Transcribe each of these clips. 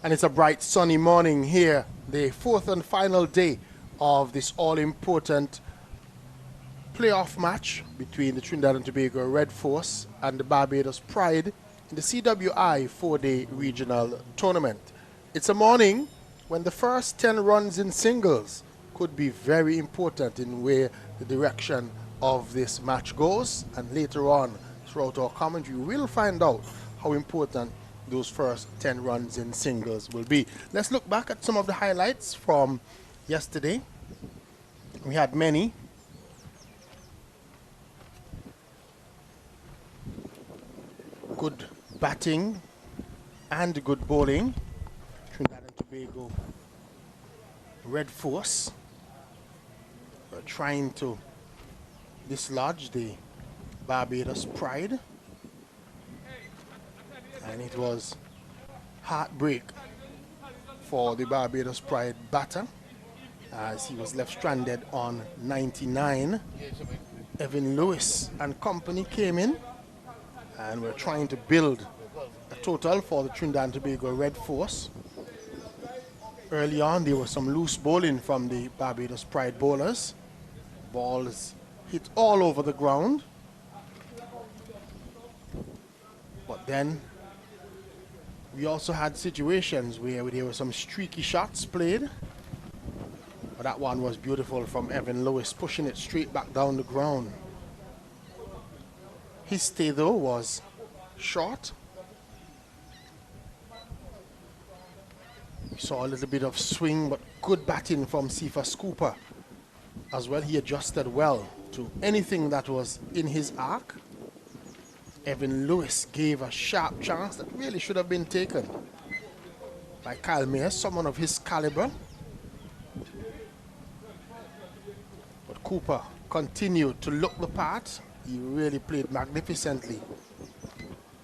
And it's a bright sunny morning here, the fourth and final day of this all-important playoff match between the Trinidad and Tobago Red Force and the Barbados Pride in the CWI 4-day regional tournament. It's a morning when the first 10 runs in singles could be very important in where the direction of this match goes, and later on throughout our commentary we'll find out how important those first 10 runs in singles will be. Let's look back at some of the highlights from yesterday. We had many. Good batting and good bowling. Trinidad and Tobago Red Force were trying to dislodge the Barbados Pride, and it was heartbreak for the Barbados Pride batter as he was left stranded on 99. Evan Lewis and company came in and were trying to build a total for the Trinidad and Tobago Red Force. Early on there was some loose bowling from the Barbados Pride bowlers. Balls hit all over the ground, but then we also had situations where there were some streaky shots played. But that one was beautiful from Evan Lewis, pushing it straight back down the ground. His stay though was short. We saw a little bit of swing, but good batting from Cephas Cooper as well. He adjusted well to anything that was in his arc. Evan Lewis gave a sharp chance that really should have been taken by Kyle Mayer, someone of his caliber. But Cooper continued to look the part. He really played magnificently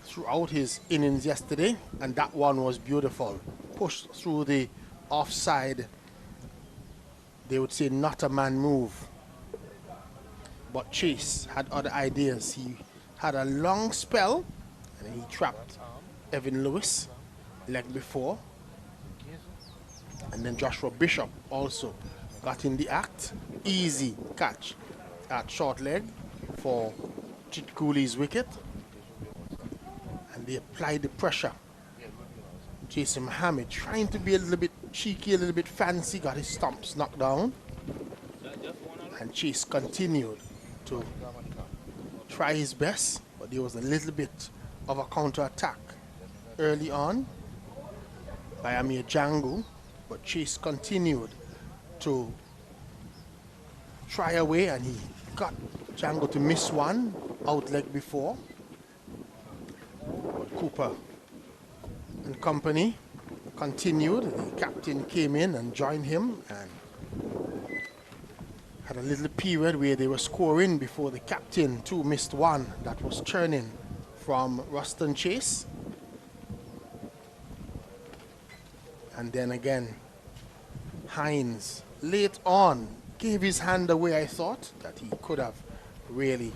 throughout his innings yesterday, and that one was beautiful. Pushed through the offside, they would say not a man move. But Chase had other ideas. He had a long spell and he trapped Evan Lewis leg before, and then Joshua Bishop also got in the act. Easy catch at short leg for Chit Cooley's wicket, and they applied the pressure. Jason Mohammed trying to be a little bit cheeky, a little bit fancy, got his stumps knocked down, and Chase continued to try his best, but there was a little bit of a counter-attack early on by Amir Django, but Chase continued to try away, and he got Django to miss one out leg before. But Cooper and company continued. The captain came in and joined him and had a little period where they were scoring before the captain too missed one that was churning from Ruston Chase. And then again, Hines late on gave his hand away. I thought that he could have really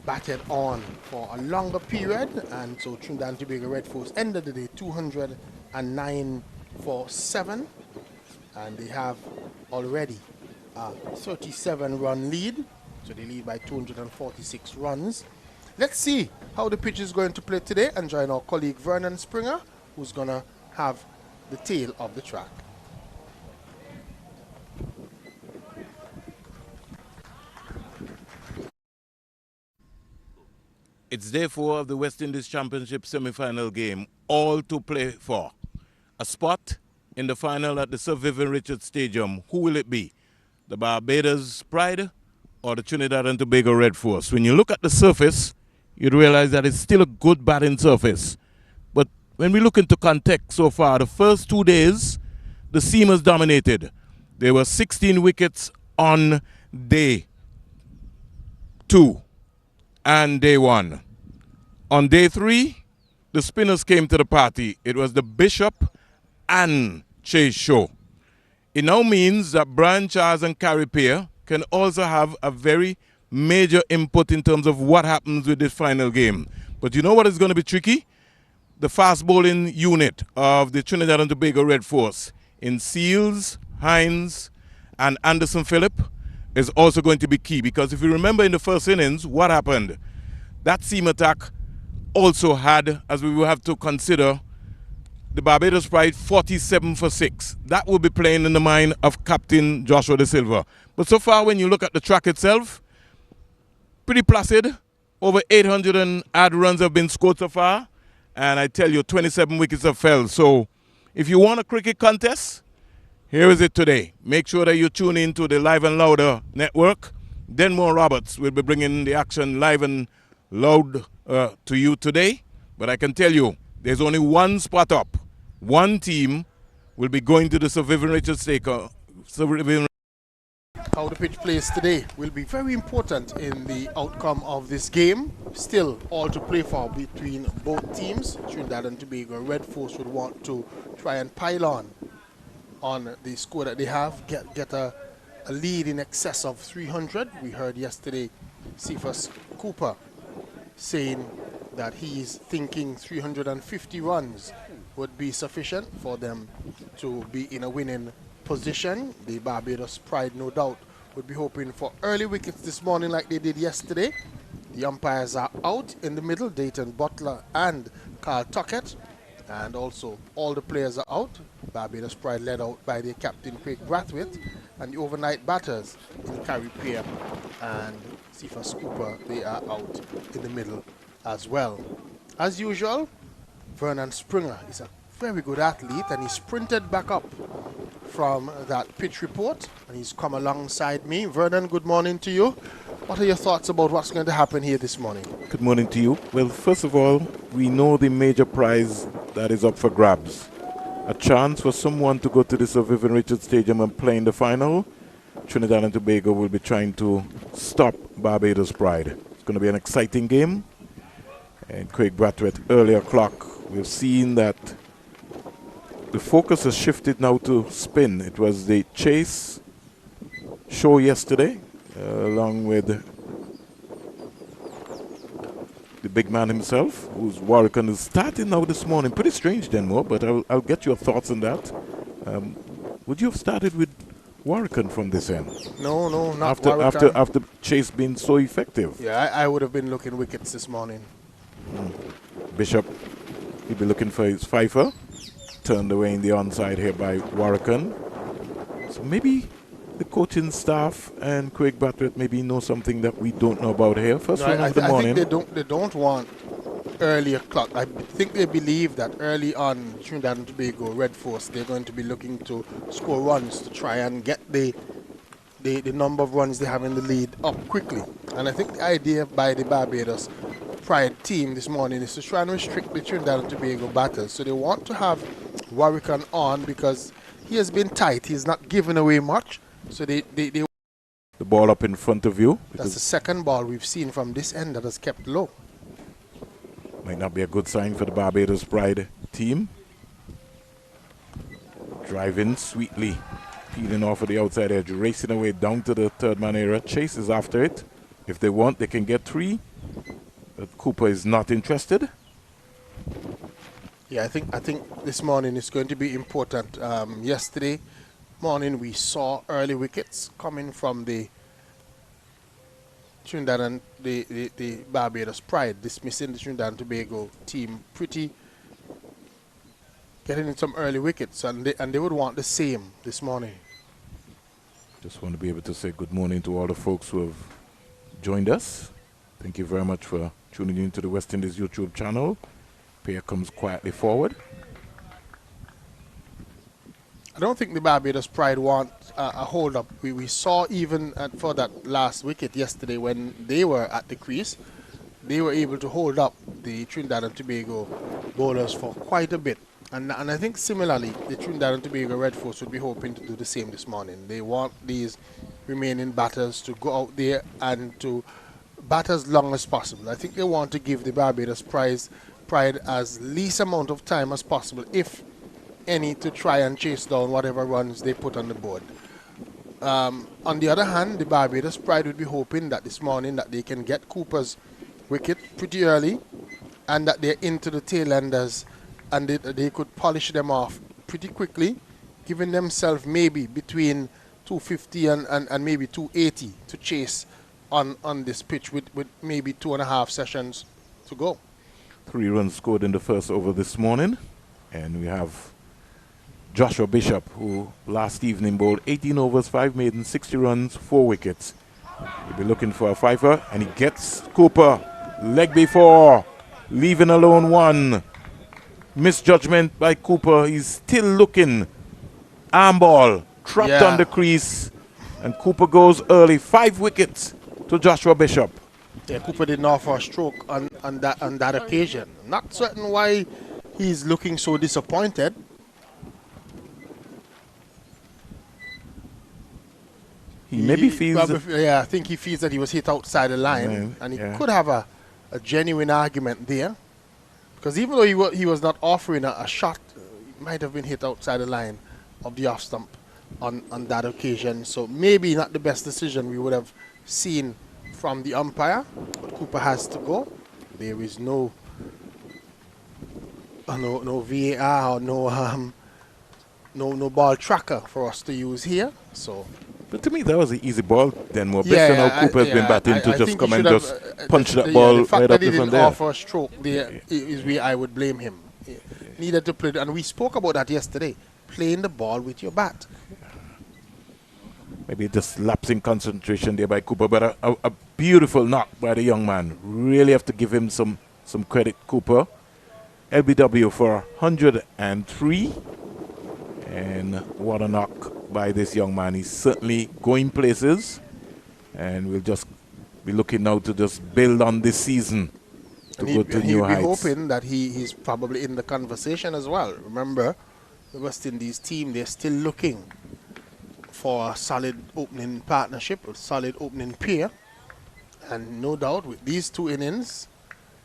batted on for a longer period, and so Trinidad and Tobago Red Force ended the day 209 for 7, and they have already a 37-run lead, so they lead by 246 runs. Let's see how the pitch is going to play today and join our colleague Vernon Springer, who's going to have the tail of the track. It's day 4 of the West Indies Championship semi-final game, all to play for. A spot in the final at the Sir Vivian Richards Stadium. Who will it be? The Barbados Pride or the Trinidad and Tobago Red Force? When you look at the surface, you'd realize that it's still a good batting surface. But when we look into context so far, the first 2 days, the seamers dominated. There were 16 wickets on day 2 and day 1. On day 3, the spinners came to the party. It was the Bishop and Chase show. It now means that Brian Charles and Carrie Peer can also have a very major input in terms of what happens with this final game. But you know what is going to be tricky? the fast bowling unit of the Trinidad and Tobago Red Force in Seals, Hines, and Anderson Phillip is also going to be key, because if you remember in the first innings, what happened? That seam attack also had, as we will have to consider, the Barbados Pride 47 for 6. That will be playing in the mind of Captain Joshua De Silva. But so far, when you look at the track itself, pretty placid. Over 800 and odd runs have been scored so far. And I tell you, 27 wickets have fell. So if you want a cricket contest, here is it today. Make sure that you tune in to the Live and Louder network. Denmore Roberts will be bringing the action live and loud to you today. But I can tell you, there's only one spot up. One team will be going to the Sir Vivian Richards Staker. How the pitch plays today will be very important in the outcome of this game. Still all to play for between both teams. Trinidad and Tobago Red Force would want to try and pile on the score that they have, get a lead in excess of 300. We heard yesterday Cephas Cooper saying that he's thinking 350 runs would be sufficient for them to be in a winning position. The Barbados Pride, no doubt, would be hoping for early wickets this morning like they did yesterday. The umpires are out in the middle, Dayton Butler and Carl Tuckett, and also all the players are out. Barbados Pride led out by their captain Craig Brathwaite, and the overnight batters in Carrie Pear and Cephas Cooper, they are out in the middle as well. As usual, Vernon Springer is a very good athlete, and he sprinted back up from that pitch report, and he's come alongside me. Vernon, good morning to you. What are your thoughts about what's going to happen here this morning? Good morning to you. Well, first of all, we know the major prize that is up for grabs. A chance for someone to go to the Sir Vivian Richards Stadium and play in the final. Trinidad and Tobago will be trying to stop Barbados Pride. It's going to be an exciting game. And Craig Brathwaite, earlier clock, we've seen that the focus has shifted now to spin. It was the chase show yesterday, along with the big man himself, who's Warwican, is starting now this morning. Pretty strange, Denmore, but I'll get your thoughts on that. Would you have started with Warwican from this end? No, not Warwican. After chase being so effective. Yeah, I would have been looking wickets this morning. Bishop, he'll be looking for his fifer. Turned away in the onside here by Warwican. So maybe the coaching staff and Craig Brathwaite maybe know something that we don't know about here. First one of the morning. I think they don't want earlier clock. I think they believe that early on Trinidad and Tobago Red Force, they're going to be looking to score runs to try and get the number of runs they have in the lead up quickly. And I think the idea by the Barbados Pride team this morning is to try and restrict the Trinidad and Tobago batters. So they want to have Warwican on because he has been tight. He's not giving away much. So they the ball up in front of you. That's the second ball we've seen from this end that has kept low. Might not be a good sign for the Barbados Pride team. Driving sweetly, peeling off of the outside edge, racing away down to the third man area. Chase is after it. If they want, they can get 3. But Cooper is not interested. Yeah, I think this morning is going to be important. Yesterday morning we saw early wickets coming from the Trinidad and the Barbados Pride, dismissing the Trinidad and Tobago team pretty, getting in some early wickets, and they would want the same this morning. Just want to be able to say good morning to all the folks who have joined us. Thank you very much for tuning in to the West Indies YouTube channel. Pierre comes quietly forward. I don't think the Barbados Pride want a hold-up. We saw even for that last wicket yesterday when they were at the crease, they were able to hold up the Trinidad and Tobago bowlers for quite a bit. And I think similarly, the Trinidad and Tobago Red Force would be hoping to do the same this morning. They want these remaining batters to go out there and to bat as long as possible. I think they want to give the Barbados Pride as least amount of time as possible, if any, to try and chase down whatever runs they put on the board. On the other hand, the Barbados Pride would be hoping that this morning that they can get Cooper's wicket pretty early and that they're into the tail enders, and they could polish them off pretty quickly, giving themselves maybe between 250 and maybe 280 to chase on this pitch with maybe 2.5 sessions to go. 3 runs scored in the first over this morning. And we have Joshua Bishop, who last evening bowled 18 overs, 5 maidens, 60 runs, 4 wickets. He'll be looking for a fifer, and he gets Cooper. Leg before, leaving alone 1. Misjudgment by Cooper. He's still looking. Arm ball, trapped on the crease. And Cooper goes early. 5 wickets to Joshua Bishop. Yeah, Cooper didn't offer a stroke on that occasion. Not certain why he's looking so disappointed. He maybe feels... I think he feels that he was hit outside the line, and he could have a genuine argument there. Because even though he was not offering a shot, he might have been hit outside the line of the off stump on that occasion. So maybe not the best decision we would have seen from the umpire. But Cooper has to go. There is no VAR or no ball tracker for us to use here. So, but to me that was an easy ball. Then more based on how Cooper's been batting to just come and just punch that ball right up from there. Offer a stroke there is where I would blame him. Needed to play, and we spoke about that yesterday. Playing the ball with your bat. Maybe just lapsing concentration there by Cooper, but a beautiful knock by the young man. Really have to give him some credit, Cooper. LBW for 103. And what a knock by this young man. He's certainly going places. And we'll just be looking now to just build on this season to go to new heights. He'll be hoping that he's probably in the conversation as well. Remember, the West Indies team, they're still looking for a solid opening partnership, a solid opening pair. And no doubt with these 2 innings,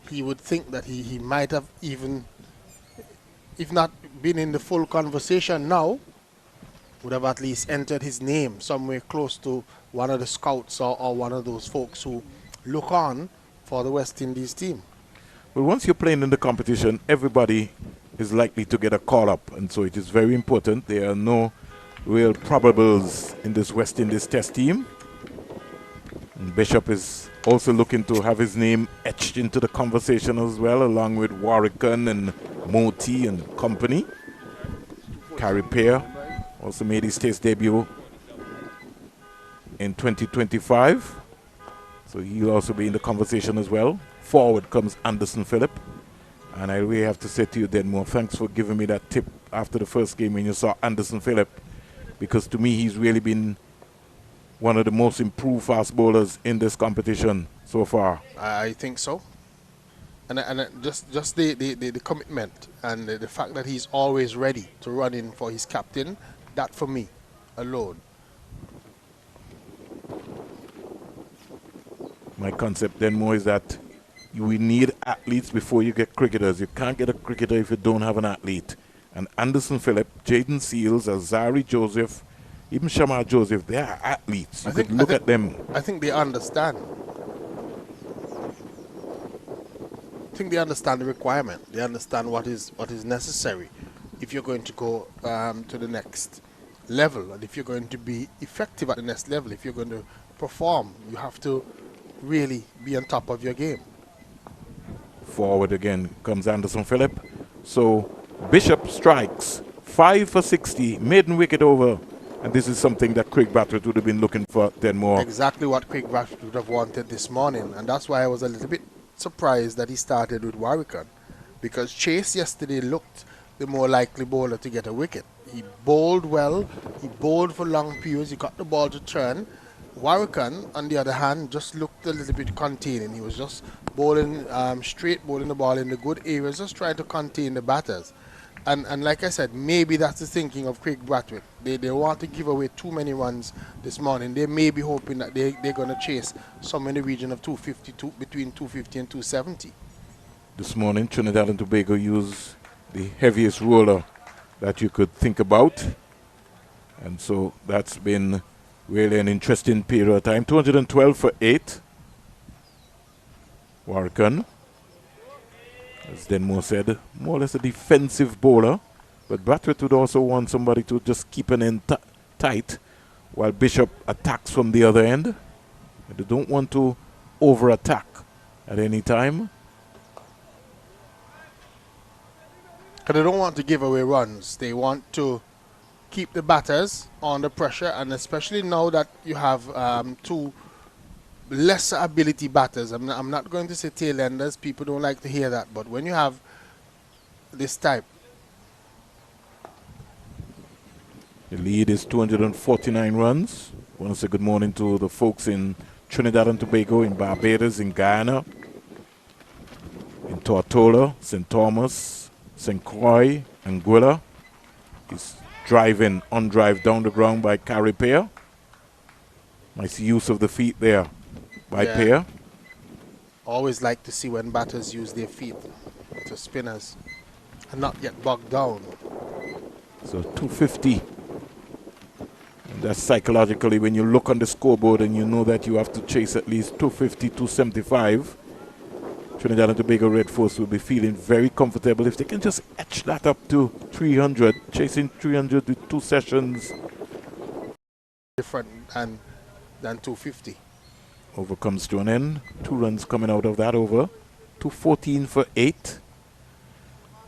he would think that he might have even, if not been in the full conversation now, would have at least entered his name somewhere close to one of the scouts or one of those folks who look on for the West Indies team. Well, once you're playing in the competition, everybody is likely to get a call-up, and so it is very important. There are no real probables in this West Indies test team. And Bishop is also looking to have his name etched into the conversation as well, along with Warrican and Moti and company. Carey Pear also made his test debut in 2025, so he'll also be in the conversation as well. Forward comes Anderson Phillip. And I really have to say to you, Denmore, thanks for giving me that tip after the first game when you saw Anderson Phillip, because to me he's really been one of the most improved fast bowlers in this competition so far. I think so. And just the commitment and the fact that he's always ready to run in for his captain, that for me alone. My concept, Denmore, is that you will need athletes before you get cricketers. You can't get a cricketer if you don't have an athlete. And Anderson Phillip, Jaden Seals, Azari Joseph, even Shamar Joseph, they are athletes. You could look at them. I think they understand. I think they understand the requirement. They understand what is necessary if you're going to go to the next level, and if you're going to be effective at the next level, if you're going to perform, you have to really be on top of your game. Forward again comes Anderson Phillip. So Bishop strikes 5 for 60, maiden wicket over, and this is something that Craig Bartlett would have been looking for then more. Exactly what Craig Bartlett would have wanted this morning, and that's why I was a little bit surprised that he started with Warrican, because Chase yesterday looked the more likely bowler to get a wicket. He bowled well, he bowled for long periods, he got the ball to turn. Warrican, on the other hand, just looked a little bit containing. He was just bowling straight, bowling the ball in the good areas, just trying to contain the batters. And like I said, maybe that's the thinking of Craig Brathwaite. They want to give away too many runs this morning. They may be hoping that they're going to chase some in the region of 250, between 250 and 270. This morning, Trinidad and Tobago used the heaviest roller that you could think about. And so that's been really an interesting period of time. 212 for 8. Warrican. As Denmore said, more or less a defensive bowler. But Brathwaite would also want somebody to just keep an end tight while Bishop attacks from the other end. They don't want to over-attack at any time. Because they don't want to give away runs. They want to keep the batters under pressure, and especially now that you have two lesser ability batters. I'm not going to say tail-enders. People don't like to hear that. But when you have this type. The lead is 249 runs. I want to say good morning to the folks in Trinidad and Tobago, in Barbados, in Guyana, in Tortola, St. Thomas, St. Croix, Anguilla. He's driving on drive down the ground by Carrie Pear. Nice use of the feet there by Pear. Always like to see when batters use their feet to spinners and not get bogged down. So 250. And that's psychologically when you look on the scoreboard and you know that you have to chase at least 250, 275. Trinidad and Tobago Red Force will be feeling very comfortable if they can just etch that up to 300, chasing 300 with 2 sessions. Different than 250. Over comes to an end. 2 runs coming out of that over. 214 for 8.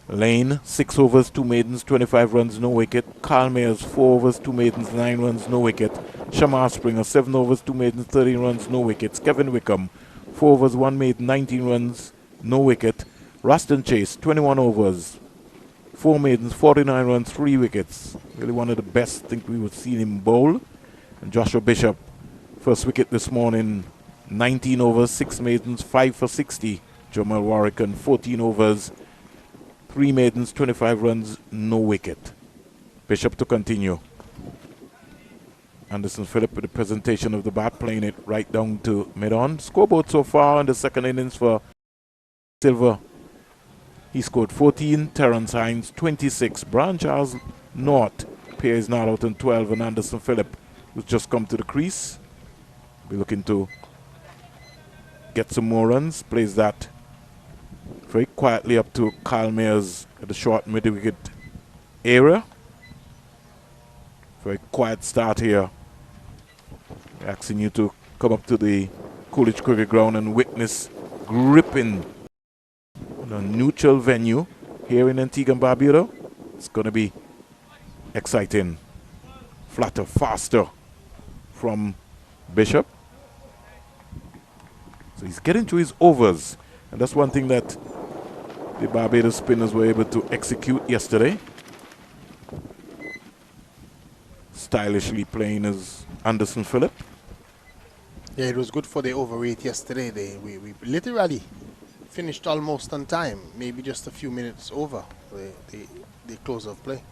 Lane, 6 overs, 2 maidens, 25 runs, no wicket. Carl Mayers, 4 overs, 2 maidens, 9 runs, no wicket. Shamar Springer, 7 overs, 2 maidens, 13 runs, no wickets. Kevin Wickham, 4 overs, 1 maiden, 19 runs, no wicket. Raston Chase, 21 overs, 4 maidens, 49 runs, 3 wickets. Really one of the best, I think we would see him bowl. And Joshua Bishop, first wicket this morning, 19 overs, 6 maidens, 5 for 60. Jamal Warrican, 14 overs, 3 maidens, 25 runs, no wicket. Bishop to continue. Anderson Phillip with the presentation of the bat, playing it right down to mid-on. Scoreboard so far in the second innings for Silver. He scored 14, Terrence Hines 26, Brian Charles North is not out on 12, and Anderson Phillip, who's just come to the crease. Be looking to get some more runs. Plays that very quietly up to Kyle Mayers at the short mid-wicket area. Very quiet start here. Asking you to come up to the Coolidge Cricket Ground and witness gripping on a neutral venue here in Antigua and Barbuda. It's going to be exciting. Flatter, faster from Bishop. So he's getting to his overs. And that's one thing that the Barbados spinners were able to execute yesterday. Stylishly playing as Anderson Phillip. Yeah, it was good for the over rate yesterday. We literally finished almost on time, maybe just a few minutes over the close of play.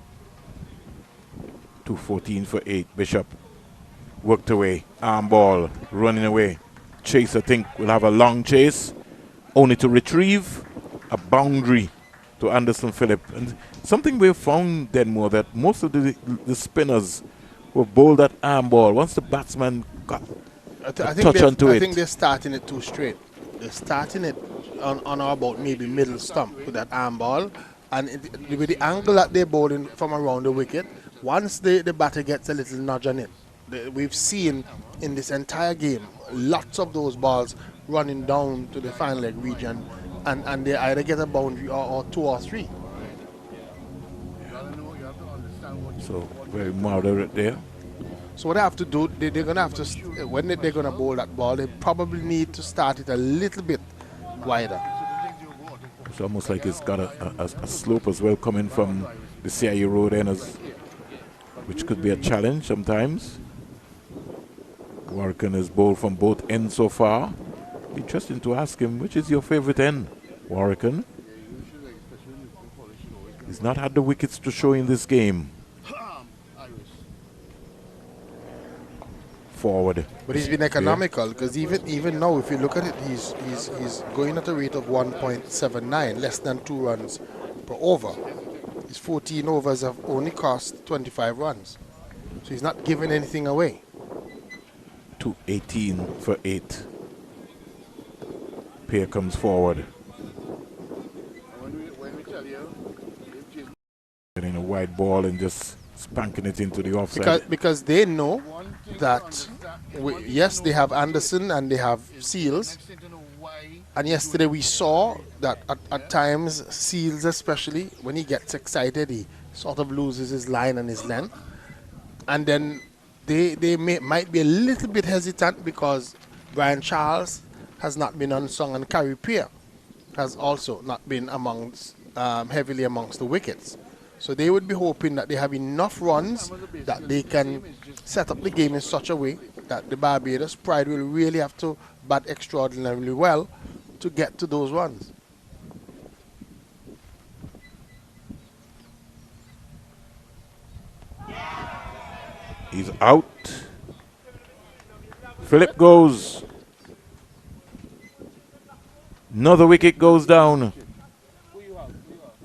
214 for 8. Bishop worked away. Arm ball running away. Chase, I think, will have a long chase, only to retrieve a boundary to Anderson Phillip. And something we've found, Denmore, that most of the spinners who bowled that arm ball, once the batsman got I think they're starting it too straight. They're starting it on about maybe middle stump with that arm ball. And with the angle that they're bowling from around the wicket, once the batter gets a little nudge on it, we've seen in this entire game lots of those balls running down to the final leg region, and they either get a boundary or 2 or 3. So very moderate there. So what they have to do, they're going to have to, when they're going to bowl that ball, they probably need to start it a little bit wider. It's almost like it's got a slope as well coming from the CIU road end, which could be a challenge sometimes. Warrican has bowled from both ends so far. Interesting to ask him, which is your favorite end, Warrican? He's not had the wickets to show in this game. Forward. But he's been economical, because even now, if you look at it, he's going at a rate of 1.79, less than 2 runs per over. His 14 overs have only cost 25 runs. So he's not giving anything away. 218 for 8. Pear comes forward. ball and just spanking it into the offside. Because they know that, yes, they have Anderson and they have Seals. And yesterday we saw that at times, Seals especially, when he gets excited, he sort of loses his line and his length. And then they might be a little bit hesitant because Brian Charles has not been unsung and Carrie Pierre has also not been amongst heavily amongst the wickets. So they would be hoping that they have enough runs that they can set up the game in such a way that the Barbados Pride will really have to bat extraordinarily well to get to those runs. He's out. Philip goes. Another wicket goes down.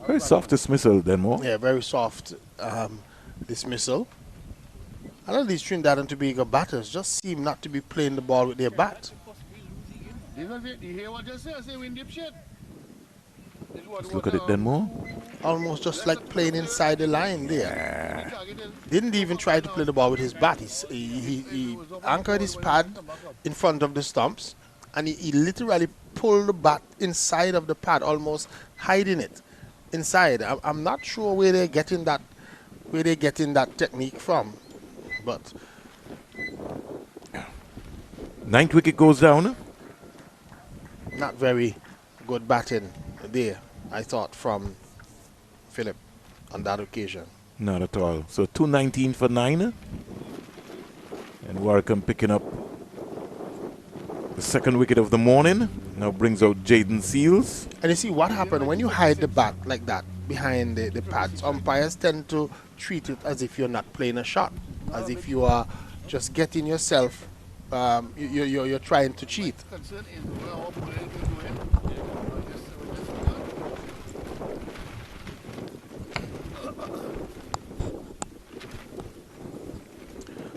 Very soft dismissal, Denmore. Yeah, very soft dismissal. A lot of these Trinidad and Tobago batters just seem not to be playing the ball with their bat. Let's look at it, Denmore. Almost just like playing inside the line there. Didn't even try to play the ball with his bat. He anchored his pad in front of the stumps, and he literally pulled the bat inside of the pad, almost hiding it inside. I'm not sure where they're getting that technique from, but Ninth wicket goes down. not very good batting there, I thought, from Philip on that occasion. Not at all. So 219 for 9. And Waricum picking up the second wicket of the morning. Now brings out Jaden Seals. And you see what happened when you hide the bat like that behind the pads. Umpires tend to treat it as if you're not playing a shot, as if you are just getting yourself, you're trying to cheat.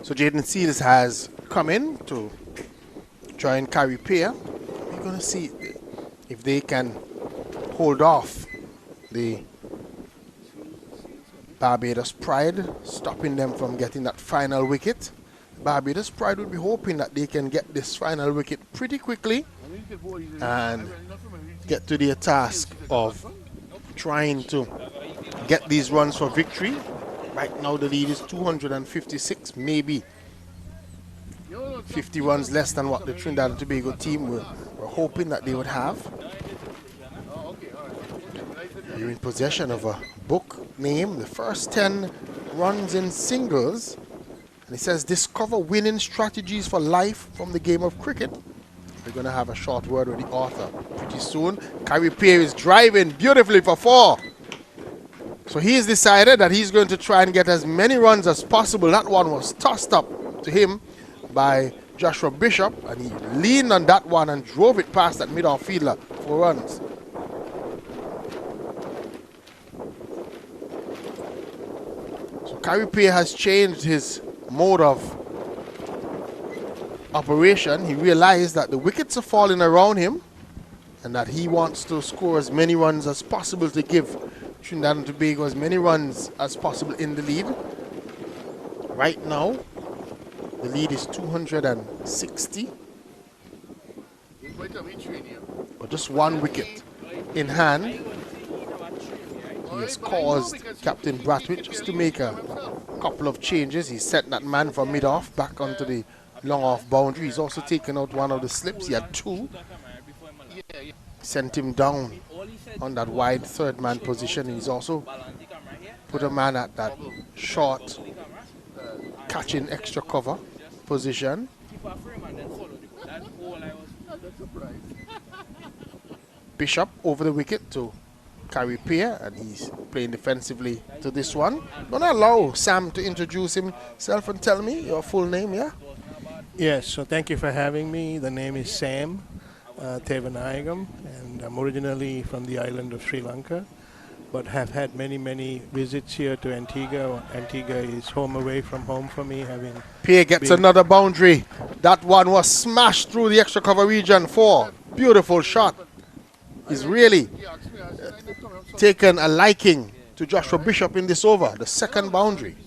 So Jaden Seals has come in to try and carry pair. We're going to see if they can hold off the Barbados Pride, stopping them from getting that final wicket. Barbados Pride would be hoping that they can get this final wicket pretty quickly and get to their task of trying to get these runs for victory. Right now the lead is 256, maybe 50 runs less than what the Trinidad and Tobago team were hoping that they would have. You're in possession of a book named The First 10 Runs in Singles. And it says, discover winning strategies for life from the game of cricket. We're going to have a short word with the author pretty soon. Carrie Pierre is driving beautifully for 4. So he's decided that he's going to try and get as many runs as possible. That one was tossed up to him by Joshua Bishop, and he leaned on that one and drove it past that mid-off fielder for runs. So Carrie Pierre has changed his mode of operation. He realized that the wickets are falling around him and that he wants to score as many runs as possible to give Trinidad and Tobago as many runs as possible in the lead. Right now, the lead is 260. But just one wicket in hand. He has caused Captain Bradwich just to make a couple of changes. He sent that man from mid-off back onto the long-off boundary. He's also taken out one of the slips. He had 2. Sent him down on that wide third-man position. He's also put a man at that short, catching extra cover position. Bishop over the wicket to Carrie Pierre, and he's playing defensively to this one. Gonna allow Sam to introduce himself and tell me your full name, yeah? Yes, so thank you for having me. The name is Sam Tevanayagam, and I'm originally from the island of Sri Lanka, but have had many visits here to Antigua. Antigua is home away from home for me, having Pierre gets another boundary. That one was smashed through the extra cover region. 4. Beautiful shot. He's really taken a liking to Joshua Bishop in this over, the second boundary.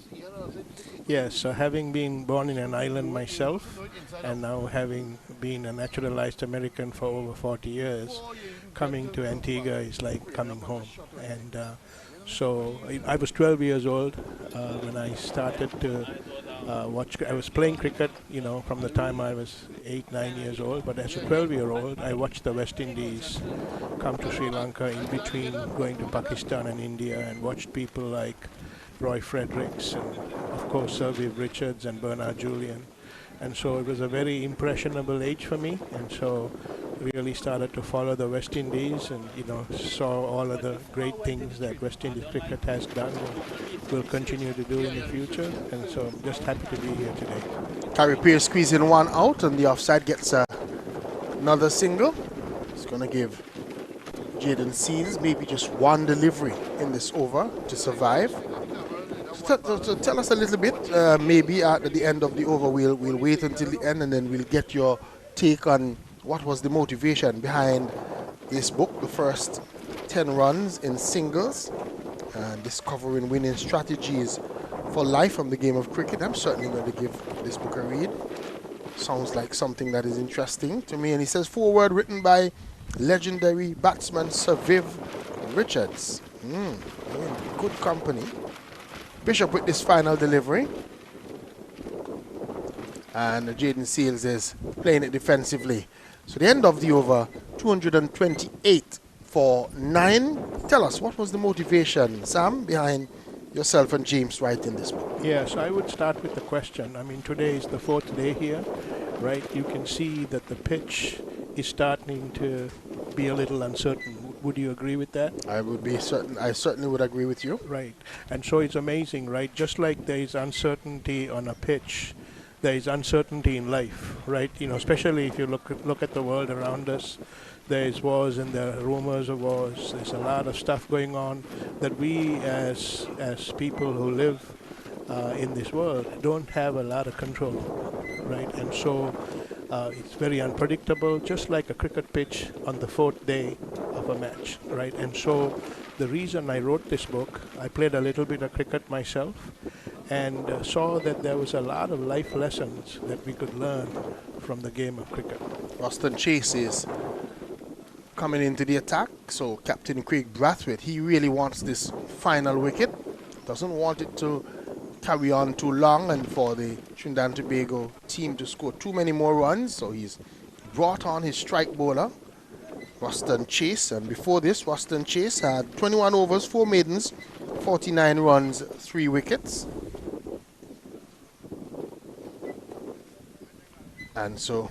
Yes, so having been born in an island myself, and now having been a naturalized American for over 40 years, coming to Antigua is like coming home. And so I was 12 years old when I started to watch. I was playing cricket, from the time I was 8, 9 years old. But as a 12-year-old, I watched the West Indies come to Sri Lanka in between going to Pakistan and India, and watched people like Roy Fredericks and, of course, Sir Viv Richards and Bernard Julian. And so it was a very impressionable age for me, and so really started to follow the West Indies and, saw all of the great things that West Indies cricket has done and will continue to do in the future. And so I'm just happy to be here today. Carey Pierce squeezing one out, and the offside gets another single. It's going to give Jaden Seals maybe just one delivery in this over to survive. So tell us a little bit, maybe at the end of the over, we'll wait until the end and then we'll get your take on what was the motivation behind this book, the first 10 runs in singles, and discovering winning strategies for life from the game of cricket. I'm certainly going to give this book a read. Sounds like something that is interesting to me. And he says, foreword written by legendary batsman Sir Viv Richards. Good company. Bishop with this final delivery. And Jaden Seals is playing it defensively. So the end of the over, 228 for 9. Tell us, what was the motivation, Sam, behind yourself and James writing this book? Yes, I would start with the question. I mean, today is the 4th day here, right? You can see that the pitch is starting to be a little uncertain. Would you agree with that? I would be certain. I certainly would agree with you. Right. And so it's amazing, right? Just like there is uncertainty on a pitch, there is uncertainty in life, right? Especially if you look at the world around us. There is wars and there are rumors of wars. There's a lot of stuff going on that we as people who live in this world don't have a lot of control, right? And so it's very unpredictable, just like a cricket pitch on the 4th day of a match, right? And so the reason I wrote this book, I played a little bit of cricket myself and saw that there was a lot of life lessons that we could learn from the game of cricket. Ruston Chase is coming into the attack, so Captain Craig Brathwaite, he really wants this final wicket, doesn't want it to carry on too long and for the Trinidad and Tobago team to score too many more runs, so he's brought on his strike bowler, Ruston Chase. And before this, Ruston Chase had 21 overs, 4 maidens, 49 runs, 3 wickets. And so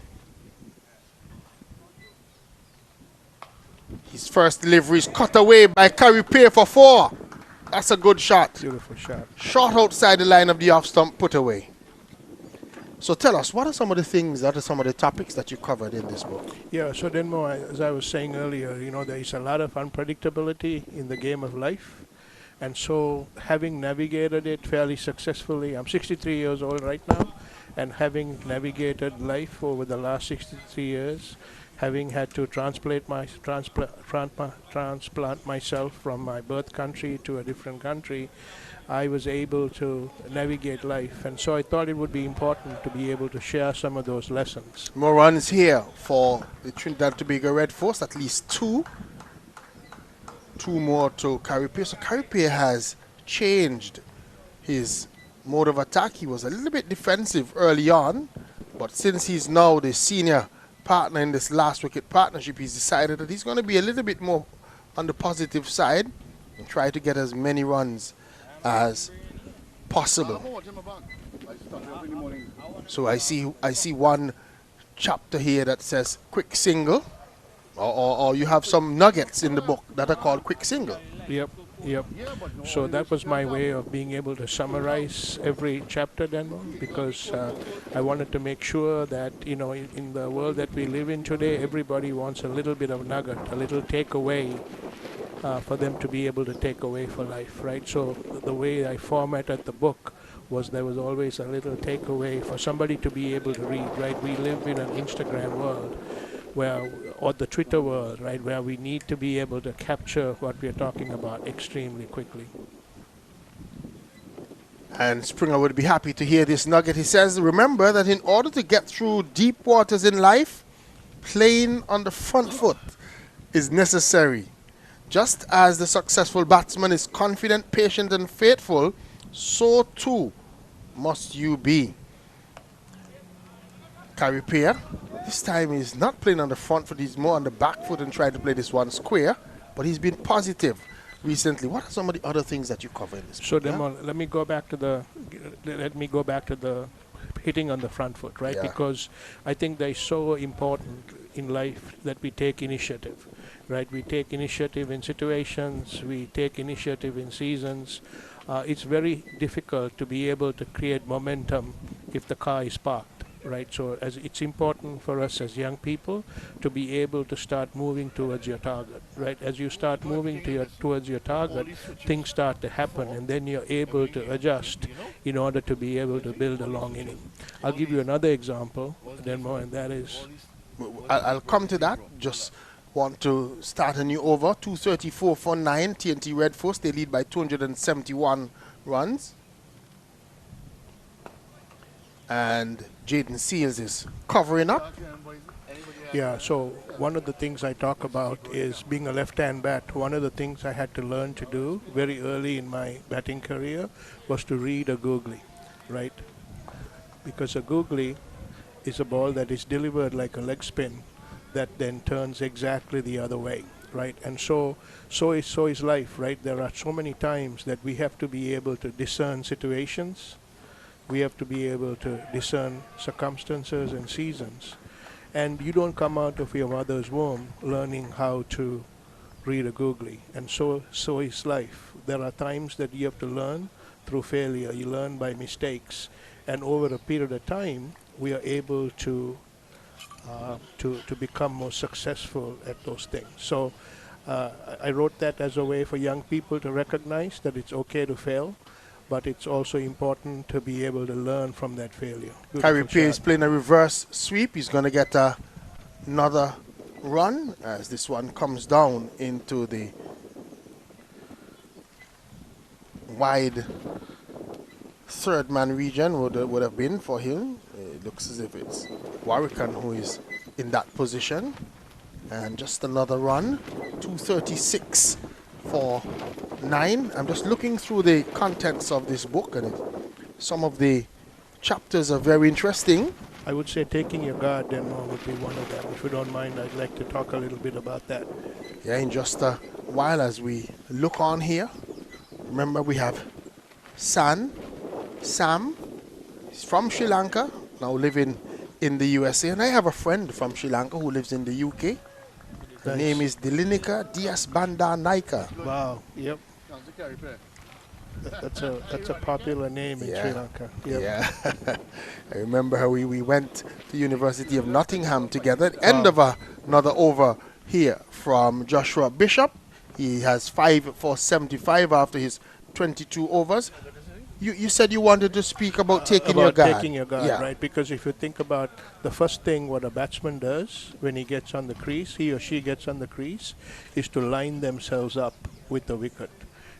his first delivery is cut away by Carey Pierce for 4. That's a good shot. Beautiful shot. Shot outside the line of the off stump, put away. So tell us, what are some of the things, what are some of the topics that you covered in this book? Yeah, so Denmo, as I was saying earlier, there is a lot of unpredictability in the game of life. And so having navigated it fairly successfully, I'm 63 years old right now, and having navigated life over the last 63 years, having had to transplant myself from my birth country to a different country, I was able to navigate life. And so I thought it would be important to be able to share some of those lessons. More runs here for the Trinidad and Tobago Red Force, at least 2. 2 more to Carey Pierce. So Carey Pierce has changed his mode of attack. He was a little bit defensive early on, but since he's now the senior partner in this last wicket partnership, he's decided that he's going to be a little bit more on the positive side and try to get as many runs as possible. So I see one chapter here that says quick single, or you have some nuggets in the book that are called quick single. Yep. So that was my way of being able to summarize every chapter then, because I wanted to make sure that, in the world that we live in today, everybody wants a little bit of nugget, a little takeaway for them to be able to take away for life, right? So the way I formatted the book was there was always a little takeaway for somebody to be able to read, right? We live in an Instagram world or the Twitter world, right, where we need to be able to capture what we're talking about extremely quickly. And Springer would be happy to hear this nugget. He says, remember that in order to get through deep waters in life, playing on the front foot is necessary. Just as the successful batsman is confident, patient, and faithful, so too must you be. Carry Pierre, this time he's not playing on the front foot, he's more on the back foot and trying to play this one square, but he's been positive recently. What are some of the other things that you cover in this book? So, Demon, let me go back to the hitting on the front foot, right? Yeah. Because I think they're so important in life that we take initiative, right? We take initiative in situations, we take initiative in seasons. It's very difficult to be able to create momentum if the car is parked. Right, so it's important for us as young people to be able to start moving towards your target. Right, as you start moving towards your target, things start to happen, and then you're able to adjust in order to be able to build a long inning. I'll give you another example, Denmo, and that is. I'll come to that. Just want to start a new over. 234 for 9. TNT Red Force. They lead by 271 runs. And Jaden Seals is covering up. Yeah, so one of the things I talk about is being a left-hand bat. One of the things I had to learn to do very early in my batting career was to read a googly, right? Because a googly is a ball that is delivered like a leg spin that then turns exactly the other way, right? And so is life, right? There are so many times that we have to be able to discern situations. We have to be able to discern circumstances and seasons. And you don't come out of your mother's womb learning how to read a googly. And so is life. There are times that you have to learn through failure. You learn by mistakes. And over a period of time, we are able to become more successful at those things. So I wrote that as a way for young people to recognize that it's okay to fail, but it's also important to be able to learn from that failure. Carey Pierre is playing a reverse sweep. He's going to get another run as this one comes down into the wide third man region would have been for him. It looks as if it's Warwican who is in that position. And just another run. 236 for 9. I'm just looking through the contents of this book, and some of the chapters are very interesting. I would say Taking Your Guard Denmo would be one of them. If you don't mind, I'd like to talk a little bit about that. Yeah, in just a while as we look on here. Remember, we have Sam. He's from Sri Lanka, now living in the USA. And I have a friend from Sri Lanka who lives in the UK. Her name is Dilinika Dias Banda Naika. Wow, yep. That's a popular name in Sri Lanka. Yep. Yeah. I remember how we went to the University of Nottingham together. End of another over here from Joshua Bishop. He has 5 for 75 after his 22 overs. You said you wanted to speak about taking your guard. Taking your guard, right? Because if you think about the first thing what a batsman does when he gets on the crease, he or she gets on the crease, is to line themselves up with the wicket,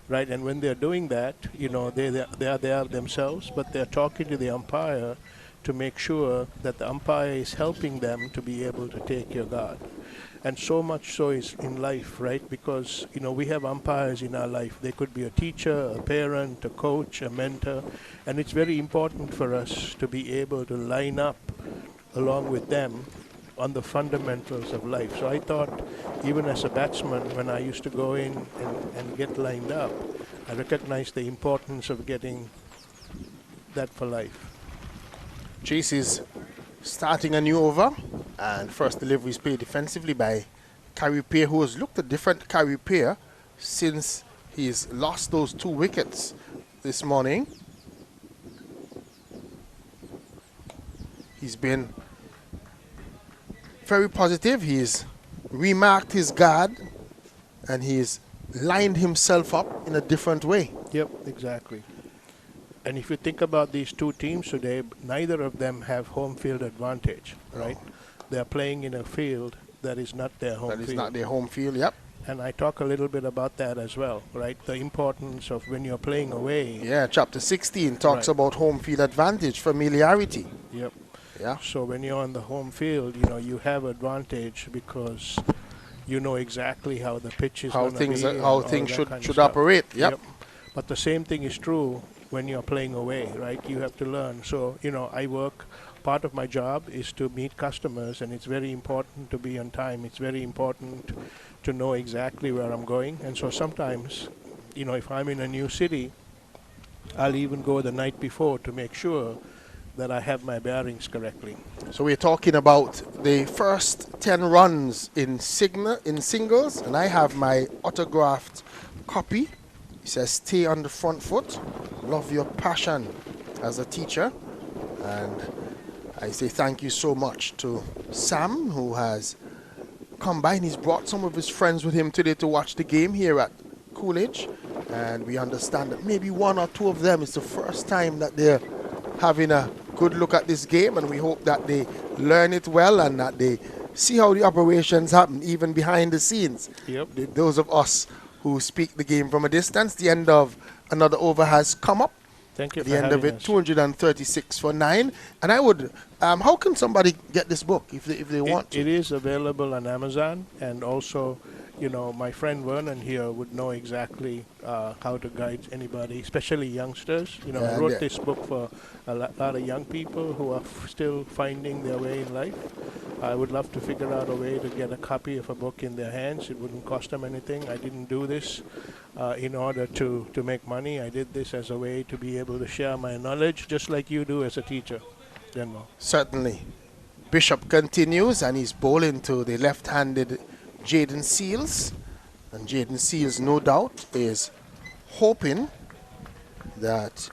right? And when they're doing that, you know, they are themselves, but they're talking to the umpire to make sure that the umpire is helping them to be able to take your guard. And so much so is in life, right? Because, you know, we have umpires in our life. They could be a teacher, a parent, a coach, a mentor. And it's very important for us to be able to line up along with them on the fundamentals of life. So I thought, even as a batsman, when I used to go in and get lined up, I recognized the importance of getting that for life. Chase is starting a new over, and first delivery is played defensively by Carey Pierre, who has looked a different Carey Pierre since he's lost those 2 wickets this morning. He's been very positive. He's remarked his guard, and he's lined himself up in a different way. Yep, exactly. And if you think about these two teams today, neither of them have home field advantage, right? they're playing in a field that is not their home That field. is not their home field, yep. And I talk a little bit about that as well, right? The importance of when you're playing away. Yeah, chapter 16 talks Right. about home field advantage, familiarity. Yep. Yeah. So when you're on the home field, you have advantage because you know exactly how the pitch is How going to things be. are, and how all things that should kind of should stuff. operate. Yep. But the same thing is true when you're playing away, right? You have to learn. So, I work, part of my job is to meet customers, and it's very important to be on time. It's very important to know exactly where I'm going. And so sometimes, if I'm in a new city, I'll even go the night before to make sure that I have my bearings correctly. So we're talking about the first 10 runs in singles, and I have my autographed copy. It says, "Stay on the front foot, love your passion as a teacher." And I say thank you so much to Sam, who has come by, and he's brought some of his friends with him today to watch the game here at Coolidge. And we understand that maybe one or two of them is the first time that they're having a good look at this game, and we hope that they learn it well and that they see how the operations happen, even behind the scenes. Yep. Those of us who speak the game from a distance. The end of another over has come up. Thank you At for the end of having it, us. 236 for 9. And I would, how can somebody get this book if they want to? It is available on Amazon, and also, my friend Vernon here would know exactly how to guide anybody, especially youngsters. I Yeah, wrote yeah. this book for a lot of young people who are still finding their way in life. I would love to figure out a way to get a copy of a book in their hands. It wouldn't cost them anything. I didn't do this in order to make money. I did this as a way to be able to share my knowledge, just like you do as a teacher, Denver. Certainly. Bishop continues, and he's bowling to the left-handed Jaden Seals. And Jaden Seals, no doubt, is hoping that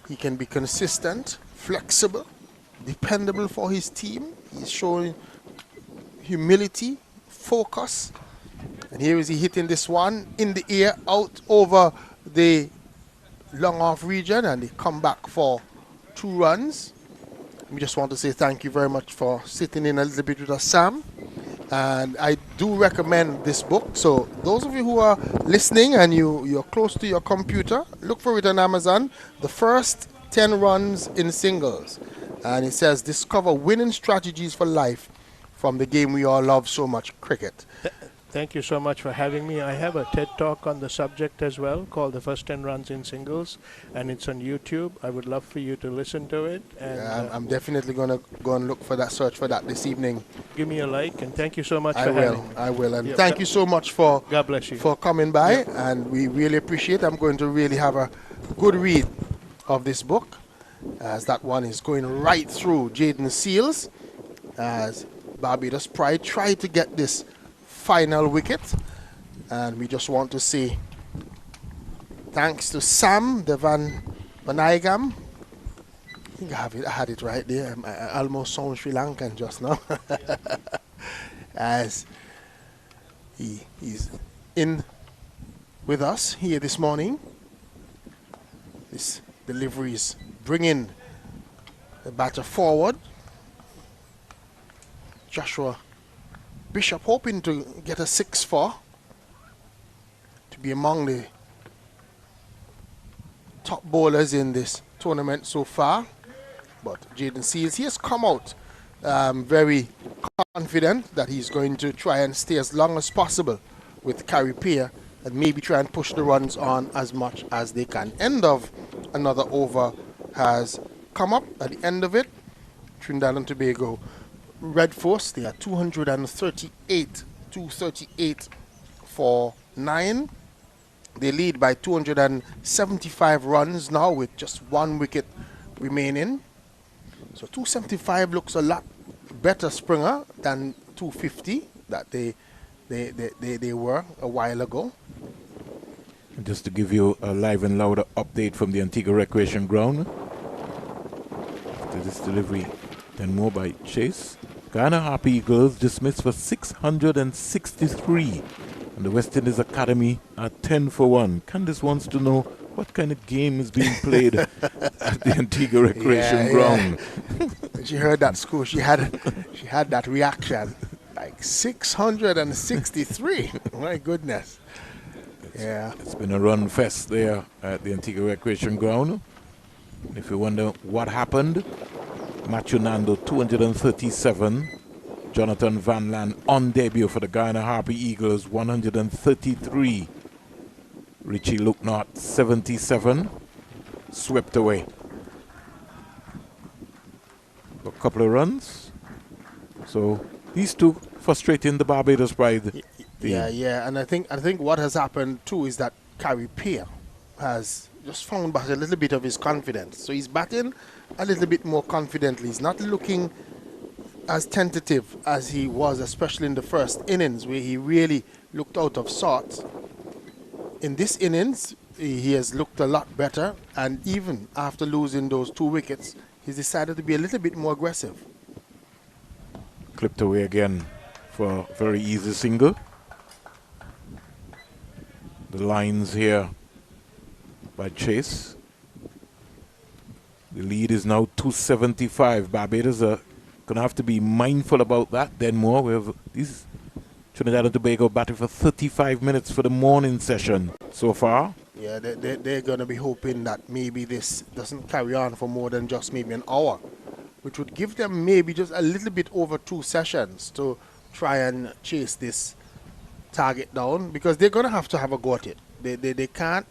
he can be consistent, flexible, dependable for his team. He's showing humility, focus. And here is he hitting this one in the air, out over the long off region, and they come back for 2 runs. We just want to say thank you very much for sitting in a little bit with us, Sam. And I do recommend this book. So those of you who are listening and you're close to your computer, look for it on Amazon. The first 10 runs in singles. And it says, discover winning strategies for life from the game we all love so much, cricket. Thank you so much for having me. I have a TED Talk on the subject as well, called The First 10 Runs in Singles, and it's on YouTube. I would love for you to listen to it. And Yeah, I'm definitely going to go and look for that, search for that this evening. give me a like, and thank you so much I for will, having me. I will. And Yep. thank you so much for God bless you. coming by, Yep. and we really appreciate it. I'm going to really have a good read of this book, as that one is going right through Jaden Seals, as Barbados Pride tried to get this final wicket. And we just want to say thanks to Sam Devan Banigam. I think I had it right there. I almost sound Sri Lankan just now. As he's in with us here this morning. This delivery is bringing the batter forward. Joshua Bishop hoping to get a 6-4 to be among the top bowlers in this tournament so far. But Jaden Seals, he has come out very confident that he's going to try and stay as long as possible with Carrie Peer and maybe try and push the runs on as much as they can. End of another over has come up. At the end of it, Trinidad and Tobago Red Force, they are 238 for 9. They lead by 275 runs now with just 1 wicket remaining. So 275 looks a lot better, Springer, than 250 that they were a while ago. And just to give you a live and louder update from the Antigua Recreation Ground. After this delivery, then more by Chase. Ghana Harp Eagles dismissed for 663. And the West Indies Academy are 10 for 1. Candice wants to know what kind of game is being played at the Antigua Recreation Ground. she heard that score, she had that reaction. Like 663. My goodness. Yeah. It's been a run fest there at the Antigua Recreation Ground. If you wonder what happened, Matthew Nando 237. Jonathan Van Lan on debut for the Guyana Harpy Eagles 133. Richie Luknot 77. Swept away. A couple of runs. So these two frustrating the Barbados Pride. Yeah, and I think what has happened too is that Carrie Peer has just found back a little bit of his confidence. So he's batting a little bit more confidently. He's not looking as tentative as he was, especially in the first innings where he really looked out of sorts. In this innings, he has looked a lot better, and even after losing those 2 wickets, he's decided to be a little bit more aggressive. Clipped away again for a very easy single. The lines here by Chase. The lead is now 275. Barbados are going to have to be mindful about that. Then more. We have these Trinidad and Tobago batting for 35 minutes for the morning session so far. Yeah, they're going to be hoping that maybe this doesn't carry on for more than just maybe an hour, which would give them maybe just a little bit over 2 sessions to try and chase this target down, because they're going to have a go at it. They can't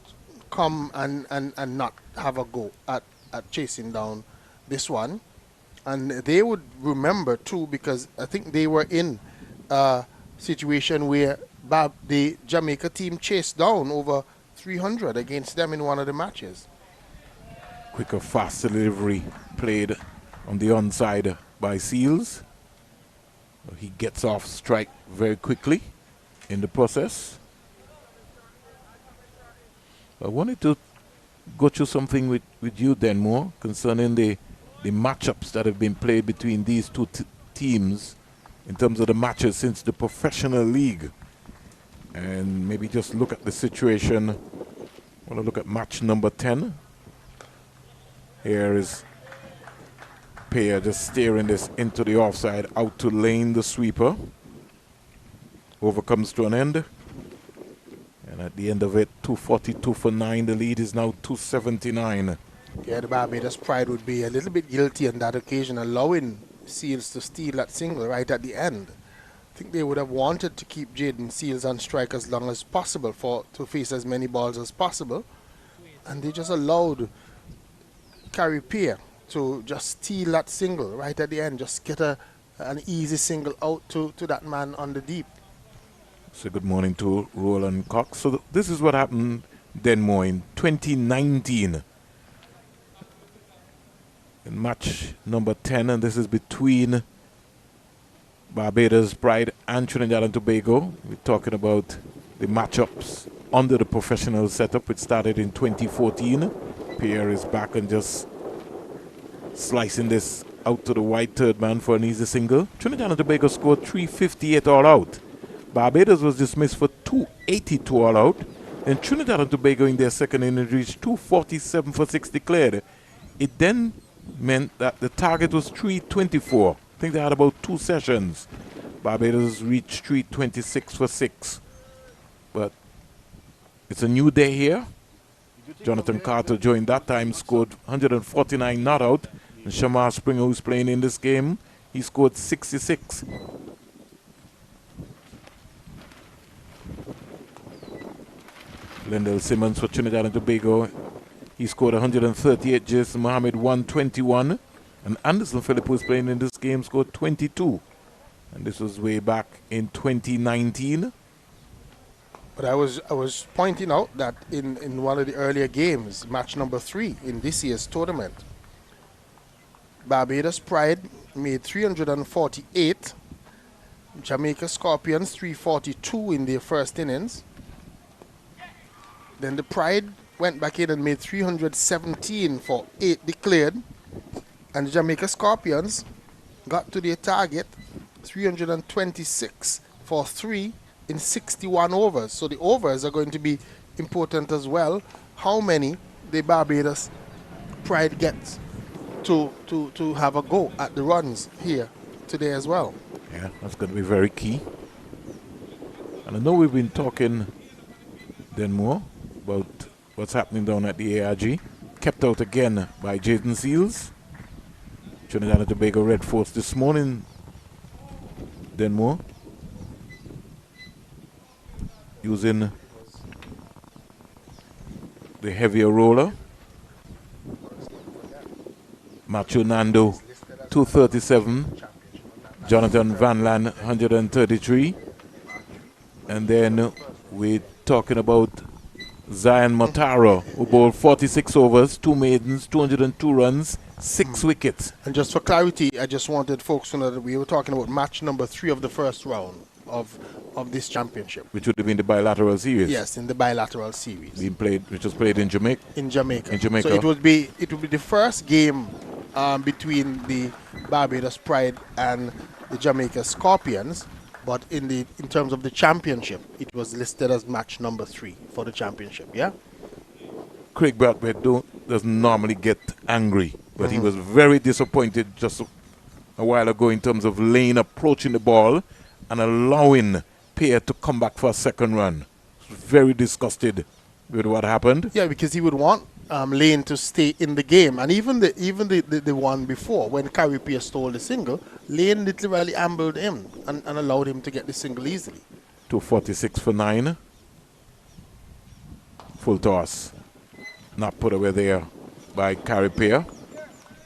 come and not have a go at chasing down this one. And they would remember too, because I think they were in a situation where the Jamaica team chased down over 300 against them in one of the matches. Quicker, fast delivery played on the onside by Seals. He gets off strike very quickly in the process. I wanted to go through something with you, Denmore, concerning the matchups that have been played between these two teams in terms of the matches since the professional league. And maybe just look at the situation. I want to look at match number 10. Here is Pear just steering this into the offside, out to Lane, the sweeper. Over comes to an end. And at the end of it, 242 for 9. The lead is now 279. Yeah, the Barbados Pride would be a little bit guilty on that occasion, allowing Seals to steal that single right at the end. I think they would have wanted to keep Jaden Seals on strike as long as possible to face as many balls as possible. And they just allowed Carrie Peer to just steal that single right at the end, just get an easy single out to that man on the deep. So good morning to Roland Cox. So this is what happened then more in 2019. In match number 10, and this is between Barbados Pride and Trinidad and Tobago. We're talking about the matchups under the professional setup, which started in 2014. Pierre is back and just slicing this out to the wide third man for an easy single. Trinidad and Tobago scored 358 all out. Barbados was dismissed for 282 all out. And Trinidad and Tobago in their second innings reached 247 for 6 declared. It then meant that the target was 324. I think they had about 2 sessions. Barbados reached 326 for 6. But it's a new day here. Jonathan Carter joined that time, scored 149 not out. And Shamar Springer, who's playing in this game, he scored 66. Lendell Simmons for Trinidad and Tobago, he scored 138. Jason Mohammed 121. And Anderson Phillip, who's playing in this game, scored 22. And this was way back in 2019. But I was pointing out that in one of the earlier games, match number 3 in this year's tournament, Barbados Pride made 348. Jamaica Scorpions 342 in their first innings. Then the Pride went back in and made 317 for 8 declared. And the Jamaica Scorpions got to their target, 326 for 3 in 61 overs. So the overs are going to be important as well. How many the Barbados Pride gets. to have a go at the runs here today as well. Yeah, that's going to be very key. And I know we've been talking then more about what's happening down at the ARG. Kept out again by Jaden Seals. Trinidad and Tobago Red Force this morning. Denmore using the heavier roller. Macho Nando 237. Jonathan Van Lan 133. And then we're talking about Zion Mataro, who bowled 46 overs, 2 maidens, 202 runs, 6 wickets. And just for clarity, I just wanted folks to know that we were talking about match number 3 of the first round of this championship. Which would have been the bilateral series. Yes, in the bilateral series. Which was played in Jamaica. In Jamaica. In Jamaica. So it would be the first game between the Barbados Pride and the Jamaica Scorpions. But in terms of the championship, it was listed as match number 3 for the championship, yeah? Craig Bradford doesn't normally get angry, but he was very disappointed just a while ago in terms of Lane approaching the ball and allowing Pierre to come back for a second run. Very disgusted with what happened. Yeah, because he would want Lane to stay in the game. And even the one before, when Carrie Pierce stole the single, Lane literally ambled him and allowed him to get the single easily. 246 for 9. Full toss. Not put away there by Carrie Pierce.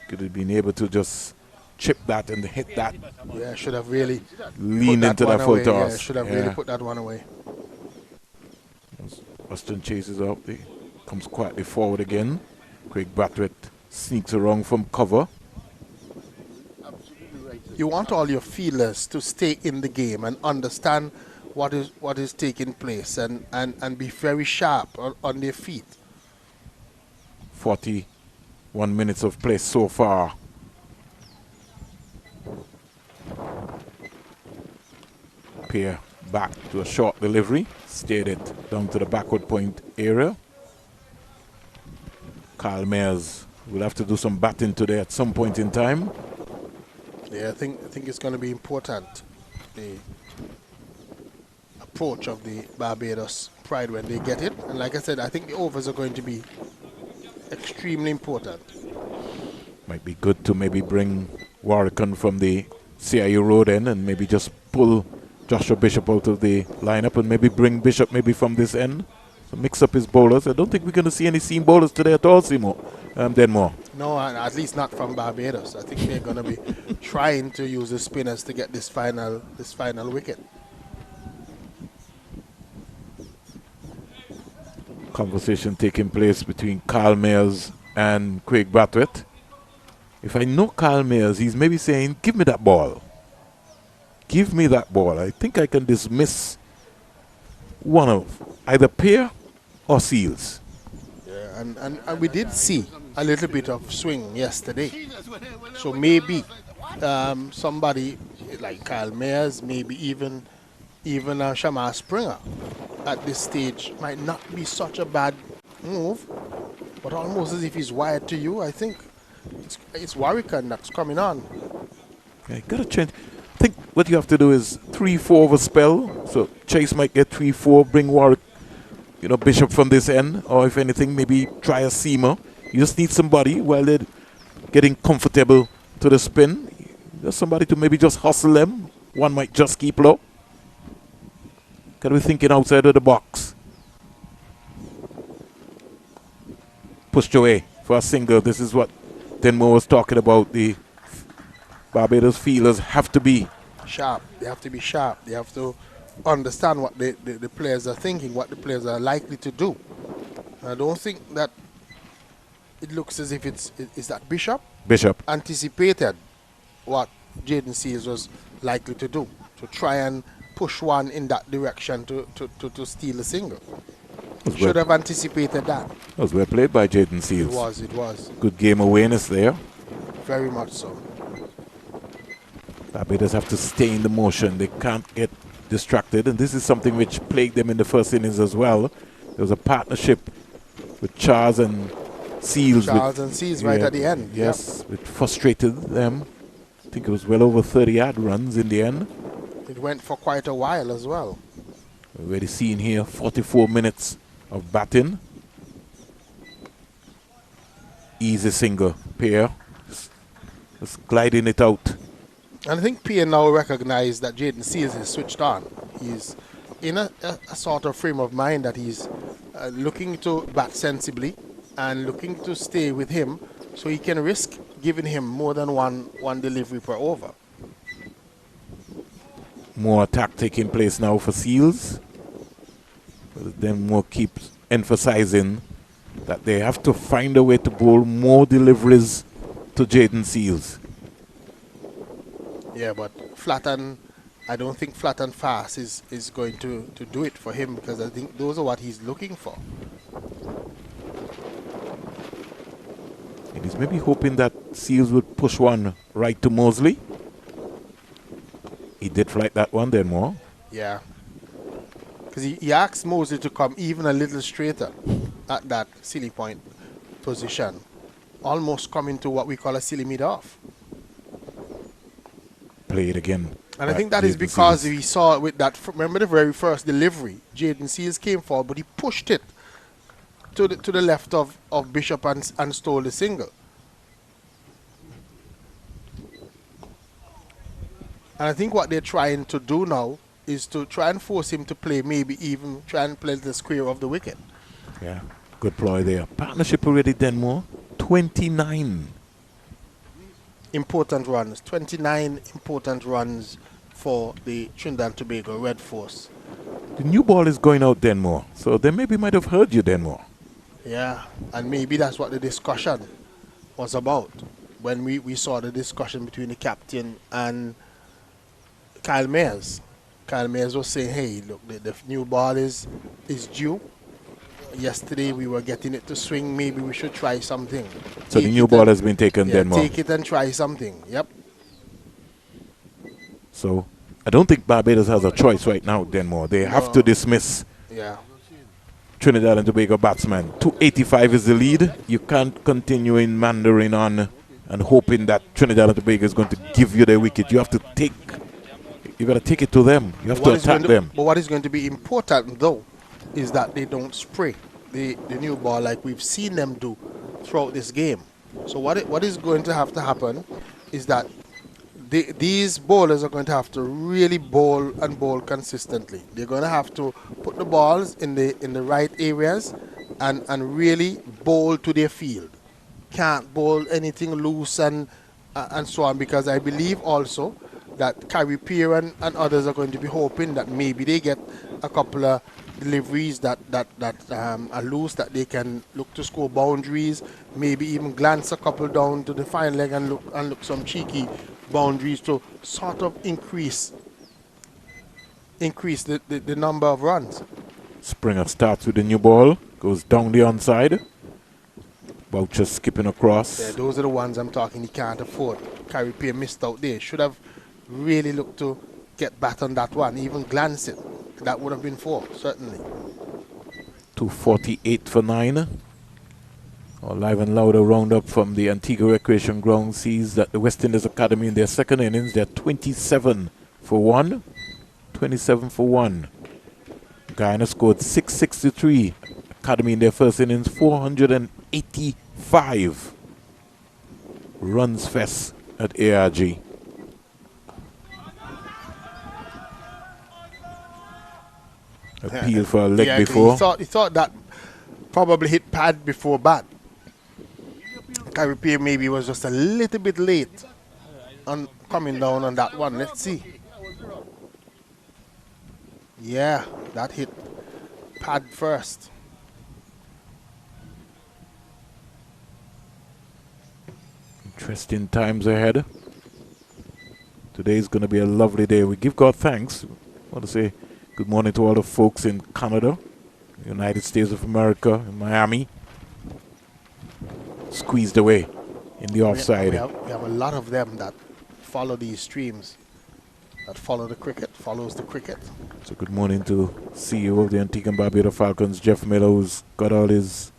Could have been able to just chip that and hit that. Yeah, should have really leaned into that full toss. Yeah, should have really put that one away. Austin chases up. Comes quietly forward again. Craig Bradford sneaks around from cover. You want all your feelers to stay in the game and understand what is taking place and be very sharp on their feet. 41 minutes of play so far. Pierre back to a short delivery. Steered it down to the backward point area. Carl Mayers will have to do some batting today at some point in time. Yeah, I think it's going to be important, the approach of the Barbados Pride when they get it. And like I said, I think the overs are going to be extremely important. Might be good to maybe bring Warwickon from the CIU road end and maybe just pull Joshua Bishop out of the lineup and maybe bring Bishop maybe from this end. So mix up his bowlers. I don't think we're going to see any seam bowlers today at all, Denmore. No, at least not from Barbados. I think they're going to be trying to use the spinners to get this final wicket. Conversation taking place between Carl Mayers and Craig Bradford. If I know Carl Mayers, he's maybe saying, give me that ball. Give me that ball. I think I can dismiss one of either Pierre or Seals. Yeah, and we did see a little bit of swing yesterday. So maybe somebody like Kyle Mayers, maybe even Shamar Springer at this stage might not be such a bad move, but almost as if he's wired to you. I think it's Warwickon that's coming on. Okay, gotta change. I think what you have to do is 3-4 over spell. So Chase might get 3-4, bring Warwick, Bishop from this end, or if anything, maybe try a seamer. You just need somebody while they're getting comfortable to the spin. Just somebody to maybe just hustle them. One might just keep low. Gotta be thinking outside of the box. Pushed away for a single. This is what Denmore was talking about. The Barbados fielders have to be sharp. They have to be sharp. They have to understand what the players are thinking, what the players are likely to do. I don't think that it looks as if is that Bishop anticipated what Jaden Seals was likely to do, to try and push one in that direction to steal a single. Should have anticipated that. That was well played by Jaden Seals. It was. Good game awareness there. Very much so. Barbados have to stay in the motion. They can't get distracted, and this is something which plagued them in the first innings as well. There was a partnership with Charles and Seals. Charles and Seals right at the end. Yes, it frustrated them. I think it was well over 30-yard runs in the end. It went for quite a while as well. We're already seeing here 44 minutes of batting. Easy single. Pierre just gliding it out. And I think Pierre now recognized that Jaden Seals is switched on. He's in a sort of frame of mind that he's looking to bat sensibly and looking to stay with him so he can risk giving him more than one delivery per over. More attack taking place now for Seals. But then more keeps emphasizing that they have to find a way to bowl more deliveries to Jaden Seals. Yeah, but flat and I don't think flat and fast is going to do it for him, because I think those are what he's looking for. And he's maybe hoping that Seals would push one right to Mosley. He did flight that one then more. Yeah. Because he asked Mosley to come even a little straighter at that silly point position. Almost coming to what we call a silly mid-off. Play it again. And I think that is because we saw it with that, remember the very first delivery, Jaden Seals came forward, but he pushed it to the left of Bishop and stole the single. And I think what they're trying to do now is to try and force him to play, maybe even try and play the square of the wicket. Yeah, good ploy there. Partnership already done more. 29 important runs. 29 important runs for the Trinidad and Tobago Red Force. The new ball is going out Denmore, so they maybe might have heard you Denmore. Yeah, and maybe that's what the discussion was about when we saw the discussion between the captain and Kyle Mayers. Kyle Mayers was saying, hey, look, the new ball is due. Yesterday we were getting it to swing. Maybe we should try something. So the new ball has been taken then more. Take it and try something. Yep. So I don't think Barbados has a choice right now, Denmore. They have to dismiss Trinidad and Tobago batsman. 285 is the lead. You can't continue in Mandarin on and hoping that Trinidad and Tobago is going to give you the wicket. You have to take. You got to take it to them. You have to attack them. But what is going to be important though is that they don't spray the new ball like we've seen them do throughout this game. So what is going to have to happen is that these bowlers are going to have to really bowl and bowl consistently. They're going to have to put the balls in the right areas and really bowl to their field. Can't bowl anything loose and so on, because I believe also that Carrie Pierre and others are going to be hoping that maybe they get a couple of deliveries that are loose, that they can look to score boundaries, maybe even glance a couple down to the fine leg and look some cheeky boundaries to sort of increase the number of runs. Springer starts with the new ball, goes down the onside. Boucher skipping across. Yeah, those are the ones I'm talking he can't afford. Carrie Pierre missed out there. Should have really looked to get back on that one, even glance it. That would have been 4, certainly. 2:48 for 9. Our live and louder roundup from the Antigua Recreation Ground sees that the West Indies Academy in their second innings, they're 27 for 1. 27 for 1. Guyana scored 663. Academy in their first innings, 485 runs fest at ARG. Appeal for a leg before. He thought that probably hit pad before bat. Carrie Pierre maybe was just a little bit late on coming down on that one. Let's see. Yeah, that hit pad first. Interesting times ahead. Today is going to be a lovely day. We give God thanks. I want to say good morning to all the folks in Canada, United States of America, in Miami. Squeezed away in the offside. We have a lot of them that follow these streams, that follow the cricket, follows the cricket. So good morning to CEO of the Antigua and Barbuda Falcons, Jeff Miller, who's got all his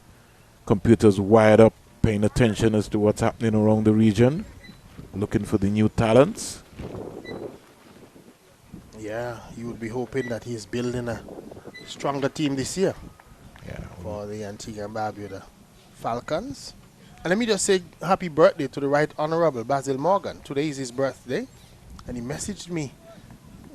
computers wired up, paying attention as to what's happening around the region, looking for the new talents. Yeah, you would be hoping that he's building a stronger team this year for the Antigua and Barbuda Falcons. And let me just say happy birthday to the Right Honorable Basil Morgan. Today is his birthday, and he messaged me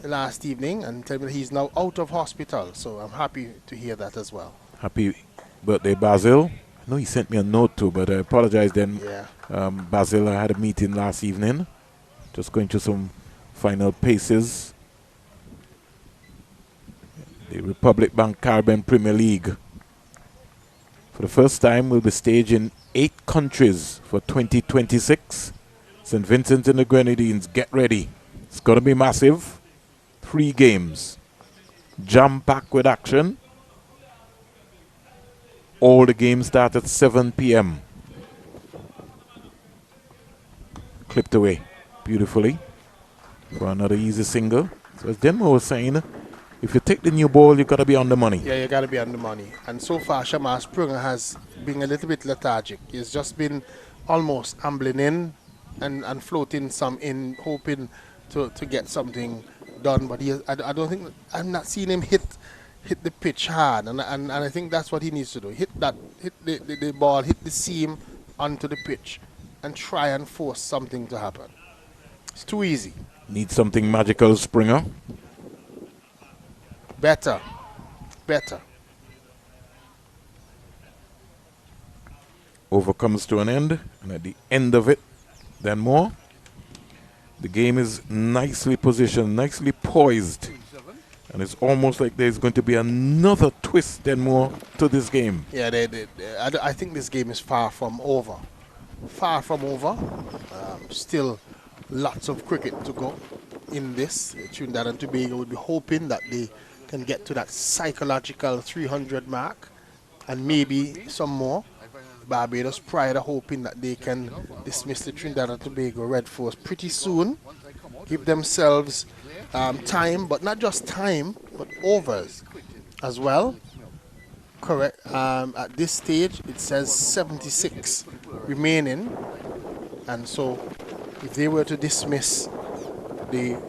last evening and told me that he's now out of hospital. So I'm happy to hear that as well. Happy birthday, Basil. I know he sent me a note too, but I apologize then. Yeah. Basil, I had a meeting last evening, just going through some final paces. The Republic Bank Caribbean Premier League, for the first time, will be staged in 8 countries for 2026. St. Vincent and the Grenadines, get ready. It's going to be massive. 3 games, jam-packed with action. All the games start at 7 p.m. Clipped away beautifully for another easy single. So as Denmo was saying, if you take the new ball, you got to be on the money. Yeah, you got to be on the money. And so far, Shamar Sprunger has been a little bit lethargic. He's just been almost ambling in and floating some in, hoping to get something done. But I don't think, I'm not seeing him hit the pitch hard. And I think that's what he needs to do. Hit the ball, hit the seam onto the pitch and try and force something to happen. It's too easy. Need something magical, Springer. Better. Over comes to an end, and at the end of it, then more. The game is nicely positioned, nicely poised, and it's almost like there's going to be another twist then more to this game. Yeah, I think this game is far from over. Far from over. Still lots of cricket to go in this. Trinidad and Tobago would be hoping that they can get to that psychological 300 mark and maybe some more. Barbados Pride are hoping that they can dismiss the Trinidad and Tobago Red Force pretty soon. Give themselves time, but not just time, but overs as well. Correct. At this stage, it says 76 remaining. And so if they were to dismiss the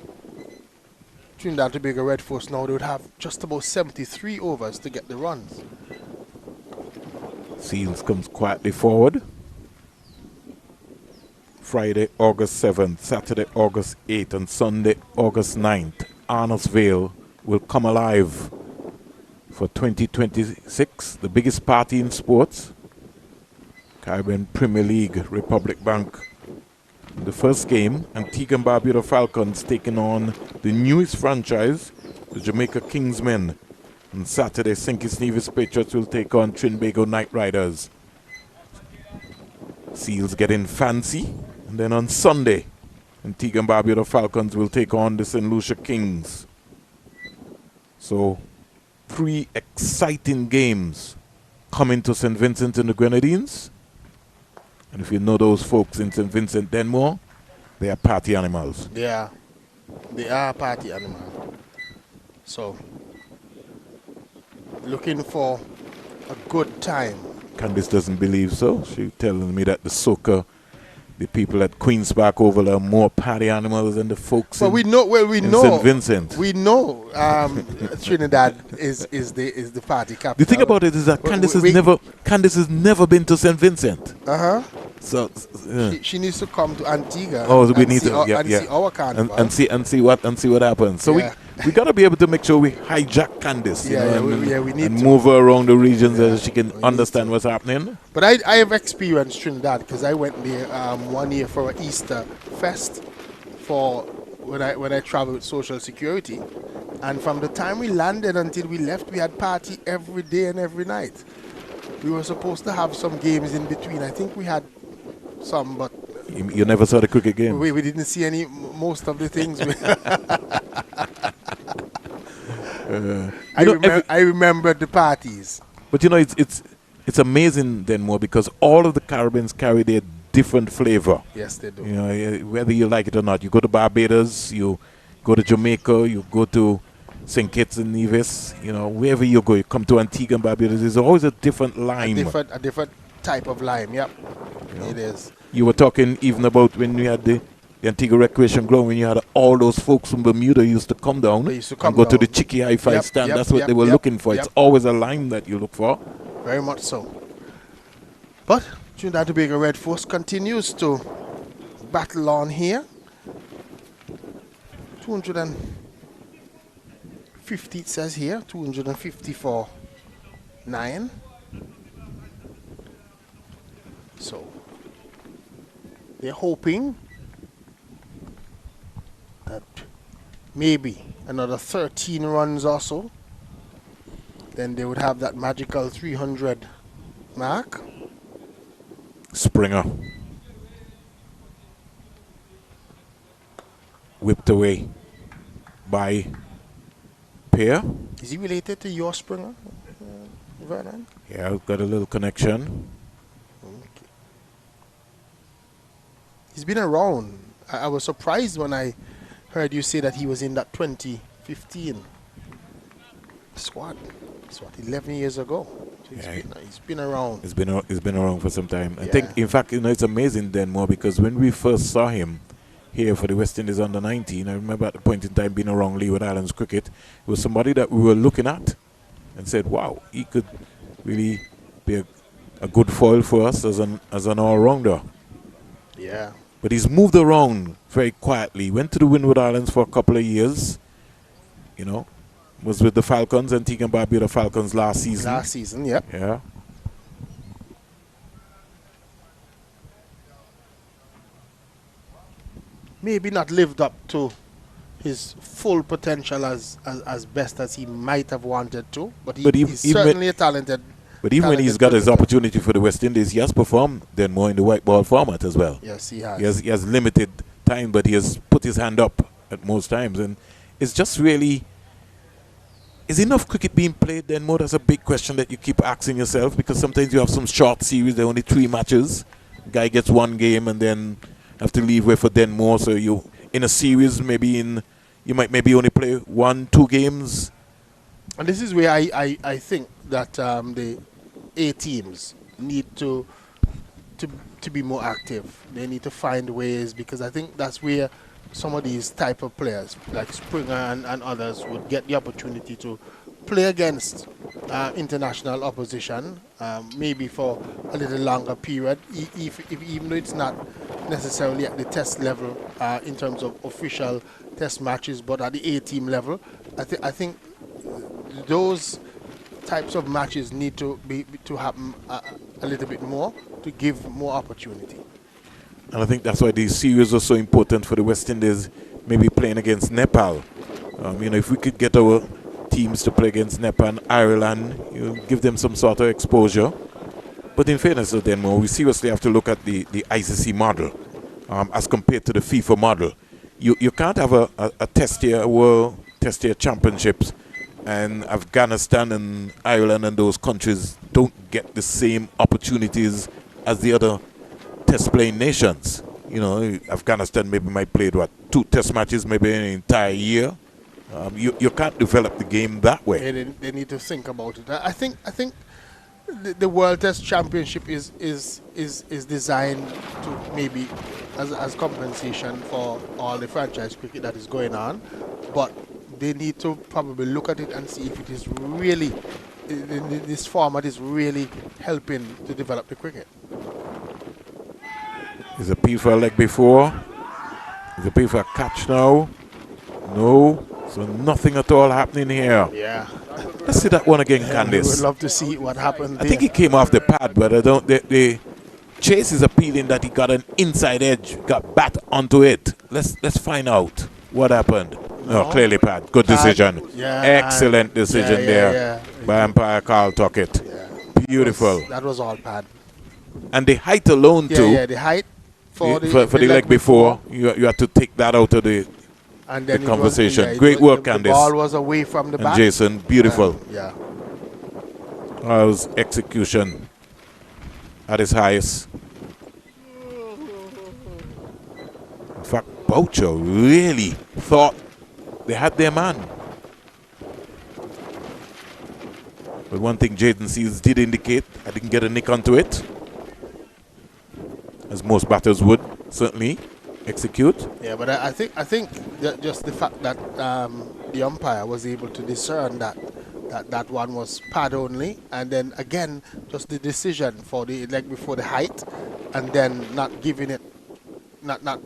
Trinidad and Tobago Red Force now, they would have just about 73 overs to get the runs. Seals comes quietly forward. Friday, August 7th, Saturday, August 8th, and Sunday, August 9th. Arnos Vale will come alive for 2026, the biggest party in sports. Caribbean Premier League, Republic Bank. The first game, Antigua and Barbuda Falcons taking on the newest franchise, the Jamaica Kingsmen. On Saturday, St. Kitts Nevis Patriots will take on Trinbago Knight Riders. Seals getting fancy. And then on Sunday, Antigua and Barbuda Falcons will take on the St. Lucia Kings. So, 3 exciting games coming to St. Vincent and the Grenadines. And if you know those folks in St. Vincent Denmore, they are party animals. Yeah, they are party animals. So, looking for a good time. Candice doesn't believe so. She's telling me that the soca, the people at Queen's Park Oval are more party animals than the folks in St. Vincent. We know Trinidad is the party capital. The thing about it is that Candice has never been to St. Vincent. So she needs to come to Antigua. Oh, we need to see our carnival and see what happens. So we gotta be able to make sure we hijack Candice, we need and to move her around the regions so she can understand what's happening. But I have experienced Trinidad because I went there one year for an Easter fest for when I traveled with Social Security, and from the time we landed until we left, we had party every day and every night. We were supposed to have some games in between. I think we had some, but you never saw the cricket game. We didn't see most of the things. I remember the parties. But it's amazing then more because all of the Caribbeans carry their different flavor. Yes, they do. Whether you like it or not. You go to Barbados, you go to Jamaica, you go to St. Kitts and Nevis, wherever you go, you come to Antigua and Barbados, there's always a different lime. A different type of lime. Yep, it is. You were talking even about when we had the Antigua Recreation Ground, when you had all those folks from Bermuda used to come down and go to the Chicky Hi-Fi stand. That's what they were looking for. It's always a lime that you look for. Very much so. But Trinidad and Tobago Red Force continues to battle on here. 250 it says here, 254 9. So they're hoping that maybe another 13 runs or so, then they would have that magical 300 mark. Springer whipped away by Pear. Is he related to your Springer, Vernon? Yeah, I've got a little connection. Okay. He's been around. I was surprised when I heard you say that he was in that 2015 squad. It's what, 11 years ago. So he's been around. He's been around for some time. I Yeah. think, in fact, it's amazing then more because when we first saw him here for the West Indies under 19, I remember at the point in time being around Leeward Islands cricket, it was somebody that we were looking at and said, wow, he could really be a good foil for us as an all-rounder. Yeah. But he's moved around very quietly. Went to the Windward Islands for a couple of years, was with the Falcons, Antigua and Barbuda Falcons last season. Last season, yep. Yeah. Maybe not lived up to his full potential as best as he might have wanted to, but he's certainly a talented. But even when he's got his opportunity for the West Indies, he has performed then more in the white ball format as well. Yes, he has. He has limited time, but he has put his hand up at most times, and it's just really. Is enough cricket being played then more? That's a big question that you keep asking yourself, because sometimes you have some short series, there are only 3 matches. Guy gets 1 game and then have to leave way for then more. So you in a series you might maybe only play 1-2 games. And this is where I think that the A teams need to be more active. They need to find ways, because I think that's where some of these type of players like Springer and others would get the opportunity to play against international opposition, maybe for a little longer period, even though it's not necessarily at the test level in terms of official test matches, but at the A-team level. I think those types of matches need to happen a little bit more to give more opportunity. And I think that's why these series are so important for the West Indies, maybe playing against Nepal. If we could get our teams to play against Nepal and Ireland, give them some sort of exposure. But in fairness to them, we seriously have to look at the ICC model as compared to the FIFA model. You can't have a test year, World Test year championships, and Afghanistan and Ireland and those countries don't get the same opportunities as the other test playing nations. Afghanistan maybe might play 2 test matches maybe in an entire year. You can't develop the game that way. They need to think about it. I think the World Test Championship is designed to maybe as compensation for all the franchise cricket that is going on, but they need to probably look at it and see if it is really this format is really helping to develop the cricket. Is a P for a leg before? Is a P for a catch now? No. So nothing at all happening here. Yeah. Let's see that one again, Candice. We would love to see what happened. I think he came off the pad, but I don't. The chase is appealing that he got an inside edge, got bat onto it. Let's find out what happened. No, clearly pad. Good decision. Yeah, excellent decision there by umpire Carl Tuckett. Yeah. Beautiful. That was all pad. And the height alone too. Yeah, the height for the leg before. You had to take that out of the conversation. Great work, Candice. The ball was away from the bat. Jason, beautiful. Yeah. That was execution at its highest. In fact, Boucher really thought they had their man. But one thing Jaden Seals did indicate, I didn't get a nick onto it. most batters would certainly execute. Yeah, but I think that just the fact that the umpire was able to discern that one was pad only, and then again just the decision for the leg before the height, and then not giving it, not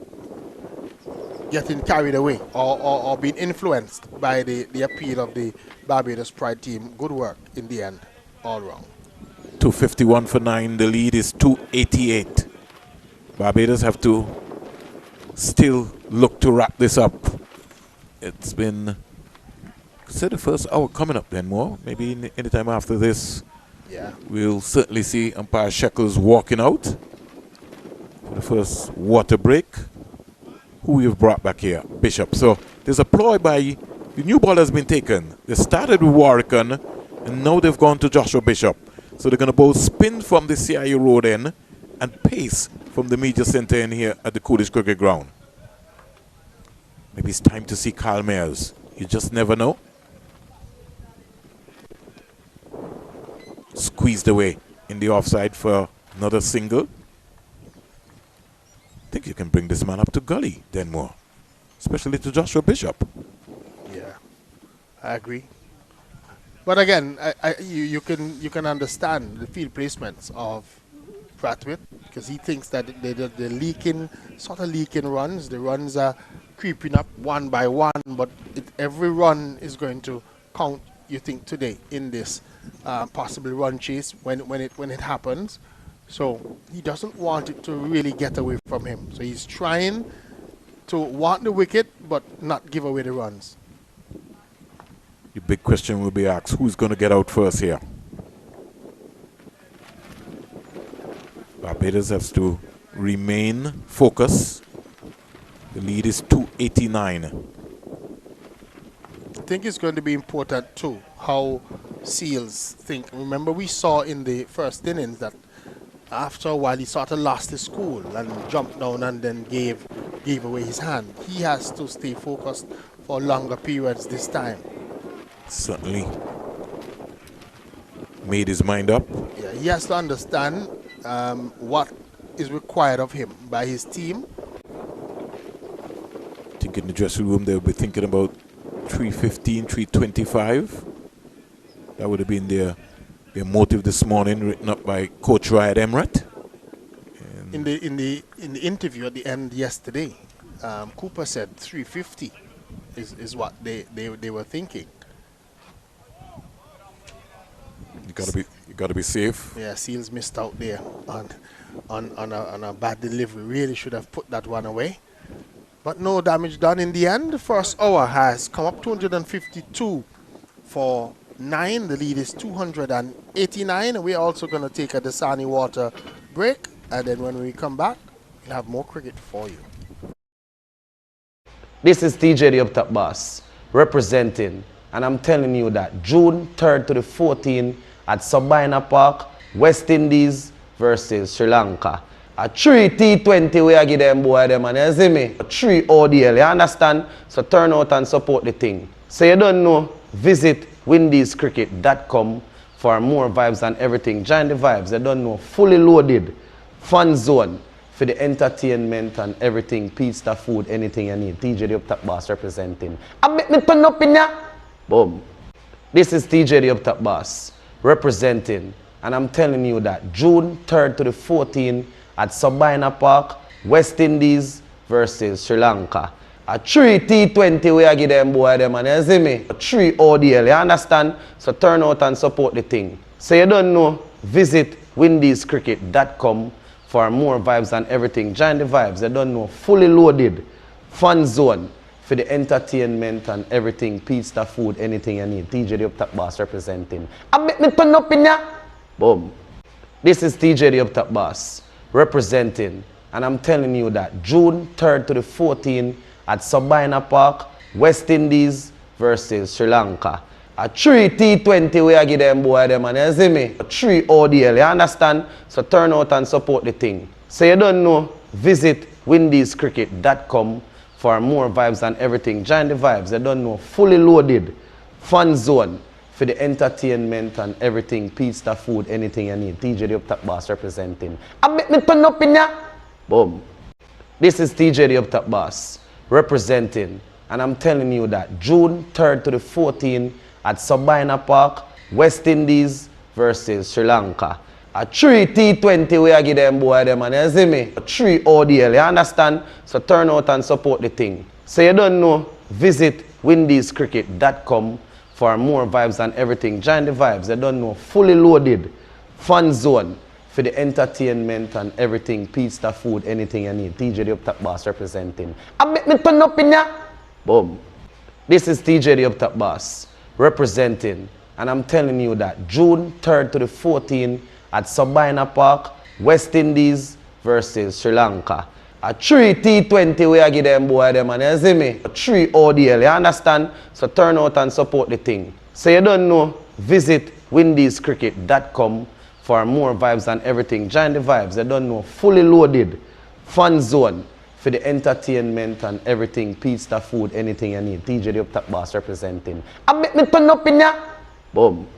getting carried away or being influenced by the appeal of the Barbados Pride team. Good work in the end, all wrong. 251 for 9. The lead is 288. Barbados have to still look to wrap this up. It's been, say, the first hour coming up then more. Maybe any time after this, yeah, we'll certainly see umpire Shekels walking out for the first water break. Who we've brought back here? Bishop. So there's a ploy by the new ball has been taken. They started with Warrican, and now they've gone to Joshua Bishop. So they're going to both spin from the CIU road end and pace from the media center in here at the Coolish Cricket Ground. Maybe it's time to see Carl Mayers. You just never know. Squeezed away in the offside for another single. I think you can bring this man up to gully, Denmore, especially to Joshua Bishop. Yeah, I agree. But again, you can understand the field placements of Pratwitt, because he thinks that the leaking runs. The runs are creeping up one by one, but every run is going to count. You think today in this possible run chase when it happens. So he doesn't want it to really get away from him. So he's trying to want the wicket but not give away the runs. The big question will be asked, who's going to get out first here? Barbados has to remain focused. The lead is 289. I think it's going to be important too how Seals think. Remember, we saw in the first innings that after a while he sort of lost his cool and jumped down and then gave away his hand. He has to stay focused for longer periods this time. Certainly made his mind up. Yeah, he has to understand what is required of him by his team. I think in the dressing room they'll be thinking about 315, 325. That would have been their motive this morning, written up by Coach Ryan Emrat. In the interview at the end yesterday, Cooper said 350 is what they were thinking. You gotta be safe. Yeah, Seals missed out there on a bad delivery. Really should have put that one away. But no damage done in the end. The first hour has come up 252 for 9. The lead is 289. We're also going to take a Dasani water break, and then when we come back, we'll have more cricket for you. This is TJ the Up Top Boss representing, and I'm telling you that June 3rd to the 14th at Sabina Park, West Indies versus Sri Lanka. A 3 T20 we give them boy them, and you see me? A 3 ODL, you understand? So turn out and support the thing. So you don't know, visit windiescricket.com for more vibes and everything. Join the vibes. You don't know, fully loaded fun zone for the entertainment and everything. Pizza, food, anything you need. TJ the Up Top Boss representing. I make me turn up in ya. Boom. This is TJ the Up Top Boss representing, and I'm telling you that June 3rd to the 14th at Sabina Park, West Indies versus Sri Lanka. A 3 T20 we give them boy them, and you see me? A 3 ODL, you understand? So turn out and support the thing. So you don't know, visit windiescricket.com for more vibes and everything. Join the vibes. You don't know, fully loaded fun zone for the entertainment and everything. Pizza, food, anything you need. TJ the Up Top Boss representing. I make me turn up in ya. Boom. This is TJ the Up Top Boss representing, and I'm telling you that June 3rd to the 14th at Sabina Park, West Indies versus Sri Lanka. A 3 T20 we give them boy them, and you see me? A 3 ODL, you understand? So turn out and support the thing. So you don't know, visit windiescricket.com for more vibes and everything. Join the vibes. You don't know, fully loaded fun zone for the entertainment and everything. Pizza, food, anything you need. TJ the Up Top Boss representing. I make me turn up in ya. Boom. This is TJ the Up Top Boss representing, and I'm telling you that June 3rd to the 14th at Sabina Park, West Indies versus Sri Lanka. A 3 T20 we are give them boy them, and you see me? A 3 ODL, you understand? So turn out and support the thing. So you don't know, visit windiescricket.com for more vibes and everything. Join the vibes, you don't know, fully loaded, fun zone for the entertainment and everything, pizza, food, anything you need. TJ the Up Top Boss representing. I bet me turn up in ya. Boom. This is TJ the Up Top Boss representing, and I'm telling you that June 3rd to the 14th at Sabina Park, West Indies versus Sri Lanka. A 3 T20 we are give them boy them, and you see me? A 3 ODL, you understand? So turn out and support the thing. So you don't know, visit windiescricket.com for more vibes and everything. Join the vibes, you don't know, fully loaded, fun zone for the entertainment and everything, pizza, food, anything you need. TJ the Up Top Boss representing. I bet me turn up in ya. Boom.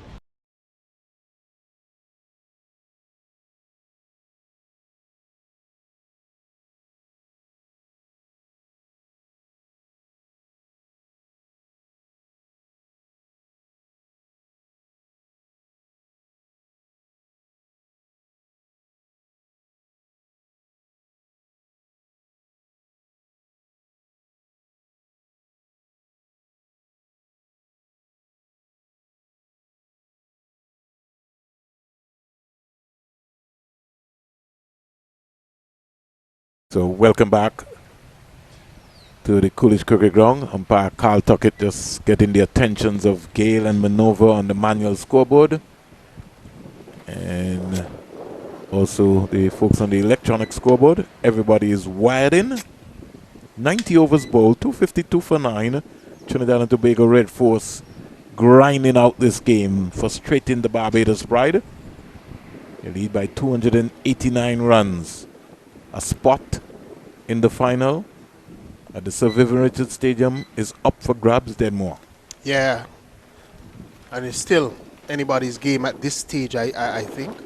So welcome back to the Coolidge Cricket Ground. Umpire Carl Tuckett just getting the attentions of Gale and Manova on the manual scoreboard. And also the folks on the electronic scoreboard. Everybody is wired in. 90 overs bowled, 252 for 9. Trinidad and Tobago Red Force grinding out this game, frustrating the Barbados Pride. They lead by 289 runs. A spot in the final at the Sir Vivian Richards Stadium is up for grabs, then more. Yeah. And it's still anybody's game at this stage, I think.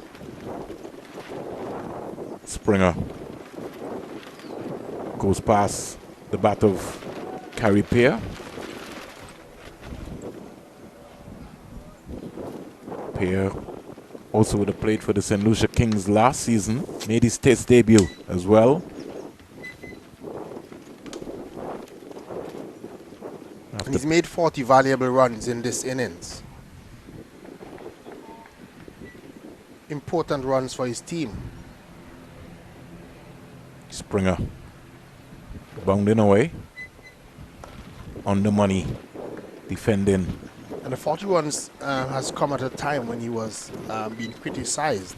Springer goes past the bat of Carey Pear. Pear also would have played for the St. Lucia Kings last season, made his test debut as well. And he's made 40 valuable runs in this innings. Important runs for his team. Springer bounding away on the money, defending. And the 40 runs has come at a time when he was being criticized.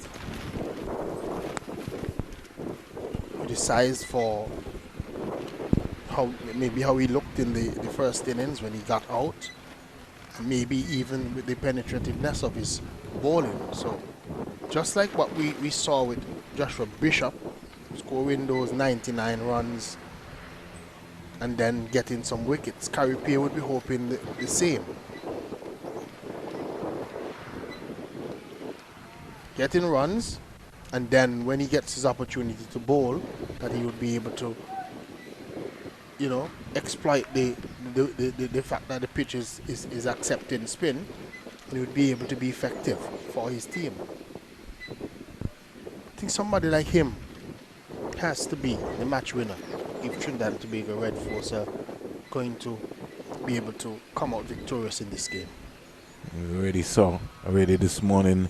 Criticized for how he looked in the first innings when he got out, and maybe even with the penetrativeness of his bowling. So just like what we saw with Joshua Bishop, scoring those 99 runs and then getting some wickets, Carey Pear would be hoping the same. Getting runs, and then when he gets his opportunity to bowl, that he would be able to, you know, exploit the fact that the pitch is accepting spin, and he would be able to be effective for his team. I think somebody like him has to be the match winner if Trinidad and Tobago Red Force are going to be able to come out victorious in this game. We already saw this morning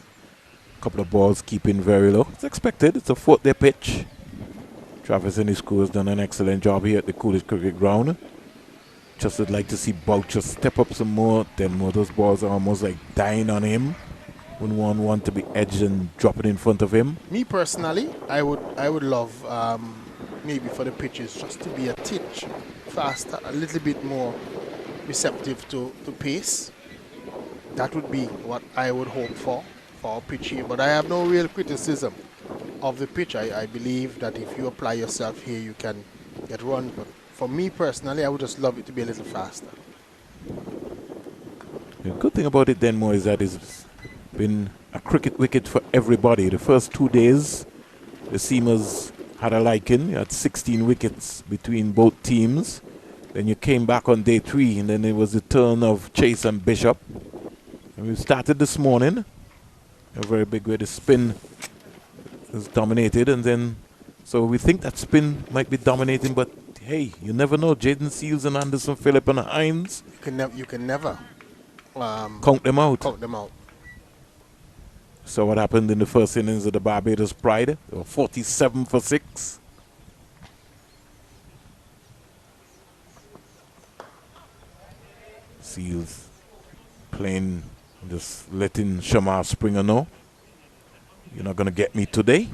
a couple of balls keeping very low. It's expected. It's a 4th-day pitch. Travis and his crew has done an excellent job here at the Coolidge Cricket Ground. Just would like to see Boucher step up some more. Then more those balls are almost like dying on him. Wouldn't want one to be edged and drop it in front of him. Me personally, I would love maybe for the pitches just to be a titch faster, a little bit more receptive to pace. That would be what I would hope for our pitch here. But I have no real criticism of the pitch. I believe that if you apply yourself here, you can get run. But for me personally, I would just love it to be a little faster. The good thing about it then more is that it's been a cricket wicket for everybody. The first 2 days, the seamers had a liking. You had 16 wickets between both teams. Then you came back on day 3, and then it was the turn of Chase and Bishop. And we started this morning a very big way. The spin is dominated, and then so we think that spin might be dominating, but hey, you never know. Jaden Seals and Anderson Phillip and Hines. You can never Count them out. Count them out. So what happened in the first innings of the Barbados Pride? They were 47 for 6. Seals playing, just letting Shamar Springer know, you're not going to get me today.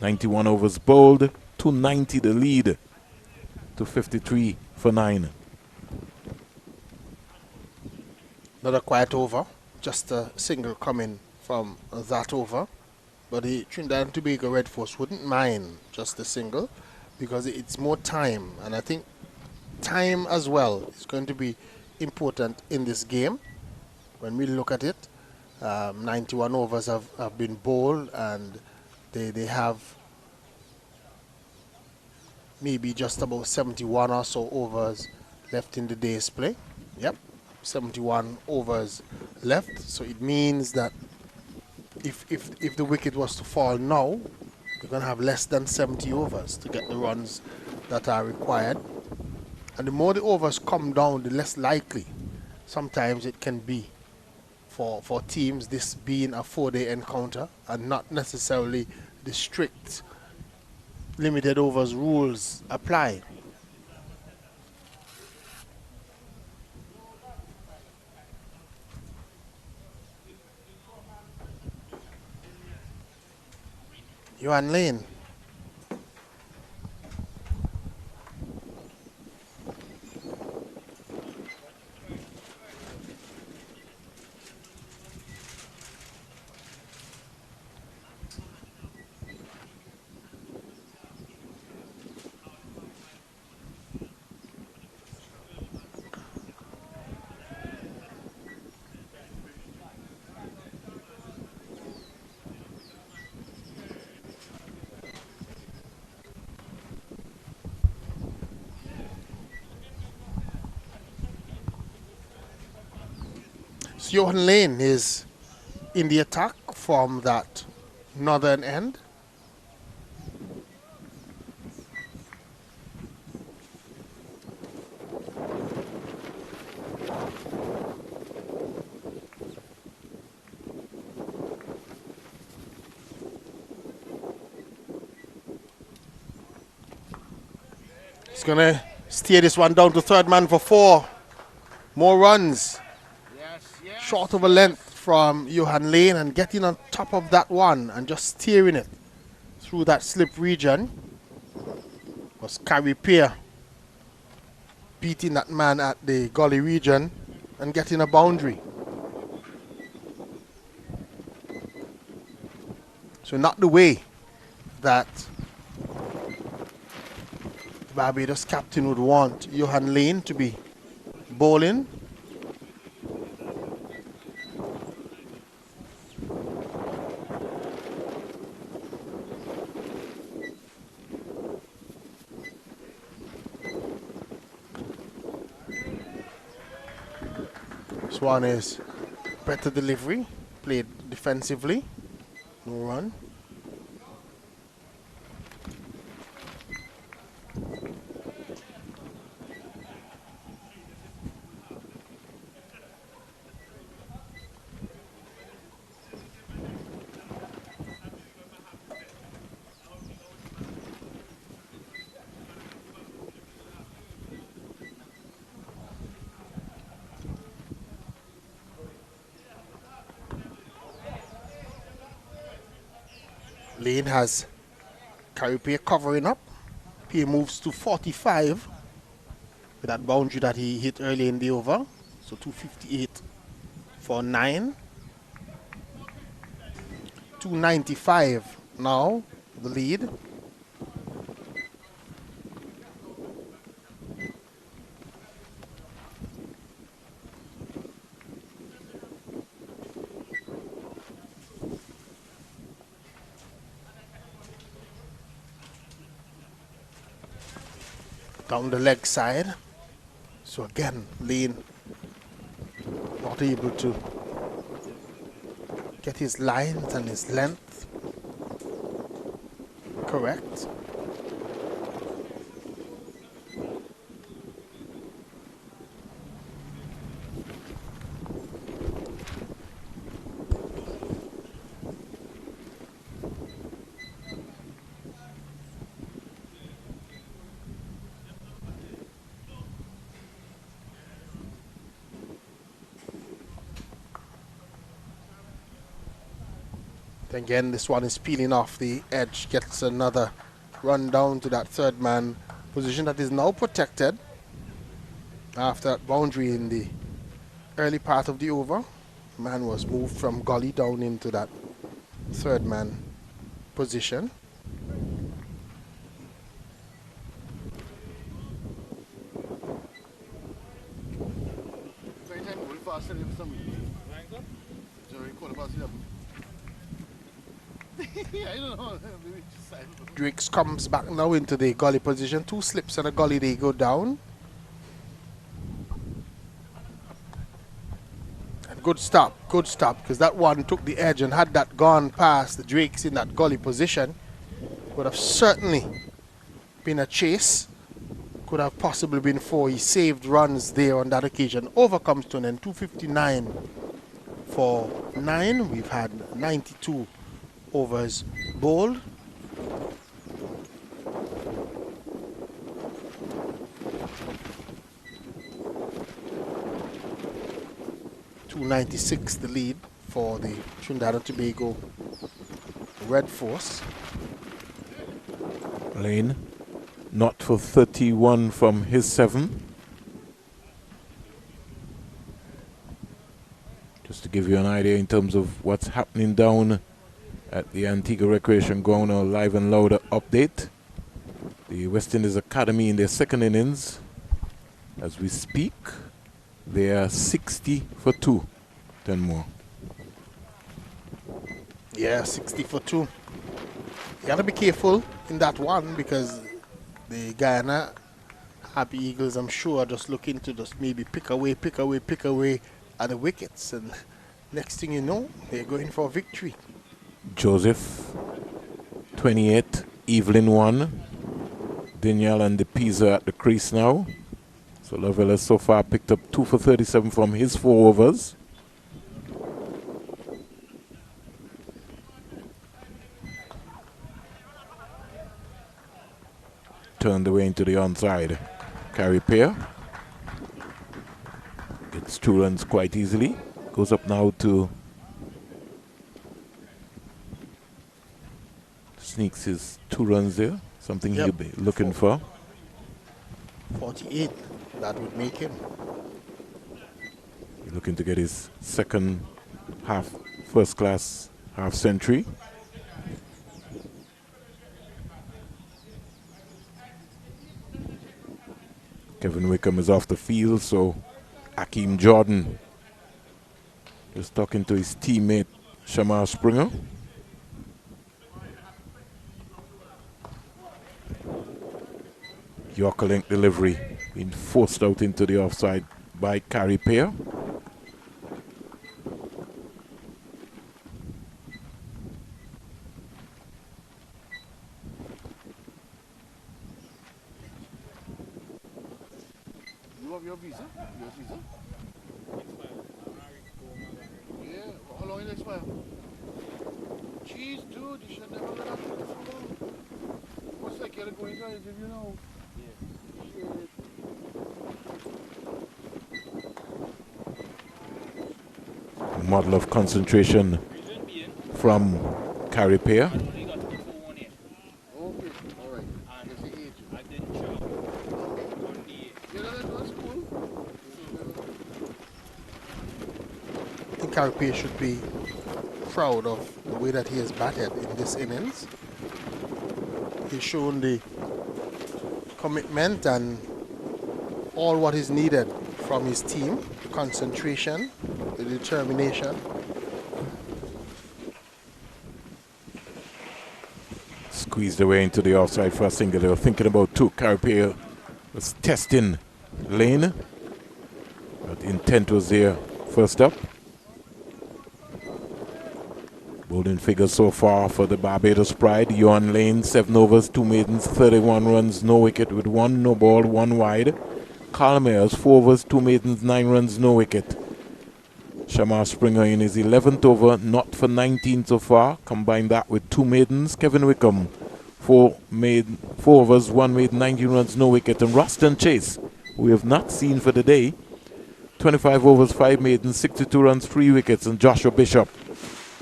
91 overs bowled, 290 the lead to 53 for 9. Another quiet over, just a single coming from that over. But the Trinidad and Tobago Red Force wouldn't mind just a single because it's more time. And I think time as well is going to be important in this game. When we look at it, 91 overs have been bowled, and they have maybe just about 71 or so overs left in the day's play. Yep, 71 overs left. So it means that if the wicket was to fall now, you're going to have less than 70 overs to get the runs that are required. And the more the overs come down, the less likely sometimes it can be for teams, this being a 4-day encounter and not necessarily the strict limited overs rules apply. Johan Lane. Johan Lane is in the attack from that northern end. He's going to steer this one down to third man for 4. More runs. Short of a length from Johan Lane, and getting on top of that one and just steering it through that slip region was Carrie Peer, beating that man at the gully region and getting a boundary. So not the way that the Barbados captain would want Johan Lane to be bowling. This one is better delivery, played defensively, no run. Lane has Carrie Peer covering up. Peer moves to 45 with that boundary that he hit early in the over. So 258 for 9. 295 now, the lead. down the leg side. So again, Lane not able to get his lines and his length correct. Again, this one is peeling off the edge, gets another run down to that third man position that is now protected after that boundary in the early part of the over. Man was moved from gully down into that third man position. Drakes comes back now into the gully position. 2 slips and a gully, they go down. And good stop, because that one took the edge, and had that gone past the Drakes in that gully position, would have certainly been a chase. Could have possibly been 4. He saved runs there on that occasion. Over comes to an end, 259 for 9. We've had 92 overs bowled. .296 the lead for the Trinidad and Tobago Red Force. Lane not for 31 from his 7. Just to give you an idea in terms of what's happening down at the Antigua Recreation Ground, a live and louder update. The West Indies Academy in their second innings. As we speak, they are 60 for 2. 10 more. Yeah, 60 for 2. You gotta be careful in that one, because the Guyana Happy Eagles, I'm sure, are just looking to just maybe pick away at the wickets, and next thing you know, they're going for a victory. Joseph 28, Evelyn 1. Danielle and DePisa at the crease now. So Lovell has so far picked up 2 for 37 from his 4 overs. Turned away into the onside. Carry pair. Gets 2 runs quite easily. Goes up now to... Sneaks his 2 runs there. Something he'll be looking for. 48, that would make him. He's looking to get his second first class half century. Kevin Wickham is off the field, so Akeem Jordan is talking to his teammate Shamar Springer. Yorker length delivery being forced out into the offside by Carey Pair. You have your visa? Yeah, how long it expire? Jeez, dude, you should never let that take so long. What's that, you're going to interview now? Model of concentration from Carey Pair. I think Carey Pair should be proud of the way that he has batted in this innings. He's shown the commitment and all what is needed from his team, the concentration, the determination. Squeezed away into the offside for a single. They were thinking about 2. Carey Pair was testing Lane, but intent was there first up. Bowling figures so far for the Barbados Pride. Yuan Lane, 7 overs, 2 maidens, 31 runs, no wicket with 1 no ball, 1 wide. Carl Mayers, 4 overs, 2 maidens, 9 runs, no wicket. Shamar Springer in his 11th over, not for 19 so far. Combine that with 2 maidens. Kevin Wickham, 4 overs, 1 maiden, 19 runs, no wicket. And Roston Chase, who we have not seen for the day, 25 overs, 5 maidens, 62 runs, 3 wickets. And Joshua Bishop,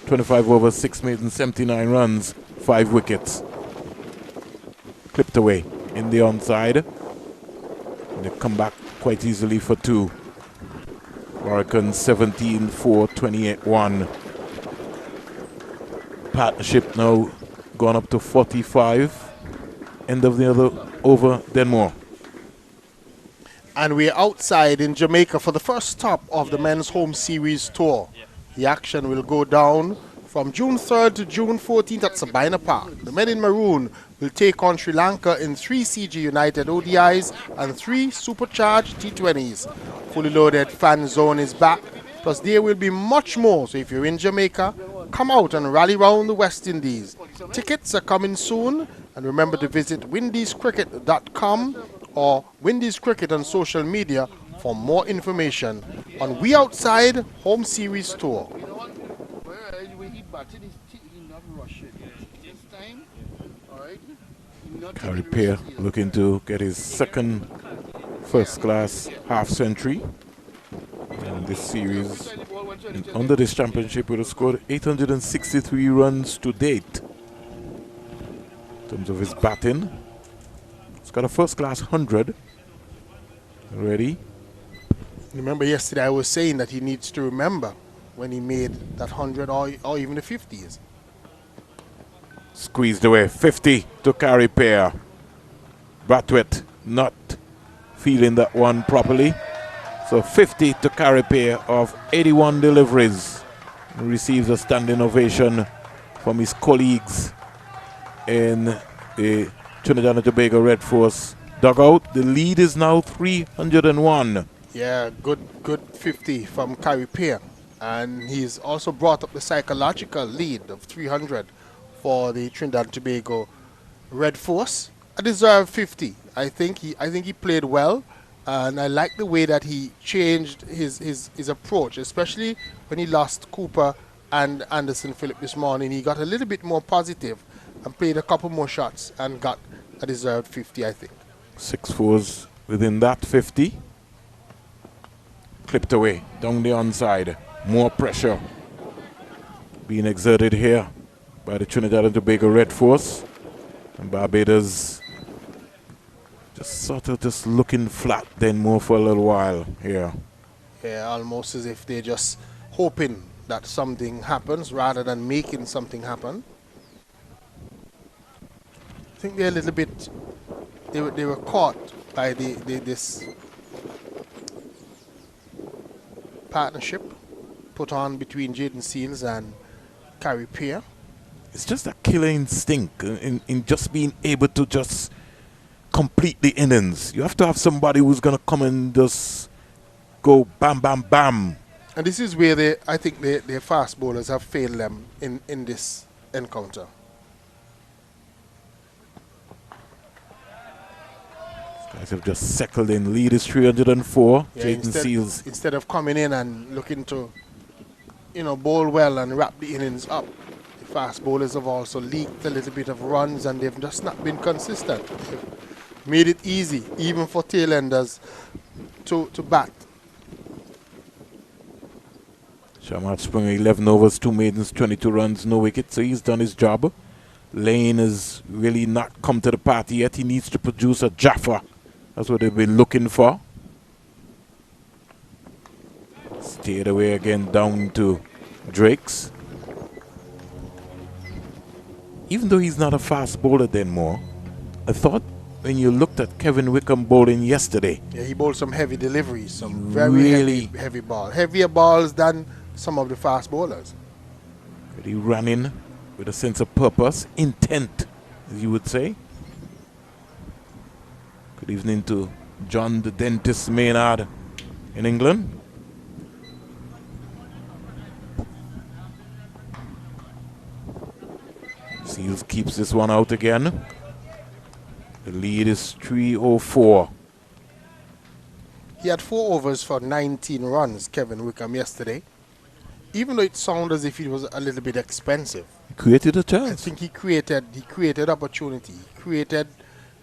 25 overs, 6 maidens, 79 runs, 5 wickets. Clipped away in the onside. And they come back quite easily for 2. Warrican 17-4, 28-1. Partnership now gone up to 45. End of the other over, then more. And we're outside in Jamaica for the first stop of the men's home series tour. The action will go down from June 3rd to June 14th at Sabina Park. The men in maroon will take on Sri Lanka in 3 CG United ODIs and 3 supercharged T20s. Fully loaded fan zone is back, plus there will be much more. So if you're in Jamaica, come out and rally round the West Indies. Tickets are coming soon, and remember to visit windiescricket.com or Windies Cricket on social media for more information on We Outside Home Series Tour. Carey Pear looking to get his second first-class half-century in this series. And under this championship, would have scored 863 runs to date. In terms of his batting, he's got a first-class 100 already. Remember yesterday I was saying that he needs to remember when he made that 100 or even the 50s. Squeezed away, 50 to Carey Pear. Brathwaite not feeling that one properly. So 50 to Carey Pear of 81 deliveries. He receives a standing ovation from his colleagues in the Trinidad and Tobago Red Force dugout. The lead is now 301. Yeah, good 50 from Carey Pear. And he's also brought up the psychological lead of 300 for the Trinidad and Tobago Red Force. A deserved 50. I think he played well, and I like the way that he changed his approach, especially when he lost Cooper and Anderson Phillip this morning. He got a little bit more positive and played a couple more shots and got a deserved 50, I think. 6 fours within that 50. Clipped away down the onside. More pressure being exerted here by the Trinidad and Tobago Red Force. And Barbados just looking flat then more for a little while here. Yeah, almost as if they're just hoping that something happens rather than making something happen. I think they're a little bit, they were caught by this partnership put on between Jaden Seals and Carey Pear. It's just a killer instinct in just being able to just complete the innings. You have to have somebody who's going to come and just go bam, bam, bam. And this is where I think their fast bowlers have failed them in this encounter. These guys have just settled in. Lead is 304. Yeah, Jaden Seals. Instead of coming in and looking to, bowl well and wrap the innings up, the fast bowlers have also leaked a little bit of runs, and they've just not been consistent. They've made it easy, even for tailenders, to bat. Shamar Springer, 11 overs, 2 maidens, 22 runs, no wicket, so he's done his job. Lane has really not come to the party yet. He needs to produce a Jaffa. That's what they've been looking for. Stayed away again down to Drake's. Even though he's not a fast bowler anymore, I thought when you looked at Kevin Wickham bowling yesterday. Yeah, he bowled some heavy deliveries, some very heavy ball. Heavier balls than some of the fast bowlers. He ran in with a sense of purpose, intent, as you would say. Good evening to John the Dentist Maynard in England. Seals keeps this one out again. The lead is 304. He had 4 overs for 19 runs, Kevin Wickham, yesterday. Even though it sounded as if it was a little bit expensive. He created a I chance. think he created opportunity. He created,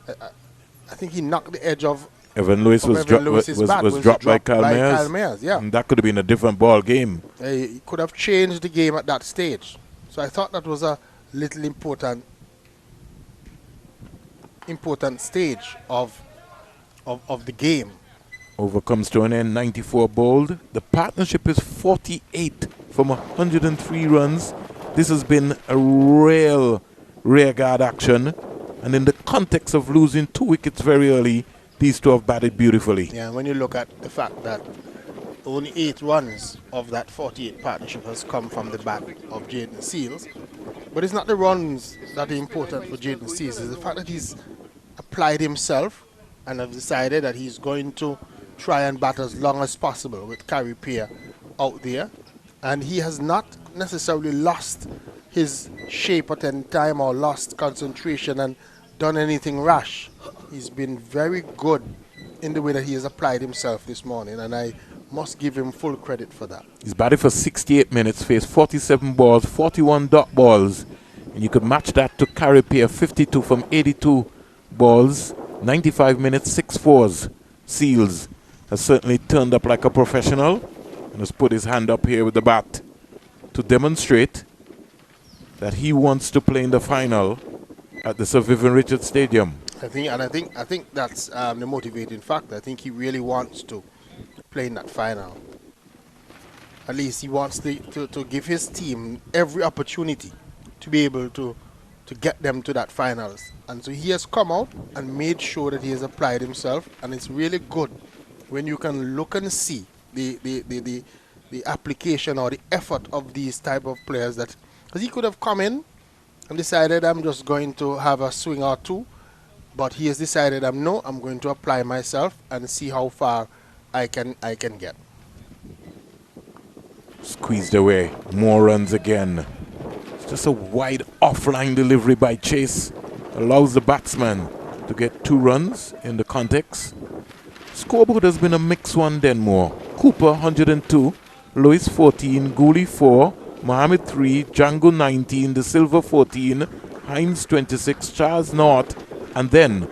I think he knocked the edge of Evan Lewis was Lewis's bat dropped by Kyle Mayers. Kyle Mayers, yeah. And that could have been a different ball game. He could have changed the game at that stage. So I thought that was a little important stage of the game. Over comes to an end, 94 bowled. The partnership is 48 from 103 runs. This has been a real rearguard action. And in the context of losing 2 wickets very early, these two have batted beautifully. Yeah, when you look at the fact that only 8 runs of that 48 partnership has come from the bat of Jaden Seals. But it's not the runs that are important for Jaden Seals. It's the fact that he's applied himself and have decided that he's going to try and bat as long as possible with Carey Peer out there. And he has not necessarily lost his shape at any time or lost concentration and done anything rash. He's been very good in the way that he has applied himself this morning, and I must give him full credit for that. He's batted for 68 minutes, faced 47 balls, 41 dot balls. And you could match that to Carey Peer, 52 from 82 balls, 95 minutes, 6 fours. Seals has certainly turned up like a professional and has put his hand up here with the bat to demonstrate that he wants to play in the final at the Sir Vivian Richards Stadium. I think that's the motivating factor. I think he really wants to play in that final. At least he wants to give his team every opportunity to be able to get them to that finals. And so he has come out and made sure that he has applied himself, and it's really good when you can look and see the application or the effort of these type of players, that because he could have come in and decided I'm just going to have a swing or two, but he has decided I'm going to apply myself and see how far I can get. Squeezed away, more runs again. It's just a wide offline delivery by Chase. Allows the batsman to get 2 runs in the context. Scoreboard has been a mixed one, Denmore. Cooper 102, Lewis 14, Gooley 4, Mohammed 3, Django 19, De Silva 14, Hines 26, Charles North, and then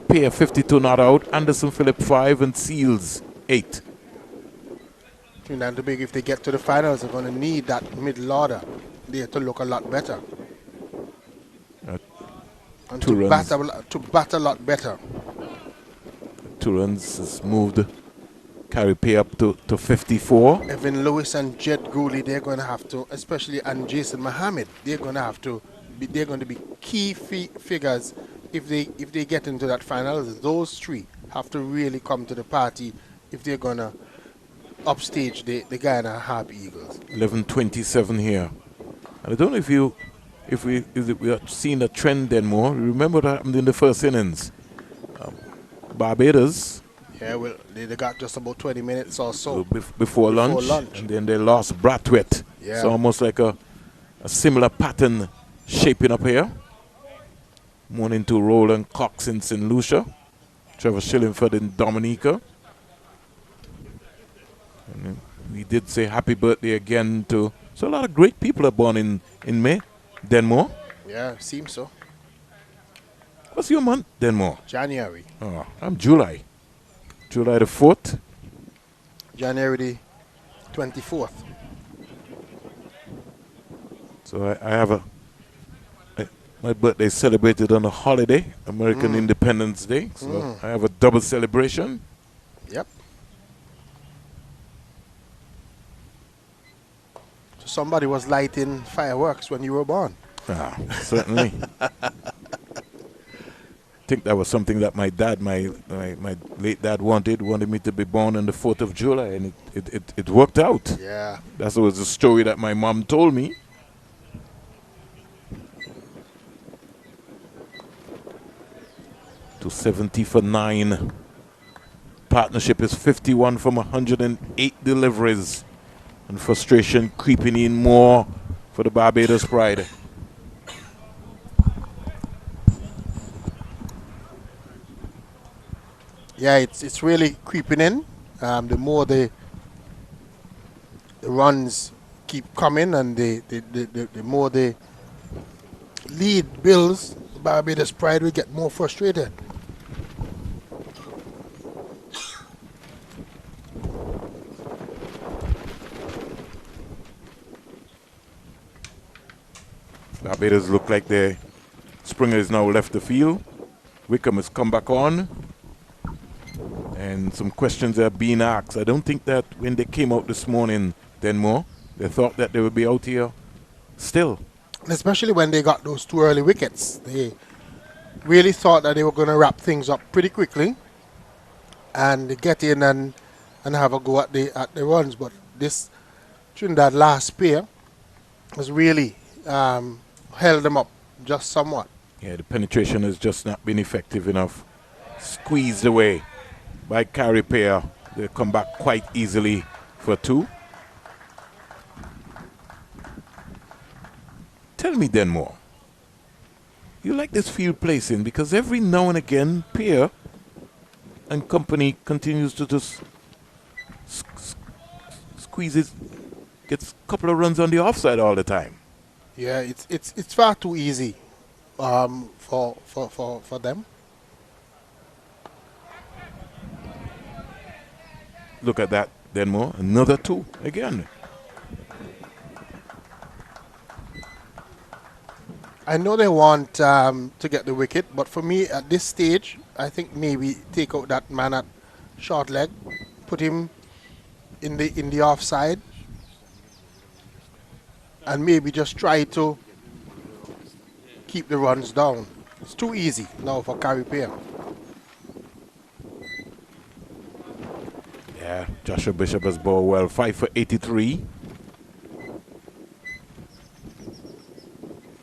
Peer 52 not out, Anderson Phillip 5, and Seals 8. Trinidad and Tobago, if they get to the finals, they're going to need that middle order there to look a lot better. And 2 runs. To bat a lot better. 2 runs has moved Carey Peer up to 54. Evan Lewis and Jed Gooley, they're going to have to, especially, and Jason Mohammed, they're going to be key figures if they get into that final. Those 3 have to really come to the party if they're going to upstage the Guyana Harp Eagles. 11:27 here. And I don't know if we are seeing a trend then more. Remember what happened in the first innings. Barbados. Yeah, well, they got just about 20 minutes or so before lunch, and then they lost Bratwet. Yeah. So almost like a similar pattern shaping up here. Morning to Roland Cox in St. Lucia, Trevor Shillingford in Dominica. And we did say happy birthday again to, so a lot of great people are born in May. Denmore. Yeah, seems so. What's your month, Denmore? January. Oh, I'm July. July the 4th. January the 24th. So I have my birthday is celebrated on a holiday, American Independence Day. So I have a double celebration. Yep. So somebody was lighting fireworks when you were born. Ah, certainly. I think that was something that my dad, my late dad wanted me to be born on the 4th of July, and it worked out. Yeah. That was the story that my mom told me. To 70 for 9. partnership is 51 from 108 deliveries. And frustration creeping in more for the Barbados Pride. Yeah, it's really creeping in. The more the runs keep coming and the more the lead builds, Barbados Pride will get more frustrated. Barbados look like their Springer has now left the field. Wickham has come back on. And some questions are being asked. I don't think that when they came out this morning, Denmore, they thought that they would be out here still. Especially when they got those 2 early wickets. They really thought that they were going to wrap things up pretty quickly and get in and have a go at the runs. But this Trinidad last pair has really held them up just somewhat. Yeah, the penetration has just not been effective enough. Squeezed away by Carey pair. They come back quite easily for 2. Tell me, Denmore, you like this field placing because every now and again, Pear and company continues to just squeeze it, gets a couple of runs on the offside all the time. Yeah, it's far too easy for them. Look at that, Denmore. Another 2 again. I know they want to get the wicket, but for me at this stage, I think maybe take out that man at short leg, put him in the offside, and maybe just try to keep the runs down. It's too easy now for Carey Pair. Yeah, Joshua Bishop has bowled well. 5 for 83.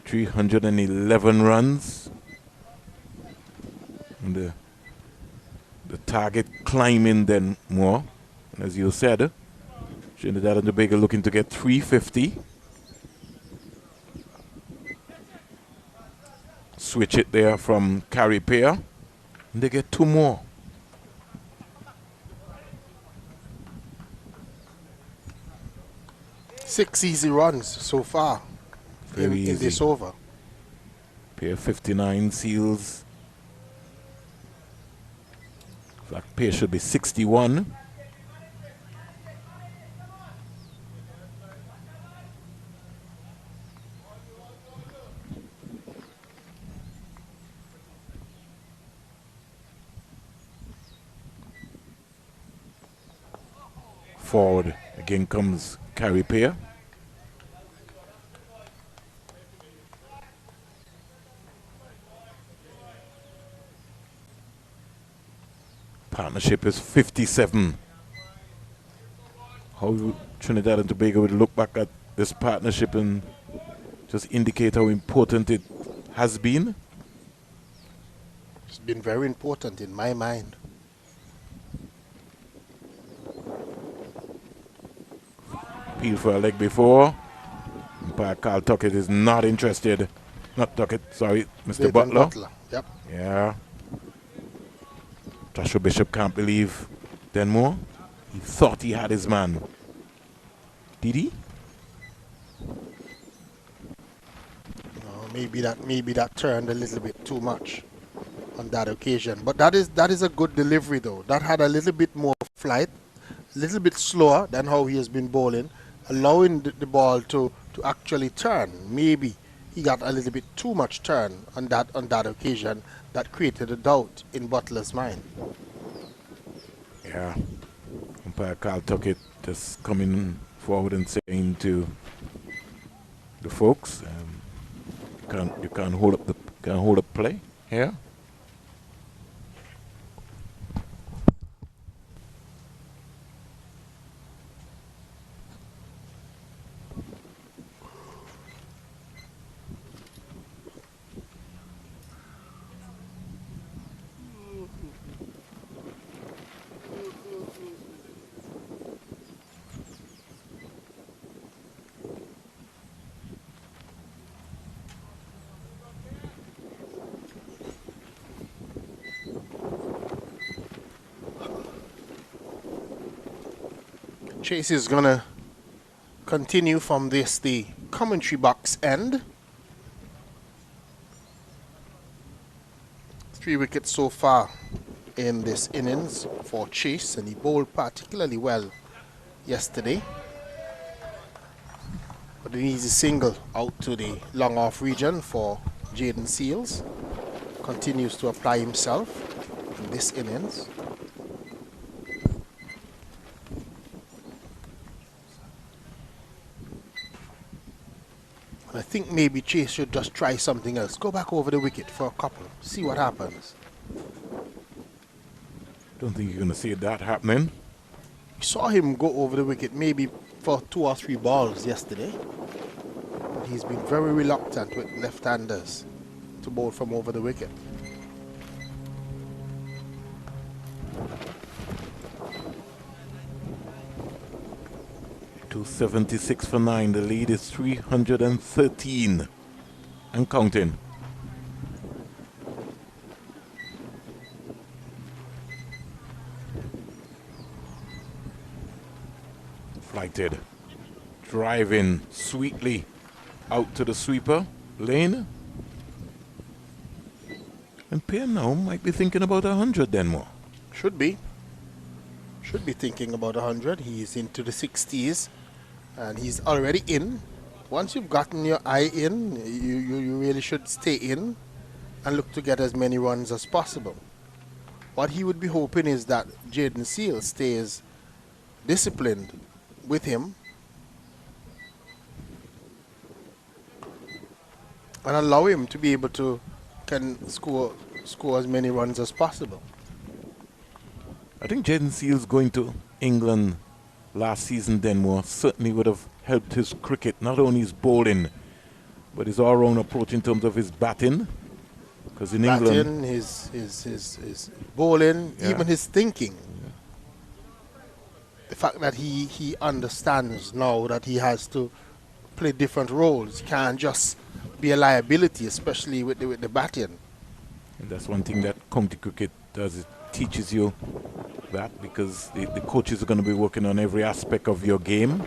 311 runs. And the target climbing then more. And as you said, Trinidad and Tobago looking to get 350. Switch it there from Carey Pair. And they get 2 more. Six easy runs so far in this over. Pair 59 seals. In fact, pair should be 61. Forward again comes Carey Pair. Partnership is 57. How Trinidad and Tobago would look back at this partnership and just indicate how important it has been? It's been very important in my mind. Peel for a leg before. Umpire Carl Tuckett is not interested. Not Tuckett, sorry, Mr. Butler. Yep. Yeah. Joshua Bishop can't believe Denmore. He thought he had his man. Did he? Maybe that turned a little bit too much on that occasion. But that is a good delivery though. That had a little bit more flight, a little bit slower than how he has been bowling, allowing the ball to actually turn. Maybe he got a little bit too much turn on that occasion. That created a doubt in Butler's mind. Yeah. Umpire Carl Tuckett just coming forward and saying to the folks, you can't hold up play here. Chase is gonna continue from this, the commentary box end. 3 wickets so far in this innings for Chase, and he bowled particularly well yesterday. But an easy single out to the long off region for Jaden Seals. Continues to apply himself in this innings. I think maybe Chase should just try something else. Go back over the wicket for a couple. See what happens. Don't think you're going to see that happening. We saw him go over the wicket maybe for 2 or 3 balls yesterday. But he's been very reluctant with left-handers to bowl from over the wicket. .276 for 9. The lead is 313 and counting. Flighted, driving sweetly out to the sweeper lane. And Pierre now might be thinking about 100 then more. Should be thinking about 100. He's into the 60s and he's already in. Once you've gotten your eye in, you really should stay in and look to get as many runs as possible. What he would be hoping is that Jaden Seal stays disciplined with him and allow him to be able to score as many runs as possible. I think Jaden Seals going to England last season Denmore certainly would have helped his cricket, not only his bowling, but his all-round approach in terms of his batting. Because in England, his bowling, yeah, even his thinking. Yeah. The fact that he understands now that he has to play different roles. He can't just be a liability, especially with the batting. And that's one thing that county cricket does. It teaches you that, because the coaches are going to be working on every aspect of your game.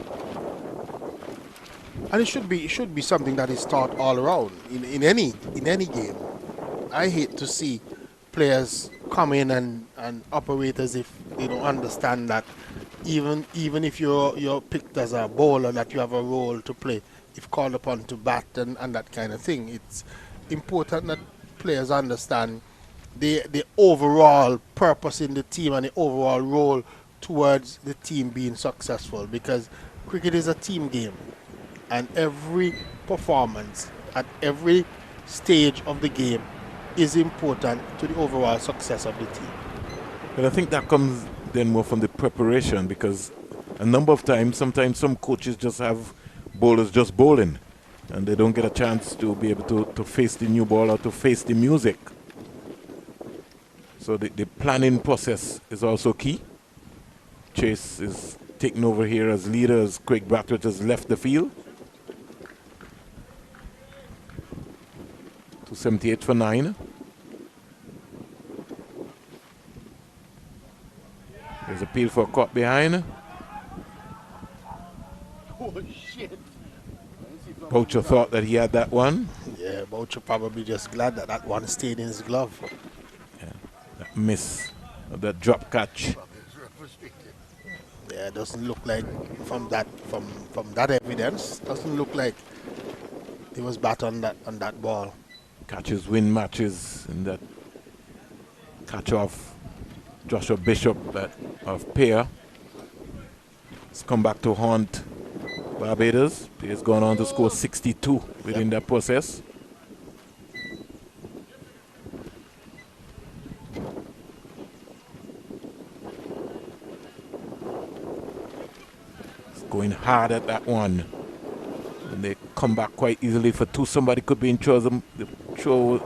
And it should be something that is taught all around in any game. I hate to see players come in and operate as if they don't understand that even if you're picked as a bowler, that you have a role to play if called upon to bat and that kind of thing. It's important that players understand the overall purpose in the team and the overall role towards the team being successful, because cricket is a team game and every performance at every stage of the game is important to the overall success of the team. But I think that comes then more from the preparation, because a number of times, sometimes some coaches just have bowlers just bowling and they don't get a chance to be able to face the new ball or to face the music. So the planning process is also key. Chase is taking over here as leader as Craig Brathwaite has left the field. 278 for 9. There's a peel for a caught behind. Oh, shit. Boucher thought that he had that one. Yeah, Boucher probably just glad that that one stayed in his glove. Yeah, that miss, that drop catch. Yeah, it doesn't look like from that evidence, doesn't look like there was bat on that ball. Catches win matches in that catch off Joshua Bishop of Pear. It's come back to haunt Barbados. He's gone on to score 62 within that process. It's going hard at that one. And they come back quite easily for 2. Somebody could be in trouble. The throw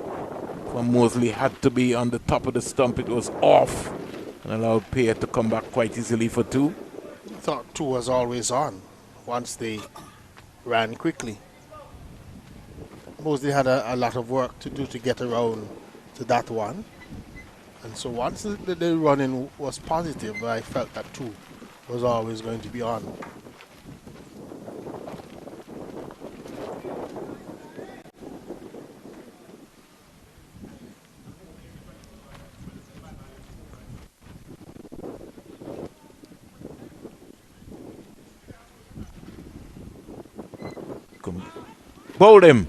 from Mosley had to be on the top of the stump. It was off and allowed Pear to come back quite easily for 2. I thought 2 was always on once they ran quickly. Mosley had a lot of work to do to get around to that one. And so once the running was positive, I felt that 2 was always going to be on. Bowled him.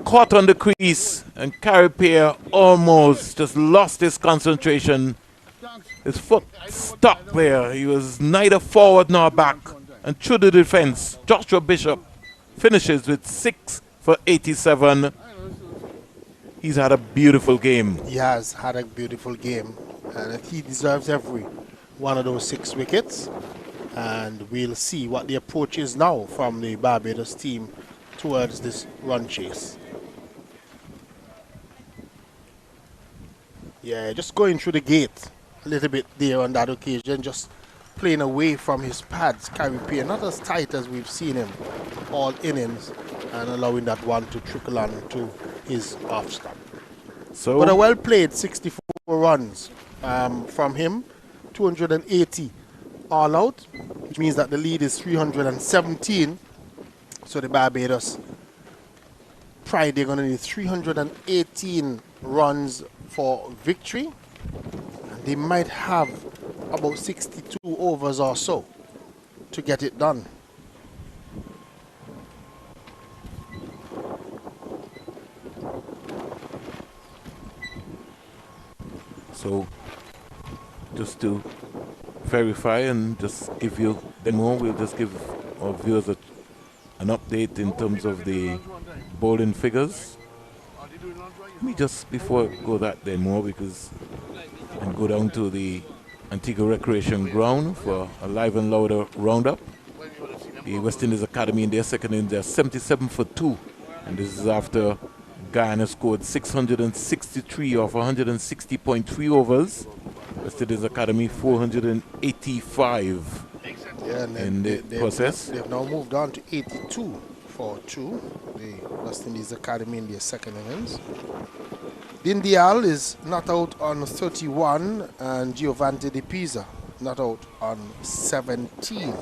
Caught on the crease, and Carripier almost just lost his concentration. His foot stuck there. He was neither forward nor back. And through the defense, Joshua Bishop finishes with 6 for 87. He's had a beautiful game. He has had a beautiful game, and he deserves every one of those 6 wickets. And we'll see what the approach is now from the Barbados team towards this run chase. Yeah, just going through the gate a little bit there on that occasion, just playing away from his pads, Carripier, not as tight as we've seen him all innings, and allowing that one to trickle on to his off stump. So, but a well played 64 runs from him, 280 all out, which means that the lead is 317. So the Barbados Pride, they're going to need 318 runs for victory. And they might have about 62 overs or so to get it done. So, just to verify and just give you then more, we'll just give our viewers an update in terms of the bowling figures. Let me just, before I go that then more, because and go down to the Antigua Recreation Ground for a live and louder roundup. The West Indies Academy in their second innings, they're 77 for 2, and this is after Guyana scored 663 off 160.3 overs. West Indies Academy 485 in the process. They've now moved on to 82 for 2. The West Indies Academy in their second innings. Dindial is not out on 31, and Giovanni De Pisa not out on 17.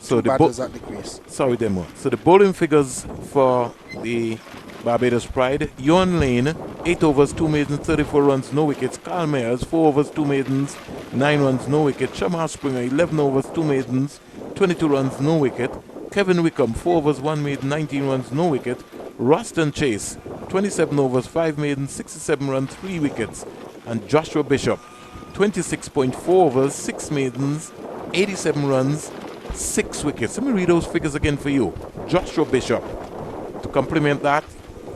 So the batters at the crease. Sorry, Demo. So the bowling figures for the Barbados Pride: Ewan Lane, 8 overs, 2 maidens, 34 runs, no wickets. Carl Mayers, 4 overs, 2 maidens, 9 runs, no wicket. Shamar Springer, 11 overs, 2 maidens, 22 runs, no wicket. Kevin Wickham, 4 overs, 1 maiden, 19 runs, no wicket. Ruston Chase, 27 overs, 5 maidens, 67 runs, 3 wickets. And Joshua Bishop, 26.4 overs, 6 maidens, 87 runs, 6 wickets. Let me read those figures again for you. Joshua Bishop, to complement that,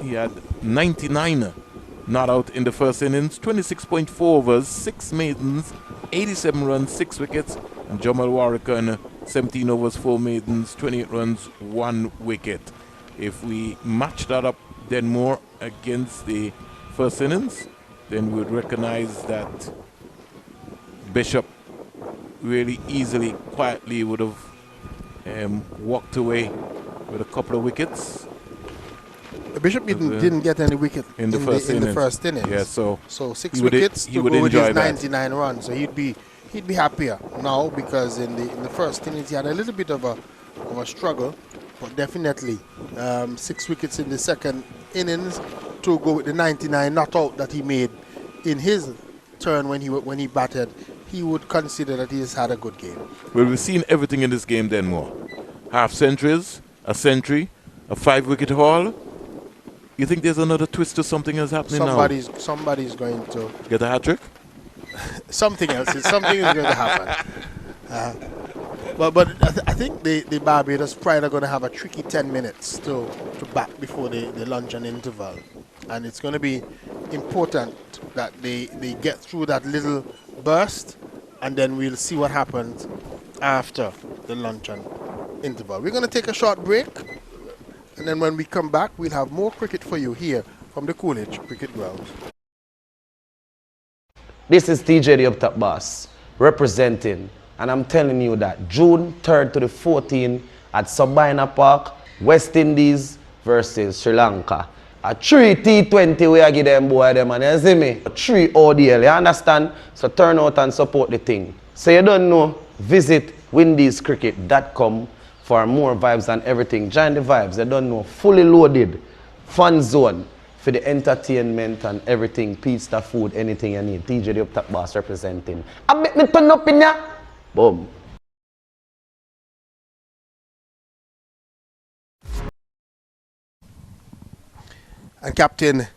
he had 99 not out in the first innings, 26.4 overs, 6 maidens, 87 runs, 6 wickets. And Jamal Warrican, 17 overs, 4 maidens, 28 runs, 1 wicket. If we match that up then more against the first innings, then we would recognize that Bishop really easily, quietly would have walked away with a couple of wickets. Bishop didn't get any wicket in the first inning. Yeah, so 6 wickets to go with his 99 runs. So he'd be happier now, because in the first innings he had a little bit of a struggle, but definitely 6 wickets in the second innings to go with the 99 not out that he made in his turn when he batted. He would consider that he has had a good game. Well, we've seen everything in this game then more. Half centuries, a century, a 5-wicket haul. You think there's another twist to something that's happening now? Somebody's going to get a hat-trick? Something else. Something is going to happen. But I think the Barbados Pride are going to have a tricky 10 minutes to bat before the luncheon interval. And it's going to be important that they get through that little burst, and then we'll see what happens after the luncheon interval. We're going to take a short break, and then when we come back, we'll have more cricket for you here from the Coolidge Cricket Grounds. This is TJ the Up Top Boss representing, and I'm telling you that June 3rd to the 14th at Sabina Park, West Indies versus Sri Lanka. A 3 T20 we I give them boy them, and you see me? 3 ODL, you understand? So turn out and support the thing. So you don't know, visit windiescricket.com for more vibes and everything. Join the vibes, you don't know, fully loaded, fun zone for the entertainment and everything, pizza, food, anything you need. TJ the Up Top Boss representing. I bet me turn up in ya. Boom. And Captain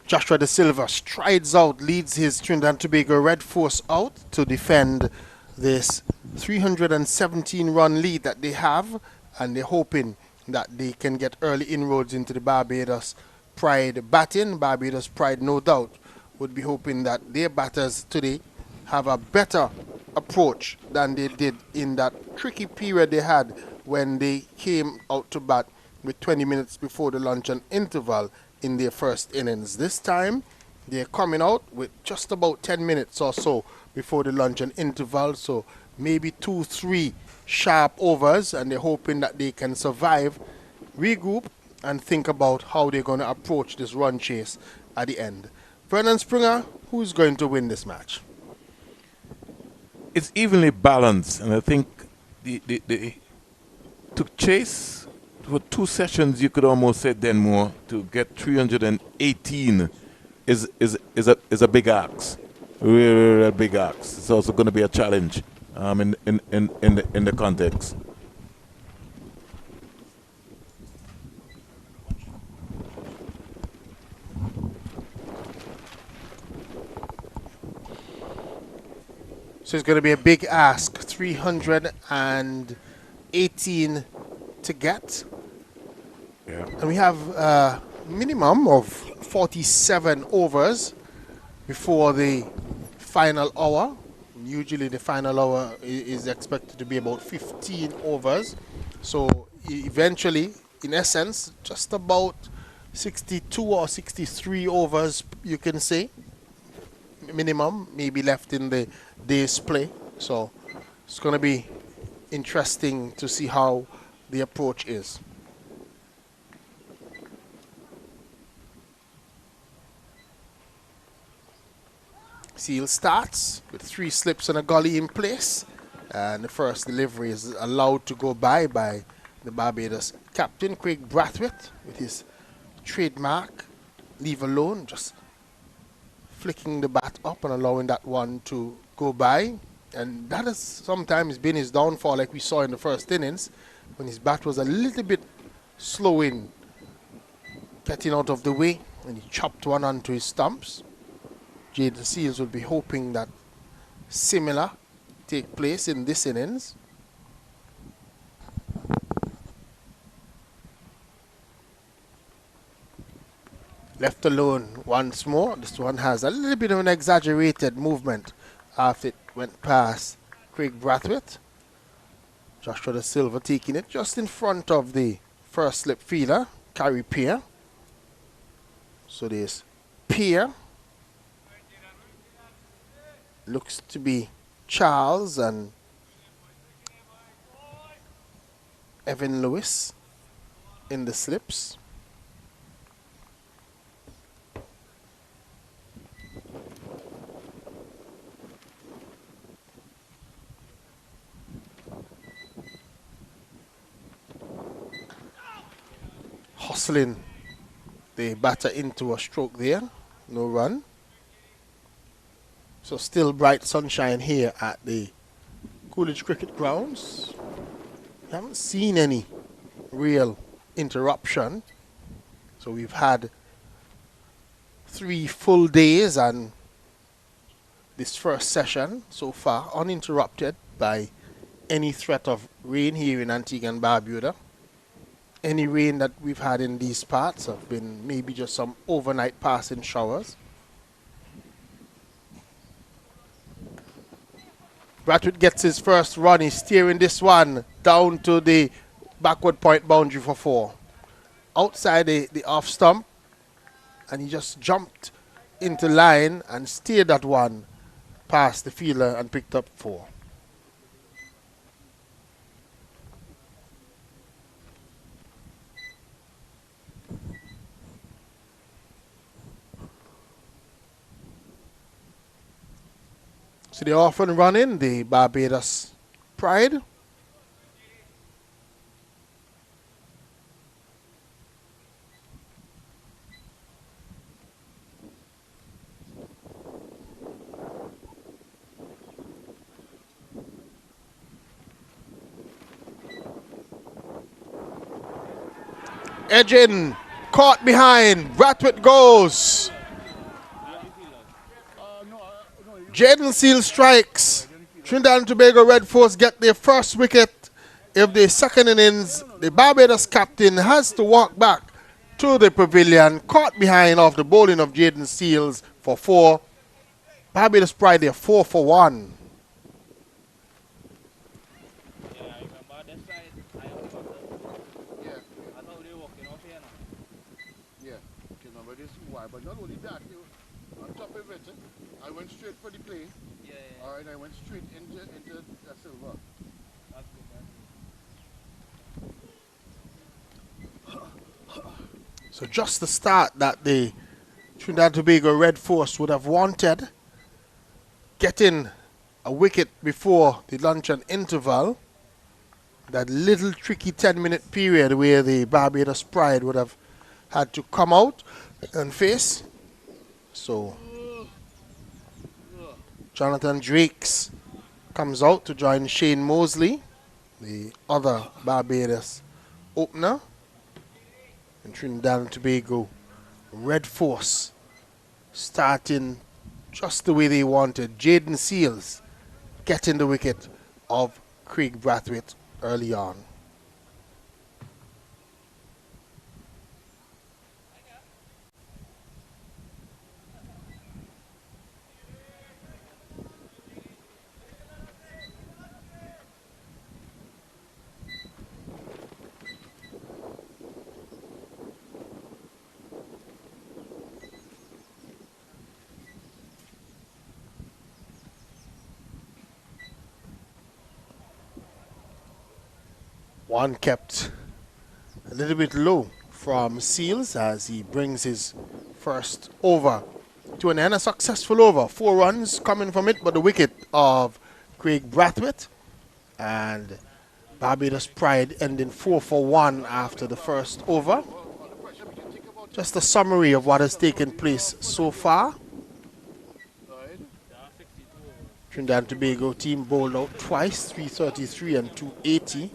Joshua De Silva strides out, leads his Trinidad and Tobago Red Force out to defend this 317-run lead that they have, and they're hoping that they can get early inroads into the Barbados Pride batting. Barbados Pride, no doubt, would be hoping that their batters today have a better approach than they did in that tricky period they had when they came out to bat with 20 minutes before the luncheon interval in their first innings. This time, they're coming out with just about 10 minutes or so before the luncheon interval, so maybe 2-3 sharp overs, and they're hoping that they can survive, regroup, and think about how they're going to approach this run chase at the end. Vernon Springer, who's going to win this match? It's evenly balanced, and I think to chase for 2 sessions, you could almost say then more, to get 318 is a big ask, really a big ask. It's also going to be a challenge in the context. So it's going to be a big ask, 318 to get. Yeah. And we have a minimum of 47 overs before the final hour. Usually the final hour is expected to be about 15 overs. So eventually, in essence, just about 62 or 63 overs, you can say, minimum, maybe left in the day's play. So it's going to be interesting to see how the approach is. Seal starts with 3 slips and a gully in place, and the first delivery is allowed to go by the Barbados captain, Craig Brathwaite, with his trademark leave alone, just flicking the bat up and allowing that one to go by. And that has sometimes been his downfall, like we saw in the first innings, when his bat was a little bit slow in getting out of the way, and he chopped one onto his stumps. The Seals will be hoping that similar take place in this innings. Left alone once more. This one has a little bit of an exaggerated movement after it went past Craig Brathwaite. Joshua De Silva taking it just in front of the first slip fielder, Carrie Peer. So there's Peer. Looks to be Charles and Evan Lewis in the slips. Hustling the batter into a stroke there. No run. So still bright sunshine here at the Coolidge Cricket Grounds. We haven't seen any real interruption. So we've had 3 full days and this first session so far uninterrupted by any threat of rain here in Antigua and Barbuda. Any rain that we've had in these parts have been maybe just some overnight passing showers. Brathwaite gets his first run. He's steering this one down to the backward point boundary for 4. Outside the off stump, and he just jumped into line and steered that one past the fielder and picked up 4. So they're off and running, the Barbados Pride. Edging, caught behind, Brathwaite goes. Jaden Seal strikes. Trinidad and Tobago Red Force get their first wicket. If the second innings, the Barbados captain has to walk back to the pavilion, caught behind off the bowling of Jaden Seals for 4. Barbados Pride, they're 4 for 1. But not only that, on top of it, I went straight for the play. All right, I went straight into the silver. That's good. So just the start that the Trinidad and Tobago Red Force would have wanted, getting a wicket before the luncheon interval. That little tricky 10-minute period where the Barbados Pride would have had to come out and face. So Jonathan Drakes comes out to join Shane Mosley, the other Barbados opener. And Trinidad and Tobago Red Force starting just the way they wanted. Jaden Seals getting the wicket of Craig Brathwaite early on. One kept a little bit low from Seals as he brings his first over to an end. A successful over. 4 runs coming from it, but the wicket of Craig Brathwaite. And Barbados Pride ending 4 for 1 after the first over. Just a summary of what has taken place so far. Trinidad and Tobago team bowled out twice, 333 and 280.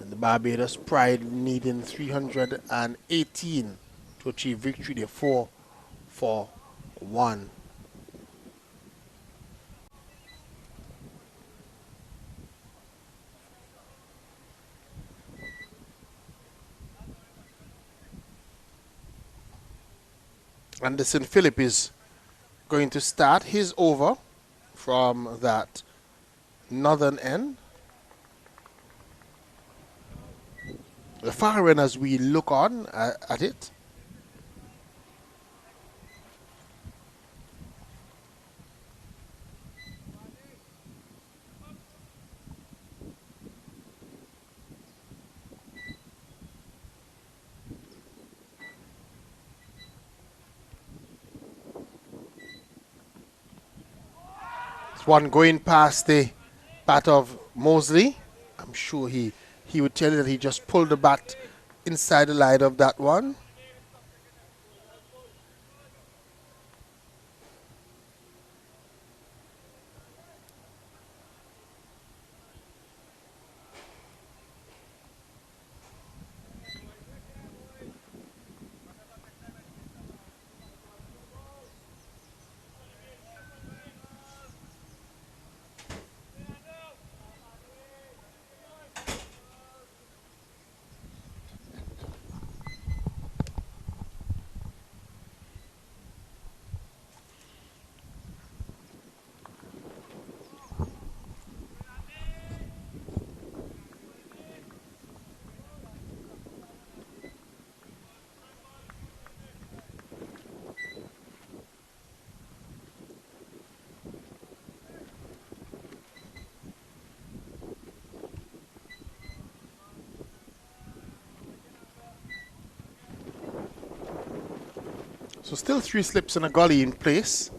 The Barbados Pride needing 318 to achieve victory. They're 4 for 1. Anderson Phillip is going to start his over from that northern end. The far end as we look on at it. It's one going past the bat of Mosley. I'm sure he would tell you that he just pulled the bat inside the line of that one. So still 3 slips and a gully in place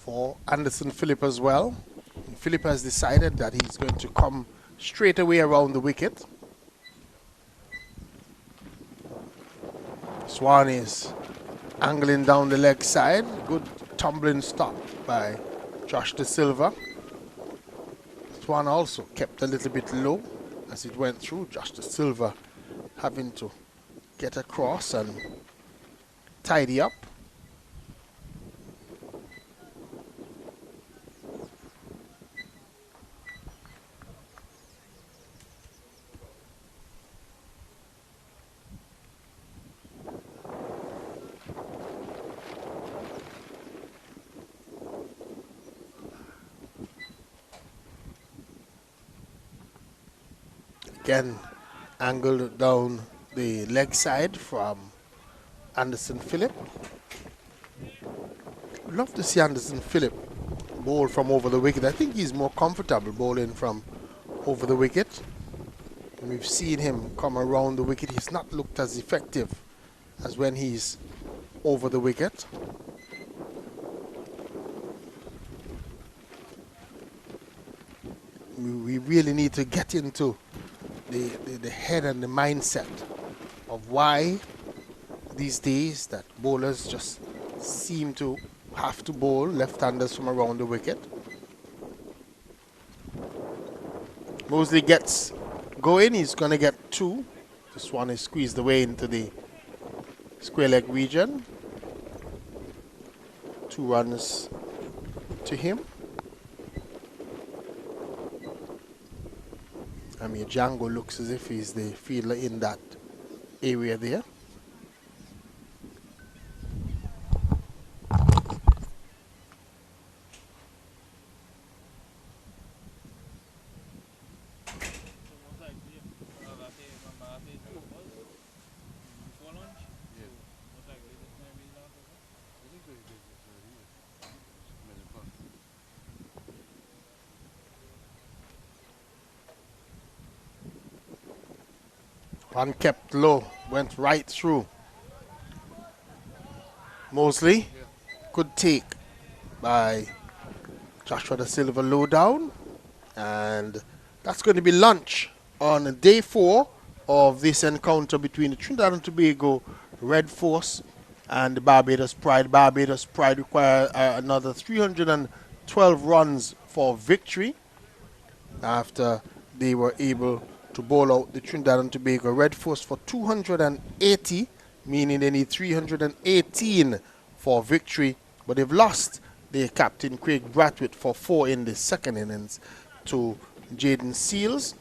for Anderson Phillip as well. And Phillip has decided that he's going to come straight away around the wicket. Swan is angling down the leg side. Good tumbling stop by Josh De Silva. Swan also kept a little bit low as it went through. Josh De Silva having to get across and tidy up. Again, angled down the leg side from Anderson Phillip. Love to see Anderson Phillip bowl from over the wicket. I think he's more comfortable bowling from over the wicket. And we've seen him come around the wicket. He's not looked as effective as when he's over the wicket. We really need to get into the head and the mindset of why these days that bowlers just seem to have to bowl left-handers from around the wicket. Mosley gets going. He's going to get 2. This one is squeezed away into the square leg region. 2 runs to him. I mean, Django looks as if he's the fielder in that area there. One kept low, went right through. Mosley, good take by Joshua De Silva low down. And that's going to be lunch on day 4 of this encounter between the Trinidad and Tobago Red Force and the Barbados Pride. Barbados Pride require another 312 runs for victory after they were able to bowl out the Trinidad and Tobago Red Force for 280, meaning they need 318 for victory. But they've lost their captain Craig Brathwaite for 4 in the second innings to Jaden Seals,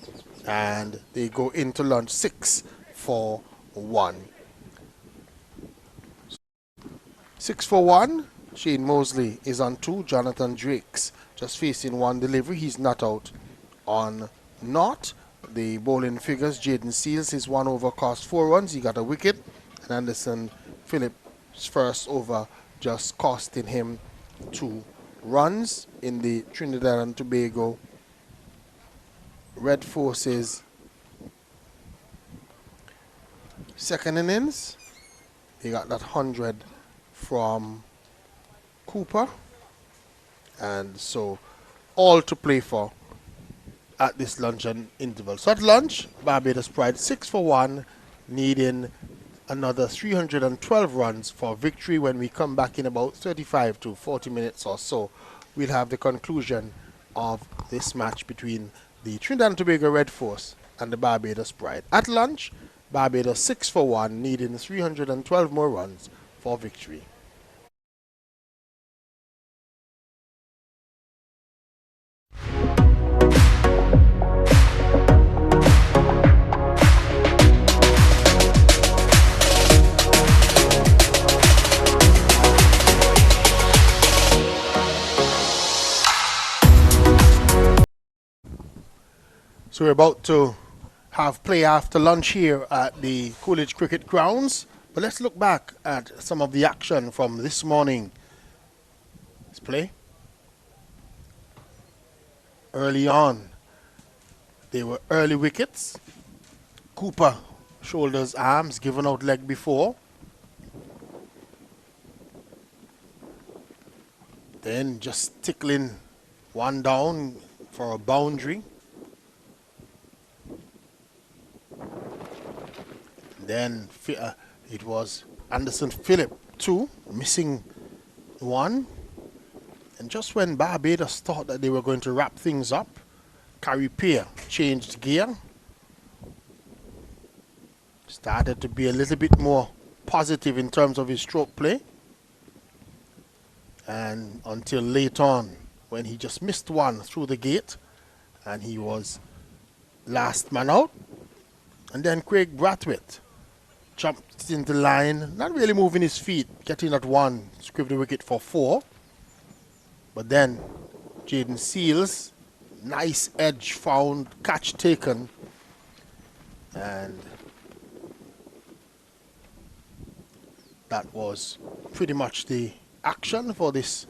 and they go into lunch 6 for 1. 6 for 1. Shane Mosley is on 2. Jonathan Drakes just facing 1 delivery. He's not out on naught. The bowling figures, Jaden Seals, his 1 over cost 4 runs. He got a wicket. And Anderson Phillip's first over just costing him 2 runs in the Trinidad and Tobago Red Force's second innings. He got that 100 from Cooper. And so all to play for at this luncheon interval. So at lunch, Barbados Pride 6 for 1, needing another 312 runs for victory. When we come back in about 35 to 40 minutes or so, we'll have the conclusion of this match between the Trinidad and Tobago Red Force and the Barbados Pride. At lunch, Barbados 6 for 1, needing 312 more runs for victory. So we're about to have play after lunch here at the Coolidge Cricket Grounds. But let's look back at some of the action from this morning. Let's play. Early on, they were early wickets. Cooper, shoulders, arms, given out leg before. Then just tickling one down for a boundary. Then it was Anderson Phillip 2, missing 1. And just when Barbados thought that they were going to wrap things up, Caripia changed gear. Started to be a little bit more positive in terms of his stroke play. And until late on, when he just missed one through the gate, and he was last man out. And then Craig Brathwaite jumped into line, not really moving his feet, getting at 1, scraped the wicket for 4. But then Jaden Seals, nice edge found, catch taken, and that was pretty much the action for this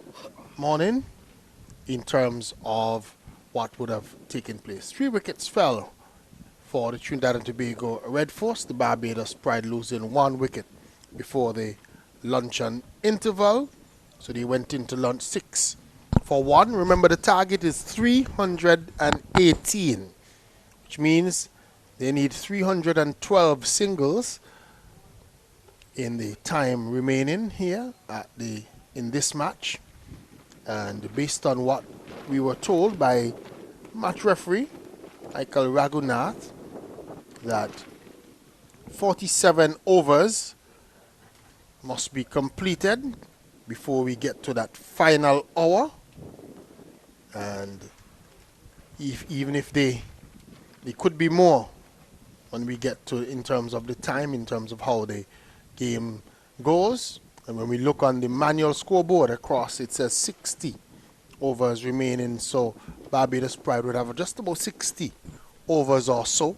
morning in terms of what would have taken place. 3 wickets fell for the Trinidad and Tobago Red Force, the Barbados Pride losing 1 wicket before the luncheon interval. So they went into lunch 6 for 1. Remember, the target is 318, which means they need 312 singles in the time remaining here in this match. And based on what we were told by match referee Michael Raghunath, that 47 overs must be completed before we get to that final hour. And even if they could be more when we get to in terms of the time, in terms of how the game goes. And when we look on the manual scoreboard across, it says 60 overs remaining. So Barbados Pride would have just about 60 overs or so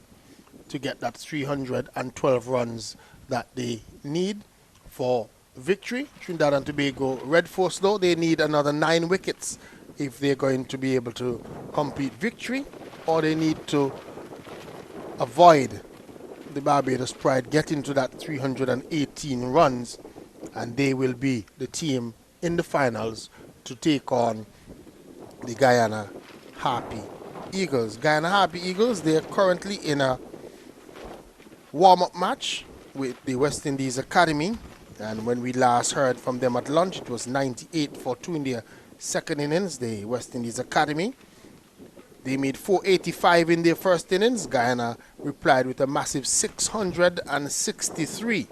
to get that 312 runs that they need for victory. Trinidad and Tobago Red Force, though, they need another 9 wickets if they're going to be able to complete victory, or they need to avoid the Barbados Pride getting to that 318 runs, and they will be the team in the finals to take on the Guyana Harpy Eagles. Guyana Harpy Eagles, they are currently in a warm-up match with the West Indies Academy, and when we last heard from them at lunch, it was 98 for 2 in their second innings, the West Indies Academy. They made 485 in their first innings. Guyana replied with a massive 663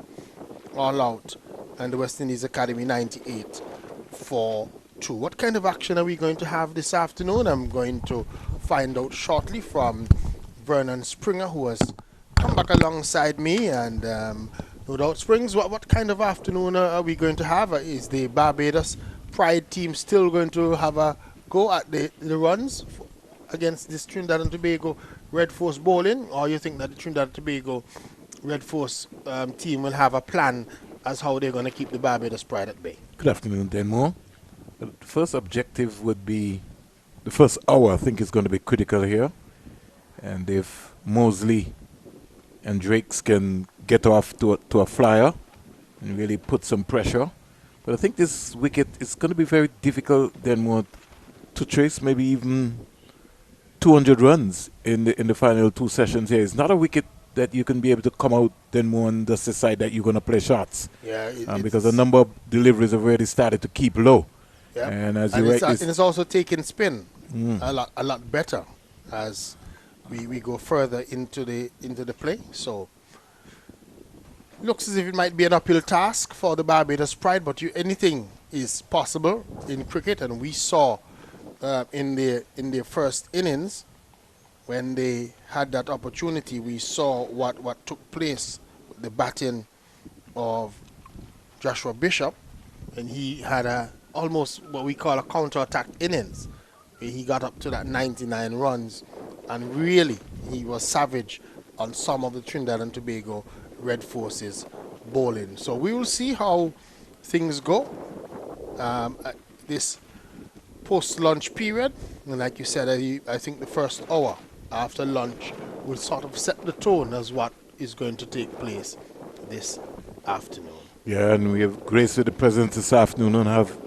all out, and the West Indies Academy 98 for 2. What kind of action are we going to have this afternoon? I'm going to find out shortly from Vernon Springer, who has come back alongside me, and no doubt, Springs, what kind of afternoon are we going to have? Is the Barbados Pride team still going to have a go at the runs against this Trinidad and Tobago Red Force bowling, or you think that the Trinidad and Tobago Red Force team will have a plan as how they're going to keep the Barbados Pride at bay? Good afternoon, Denmore. The first objective would be the first hour. I think is going to be critical here, and if Mosley and Drakes can get off to a flyer and really put some pressure. But I think this wicket is going to be very difficult, Denmore, to trace maybe even 200 runs in the final 2 sessions here. It's not a wicket that you can be able to come out Denmore and just decide that you're going to play shots. Yeah, because the number of deliveries have already started to keep low. Yeah. And as and you it's also taking spin a lot better as we go further into the play. So looks as if it might be an uphill task for the Barbados Pride, but anything is possible in cricket, and we saw in their first innings when they had that opportunity, we saw what took place with the batting of Joshua Bishop, and he had almost what we call a counter-attack innings. He got up to that 99 runs, and really he was savage on some of the Trinidad and Tobago Red Force's bowling. So we will see how things go this post-lunch period. And like you said, I think the first hour after lunch will sort of set the tone as what is going to take place this afternoon. Yeah, and we have graced with the presence this afternoon of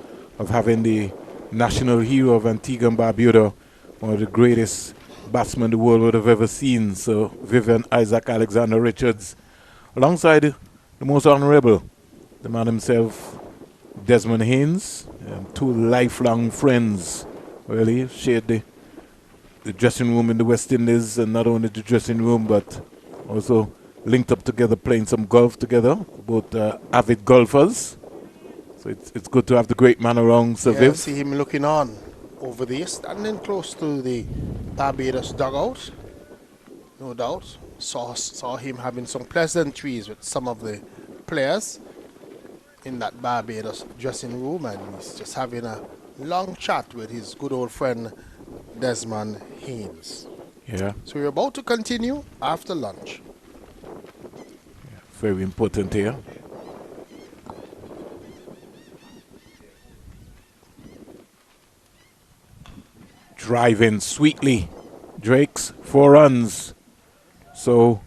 having the national hero of Antigua and Barbuda, one of the greatest batsmen the world would have ever seen. So Vivian Isaac Alexander Richards, alongside the most honorable, the man himself, Desmond Haynes, and two lifelong friends, really, shared the dressing room in the West Indies, and not only the dressing room, but also linked up together playing some golf together, both avid golfers. So it's good to have the great man around, Sir Yeah, Viv. see him looking on over there, standing close to the Barbados dugout. No doubt. Saw him having some pleasantries with some of the players in that Barbados dressing room, and he's just having a long chat with his good old friend Desmond Haynes. Yeah, So we're about to continue after lunch. very important here. Driving sweetly. Drake's 4 runs. So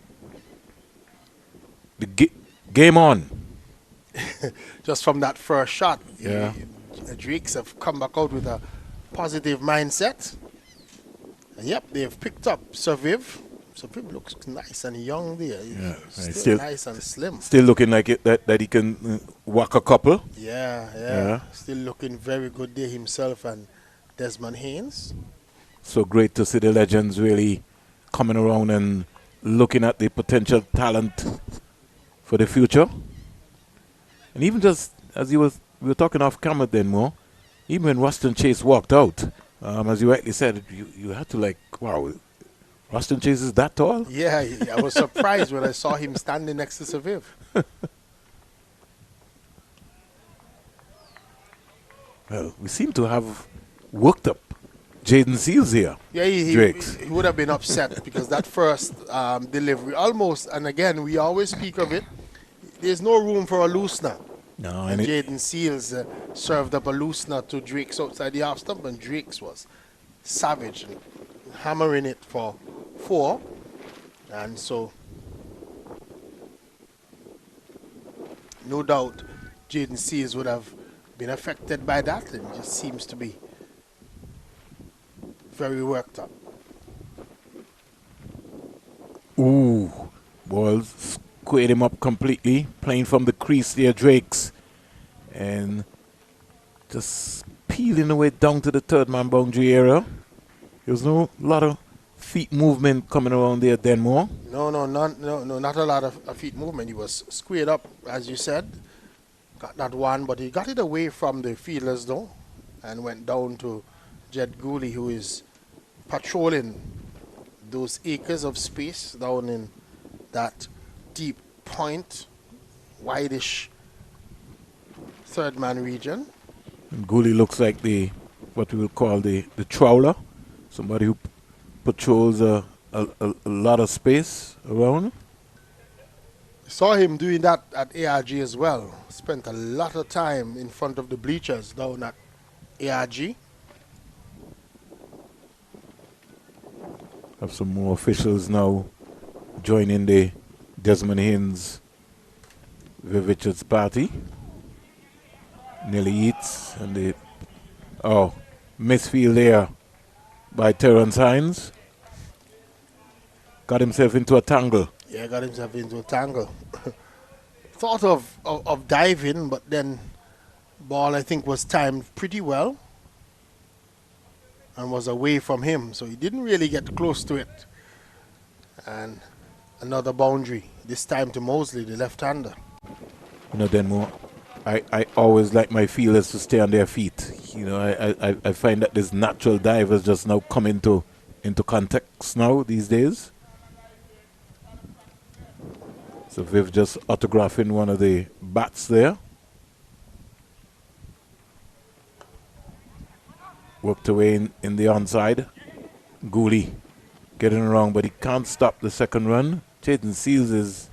the game on. Just from that first shot, Yeah. the Drakes have come back out with a positive mindset. And yep, they've picked up Sir Viv. Sir Viv looks nice and young there. Yeah, He's still- nice and slim. Still looking like it that he can whack a couple. Yeah. Yeah. Still looking very good there himself and Desmond Haynes. So great to see the legends really coming around and looking at the potential talent for the future. And even just as we were talking off camera then more, even when Ruston Chase walked out, as you rightly said, you had to like, wow, Ruston Chase is that tall? Yeah, I was surprised when I saw him standing next to Sir Viv. Well, we seem to have worked up Jaden Seals here. Yeah, Drakes. he would have been upset because that first delivery almost, and again, we always speak of it, there's no room for a loosener. No, And and Jaden Seals served up a loosener to Drakes outside the half stump, and Drakes was savage, and hammering it for 4. And so, no doubt, Jaden Seals would have been affected by that, and just seems to be very worked up. ooh, balls squared him up completely, playing from the crease there, Drakes, and just peeling away down to the third man boundary area. There was no lot of feet movement coming around there, Denmore. No, not a lot of feet movement. He was squared up, as you said. Got that one, but he got it away from the fielders, though, and went down to Jed Gooley, who is patrolling those acres of space down in that deep point, wideish third man region. And Gooley looks like what we will call the trawler, somebody who patrols a lot of space around. Saw him doing that at ARG as well. Spent a lot of time in front of the bleachers down at ARG. Have some more officials now joining the Desmond Haynes Viv Richards party. Nelly Eats and the misfield there by Terrence Hines. Got himself into a tangle. Yeah, got himself into a tangle. Thought of diving, but then ball, I think, was timed pretty well and was away from him, so he didn't really get close to it. And another boundary, this time to Mosley, the left-hander. You know, Denmore, I always like my fielders to stay on their feet. You know, I find that this natural divers just now come into context now these days. So Viv just autographing one of the bats there. Worked away in the onside. Gooley getting around, but he can't stop the second run. Jaden Seals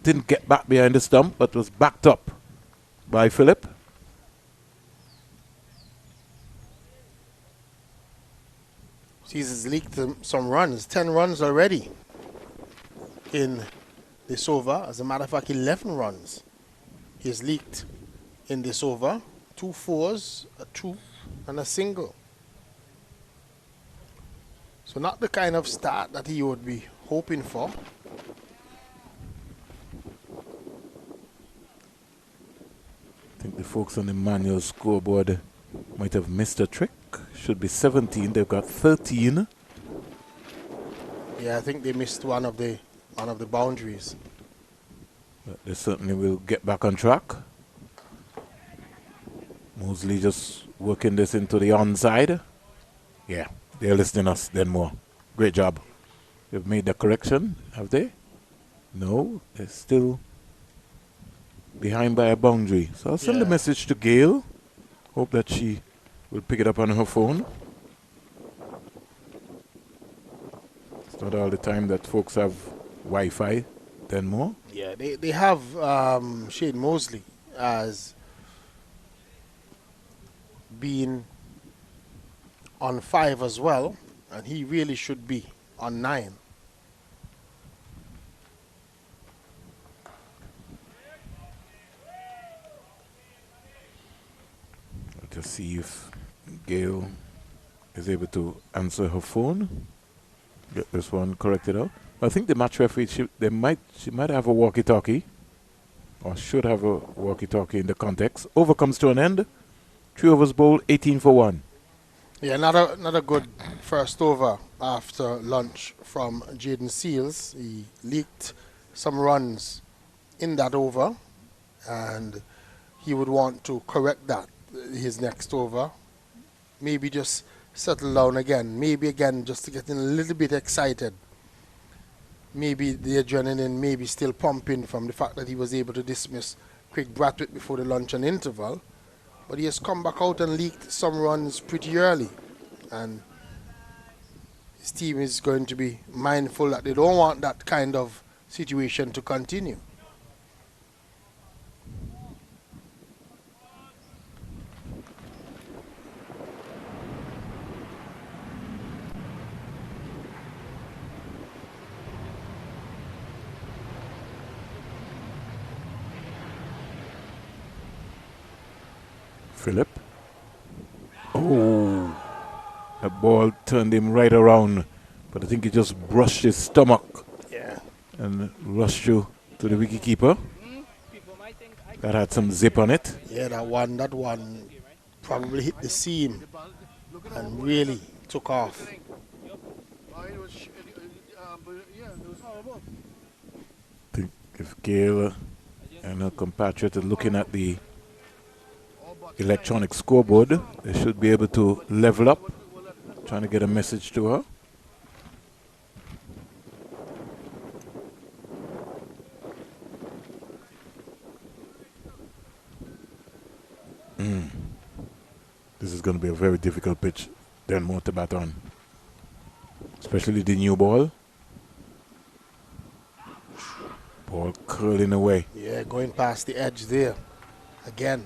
didn't get back behind the stump, but was backed up by Phillip. Seals has leaked some runs, 10 runs already in this over. As a matter of fact, 11 runs he's leaked in this over. 2 4s, a 2, and a single. So not the kind of start that he would be hoping for. I think the folks on the manual scoreboard might have missed a trick. Should be 17. They've got 13. Yeah, I think they missed one of the boundaries. But they certainly will get back on track. Mosley just working this into the onside. Yeah, they're listening to us then more. Great job. They've made the correction, have they? No, they're still behind by a boundary. So I'll send a message to Gail. Hope that she will pick it up on her phone. It's not all the time that folks have Wi-Fi, then more. Yeah, they have Shane Mosley as being on 5 as well, and he really should be on 9. To see if Gail is able to answer her phone, get this one corrected out. I think the match referee, she might have a walkie-talkie, or should have a walkie-talkie in the context. Over comes to an end. 3 overs bowl, 18 for 1. Yeah, another good first over after lunch from Jaden Seals. He leaked some runs in that over, and he would want to correct that his next over. Maybe just settle down again. Maybe again just to get a little bit excited. Maybe the adrenaline maybe still pumping from the fact that he was able to dismiss Craig Brathwaite before the lunch and interval. But he has come back out and leaked some runs pretty early. And his team is going to be mindful that they don't want that kind of situation to continue. Philip. Oh, that ball turned him right around, but I think he just brushed his stomach. Yeah. And rushed you to the wicketkeeper. That had some zip on it. Yeah, that one probably hit the seam and really took off. I think if Gail and her compatriot are looking at the electronic scoreboard, they should be able to level up. Trying to get a message to her. This is going to be a very difficult pitch, then more to bat on. Especially the new ball. Ball curling away. Yeah, going past the edge there again.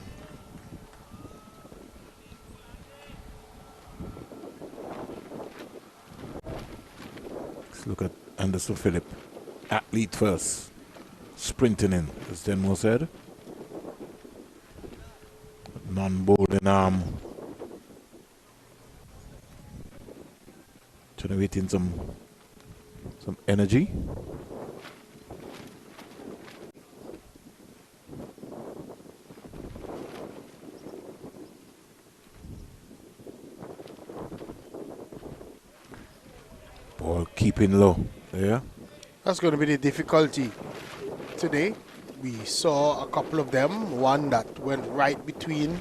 Let's look at Anderson Phillip. Athlete first. Sprinting in, as Denmo said. Non-bowling arm. Generating some energy. Ball keeping low. Yeah. That's going to be the difficulty today. We saw a couple of them. One that went right between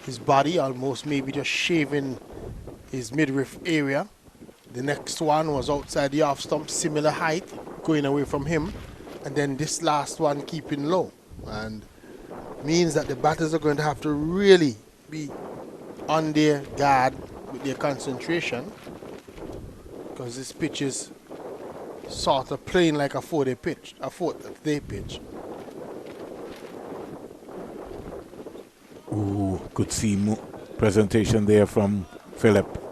his body, almost maybe just shaving his midriff area. The next one was outside the off stump, similar height, going away from him. And then this last one keeping low. And means that the batters are going to have to really be on their guard with their concentration, because this pitch is sort of playing like a fourth day pitch. Ooh, good see presentation there from Phillip.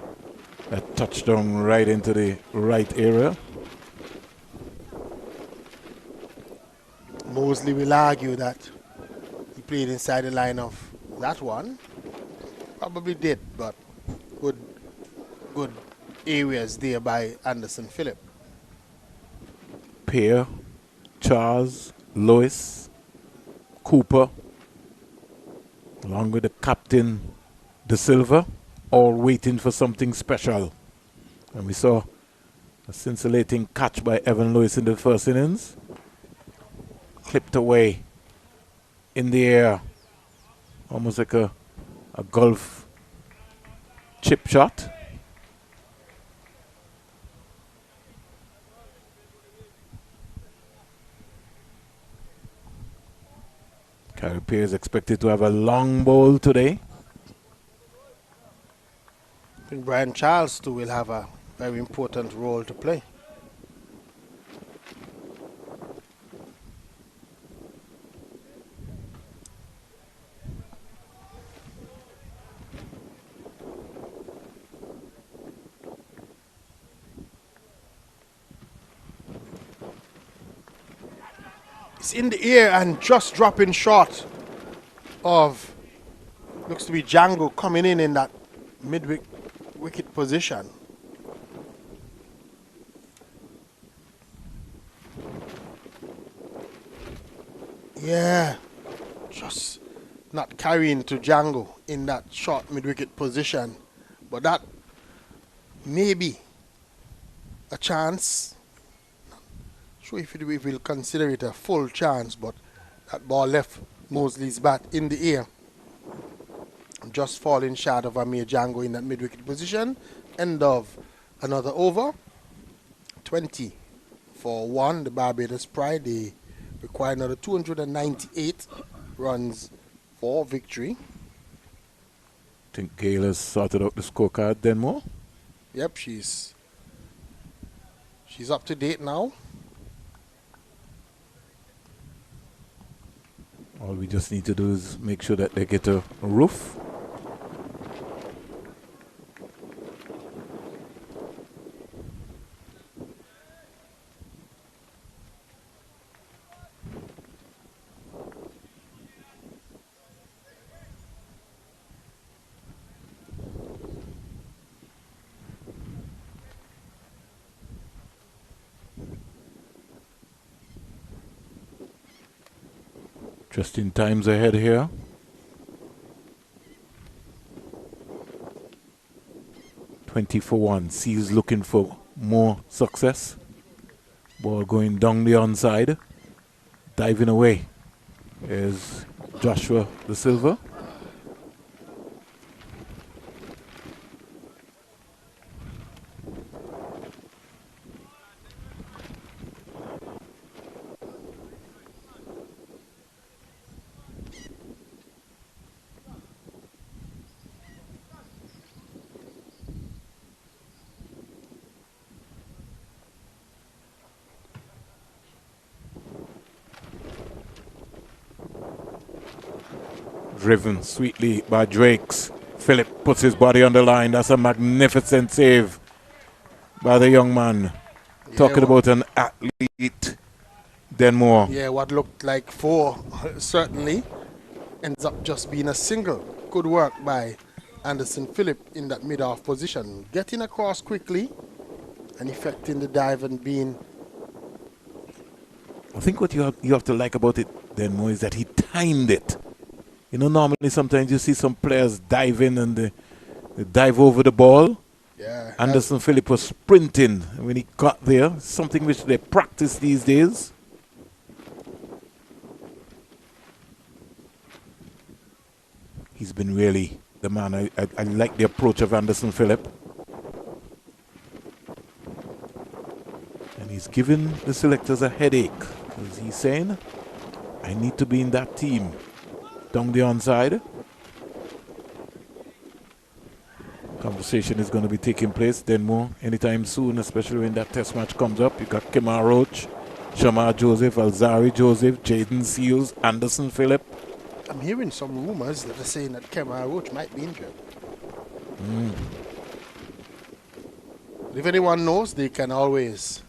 That touchdown right into the right area. Mosley will argue that he played inside the line of that one. Probably did, but Good, good areas there by Anderson Phillip. Pierre, Charles, Lois, Cooper, along with the captain, De Silva, all waiting for something special. And we saw a scintillating catch by Evan Lewis in the first innings. Clipped away in the air, almost like a golf chip shot. Carrier is expected to have a long bowl today. I think Brian Charles too will have a very important role to play. It's in the air and just dropping short of, looks to be Django coming in that mid-wicket position. Yeah, just not carrying to Django in that short mid-wicket position. But that may be a chance. Sure if we'll consider it a full chance, but that ball left Mosley's bat in the air. Just falling short of Amir Django in that mid-wicket position. End of another over. 20 for 1, the Barbados Pride. They require another 298 runs for victory. I think Gail has sorted out the scorecard then more. Yep, she's up to date now. All we just need to do is make sure that they get a roof. Just in times ahead here. (20 for 1). Seals looking for more success. Ball going down the onside. Diving away is Joshua De Silva. Driven sweetly by Drakes. Phillip puts his body on the line. That's a magnificent save by the young man. Yeah, Talking about an athlete, Denmore. Yeah, what looked like 4 certainly ends up just being a single. Good work by Anderson Phillip in that mid-off position. Getting across quickly and effecting the dive and being... I think what you have to like about it, Denmore, is that he timed it. You know, normally sometimes you see some players dive in and they dive over the ball. Yeah. Anderson Phillip was sprinting when he got there, something which they practice these days. He's been really the man. I like the approach of Anderson Phillip. And he's giving the selectors a headache. As he's saying, I need to be in that team. Down the onside. Conversation is going to be taking place then more anytime soon, especially when that test match comes up. You got Kemar Roach, Shamar Joseph, Alzari Joseph, Jaden Seals, Anderson Phillip. I'm hearing some rumors that are saying that Kemar Roach might be injured. If anyone knows, they can always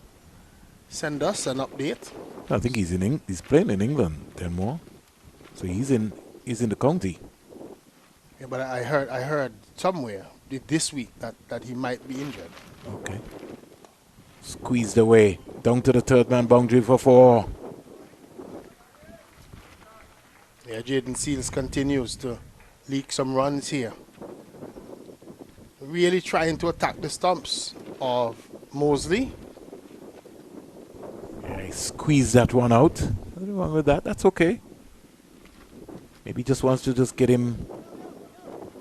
send us an update. I think he's playing in England then more. So he's in the county. Yeah, but I heard somewhere this week that he might be injured. Okay. Squeezed away. Down to the third man boundary for 4. Yeah, Jaden Seals continues to leak some runs here. Really trying to attack the stumps of Mosley. Yeah, he squeezed that one out. Nothing wrong with that. That's okay. Maybe just wants to just get him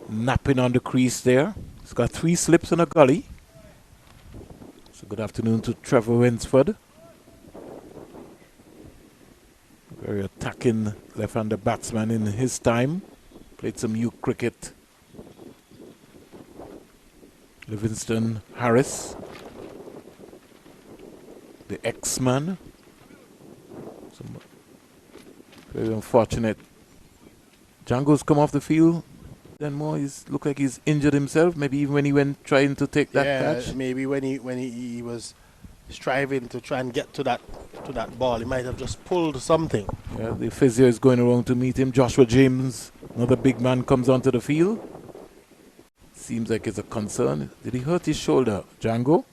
napping on the crease there. He's got 3 slips and a gully. So good afternoon to Trevor Winsford. Very attacking left-hander batsman in his time. Played some youth cricket. Livingston Harris, the X-Man. Some very unfortunate. Django's come off the field. Then more, he's looked like he's injured himself. Maybe even when he went trying to take that catch. Maybe when he was striving to try and get to that ball, he might have just pulled something. Yeah, the physio is going around to meet him. Joshua James, another big man, comes onto the field. Seems like it's a concern. Did he hurt his shoulder, Django?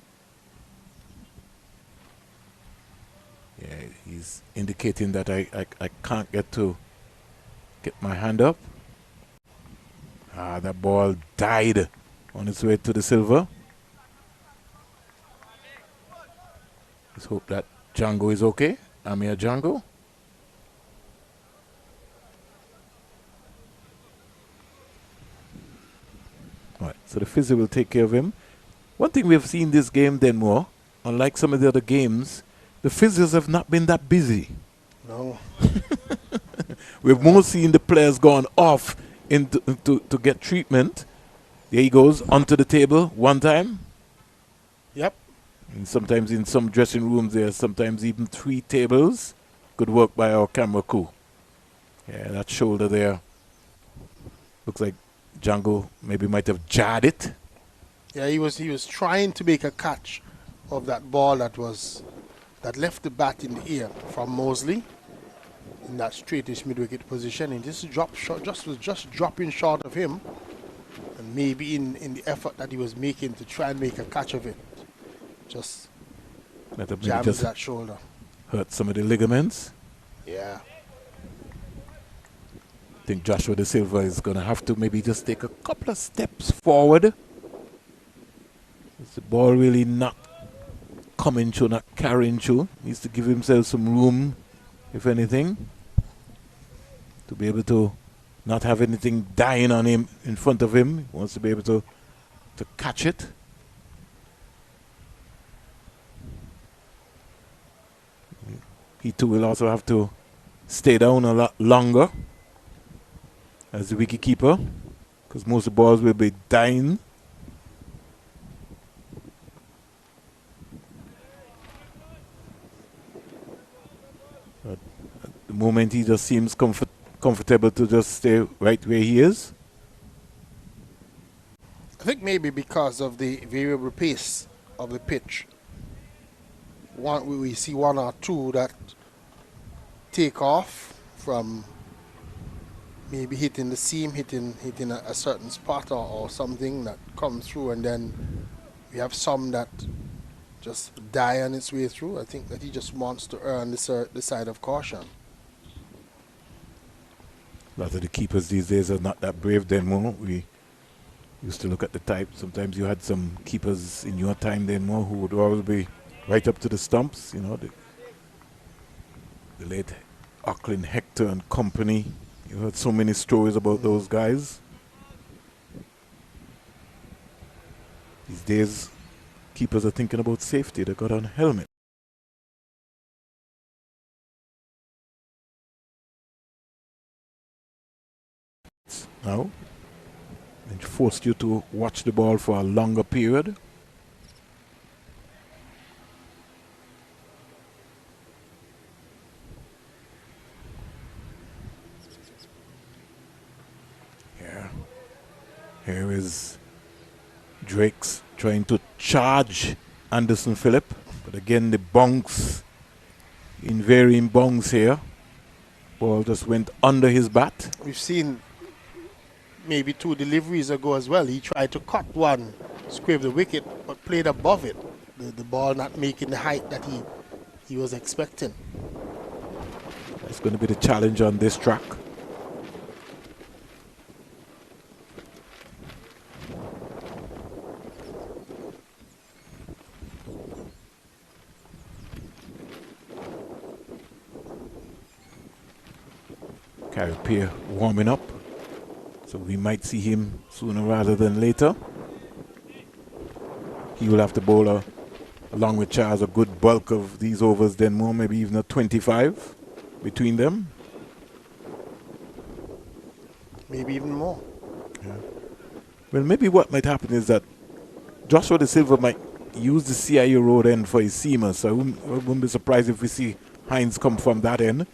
Yeah, he's indicating that I can't get my hand up. That ball died on its way to the silver. Let's hope that Django is okay. Amir Django. Right, so the physio will take care of him. One thing we've seen this game, Denmore, unlike some of the other games, the physios have not been that busy. No. We've more seen the players gone off to get treatment. There he goes, onto the table one time. Yep. And sometimes in some dressing rooms there's sometimes even 3 tables. Good work by our camera crew. Yeah, that shoulder there. Looks like Django maybe might have jarred it. Yeah, he was trying to make a catch of that ball that left the bat in the air from Mosley in that straightish mid-wicket position, and this drop shot was just dropping short of him, and maybe in the effort that he was making to try and make a catch of it, just jammed that shoulder. Hurt some of the ligaments. Yeah. I think Joshua De Silva is going to have to maybe just take a couple of steps forward. Is the ball really not coming through, not carrying through? Needs to give himself some room, if anything, to be able to not have anything dying on him in front of him. He wants to be able to catch it. He too will also have to stay down a lot longer as the wicketkeeper, because most of the balls will be dying. But at the moment he just seems comfortable to just stay right where he is. I think maybe because of the variable pace of the pitch. We see 1 or 2 that take off from maybe hitting the seam, hitting a certain spot or something that comes through, and then we have some that just die on its way through. I think that he just wants to earn the side of caution. A lot of the keepers these days are not that brave anymore. We used to look at the type. Sometimes you had some keepers in your time anymore who would always be right up to the stumps. You know, the late Auckland Hector and company. You heard so many stories about those guys. These days, keepers are thinking about safety. They got on a helmet. Now, it forced you to watch the ball for a longer period. Here is Drake's trying to charge Anderson Phillip, but again the bunks, in varying bunks here. Ball just went under his bat. We've seen maybe 2 deliveries ago as well. He tried to cut one, scrape the wicket, but played above it. The ball not making the height that he was expecting. It's going to be the challenge on this track. Carrier warming up, so we might see him sooner rather than later. He will have to bowl along with Charles a good bulk of these overs, then more, maybe even a 25 between them. Maybe even more. Yeah. Well, maybe what might happen is that Joshua De Silva might use the CIU road end for his seamer, so I wouldn't be surprised if we see Hines come from that end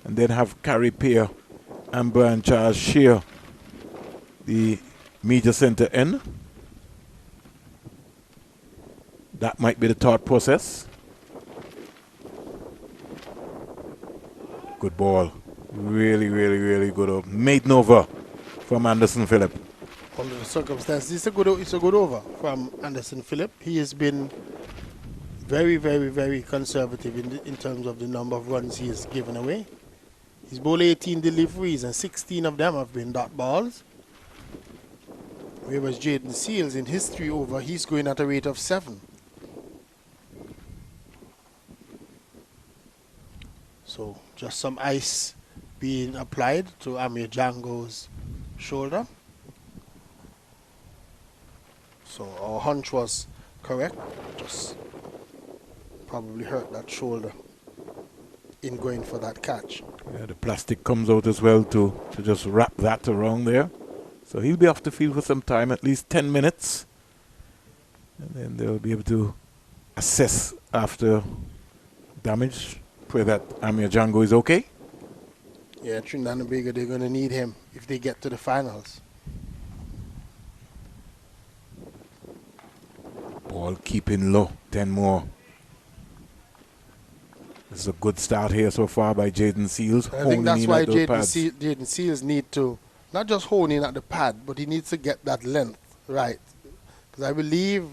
and then have Carey Pear, Amber and Charles share the major center end. That might be the thought process. Good ball. Really, really, really good. Maiden over from Anderson Phillip. Under the circumstances, it's a good over from Anderson Phillip. He has been very, very, very conservative in terms of the number of runs he has given away. He's bowled 18 deliveries and 16 of them have been dot balls. Whereas Jaden Seals in his 3 over, he's going at a rate of 7. So just some ice being applied to Amir Django's shoulder. So our hunch was correct, just probably hurt that shoulder in going for that catch. Yeah, the plastic comes out as well to just wrap that around there. So he'll be off the field for some time, at least 10 minutes. And then they'll be able to assess after damage. Pray that Amir Django is okay. Yeah, Trinidad and Tobago, they're going to need him if they get to the finals. Ball keeping low, 10 more. This is a good start here so far by Jaden Seals. I think that's why Jaden Seals need to not just hone in at the pad, but he needs to get that length right. Because I believe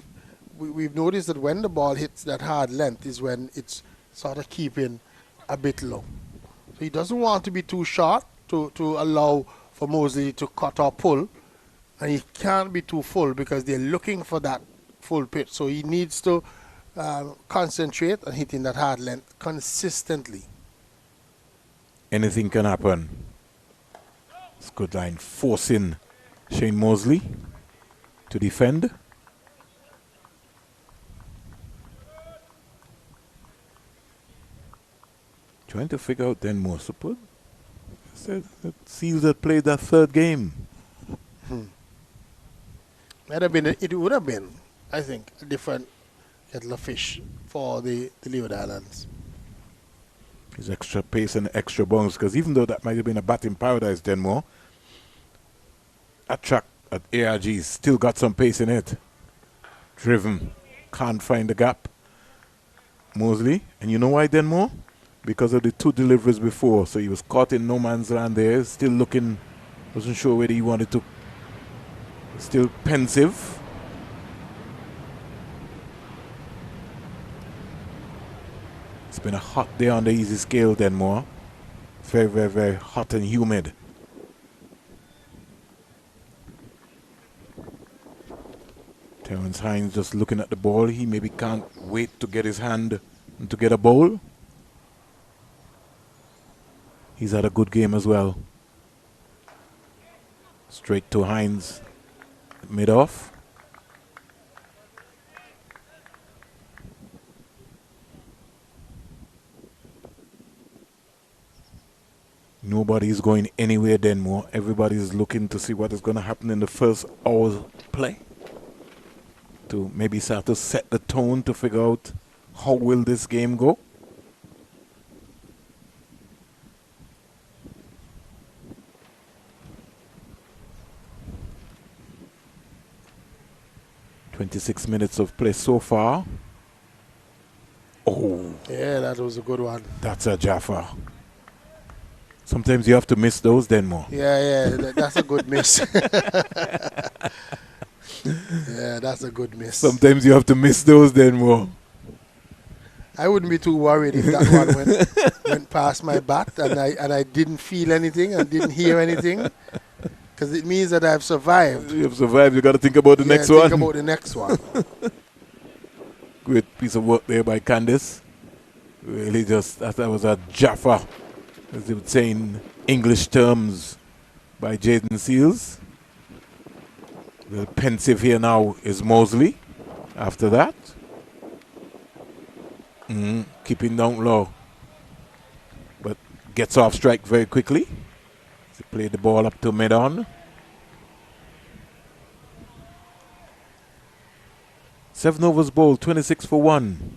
we've noticed that when the ball hits that hard length is when it's sort of keeping a bit low. So he doesn't want to be too short to allow for Mosley to cut or pull. And he can't be too full because they're looking for that full pitch. So he needs to concentrate on hitting that hard length consistently. Anything can happen. It's good line. Forcing Shane Mosley to defend. Trying to figure out then more support. Said that Seals had played that 3rd game. It would have been, I think, a different kettle of fish for the Leeward Islands. His extra pace and extra bounce, because even though that might have been a batting paradise, Denmore, that track at ARG still got some pace in it. Driven, can't find the gap. Mosley, and you know why, Denmore? Because of the 2 deliveries before, so he was caught in no man's land there, still looking, wasn't sure whether he wanted to, still pensive. It's been a hot day on the easy scale, Denmore. Very, very, very hot and humid. Terrence Hines just looking at the ball. He maybe can't wait to get his hand and to get a bowl. He's had a good game as well. Straight to Hines, mid-off. Nobody's going anywhere, Denmore. Everybody's looking to see what is going to happen in the first hour's play. To maybe start to set the tone to figure out how will this game go. "26 minutes of play so far." Oh. Yeah, that was a good one. That's a Jaffa. Sometimes you have to miss those, then more. Yeah, that's a good miss. Yeah, that's a good miss. Sometimes you have to miss those, then more. I wouldn't be too worried if that one went past my bat and I didn't feel anything and didn't hear anything, because it means that I've survived. You've survived. You got to think about the next one. Think about the next one. Great piece of work there by Candice. Really, that was a Jaffa, as they would say in English terms, by Jaden Seals. A little pensive here now is Mosley. After that, keeping down low, but gets off strike very quickly. They play the ball up to mid-on. 7 overs bowled, 26 for 1.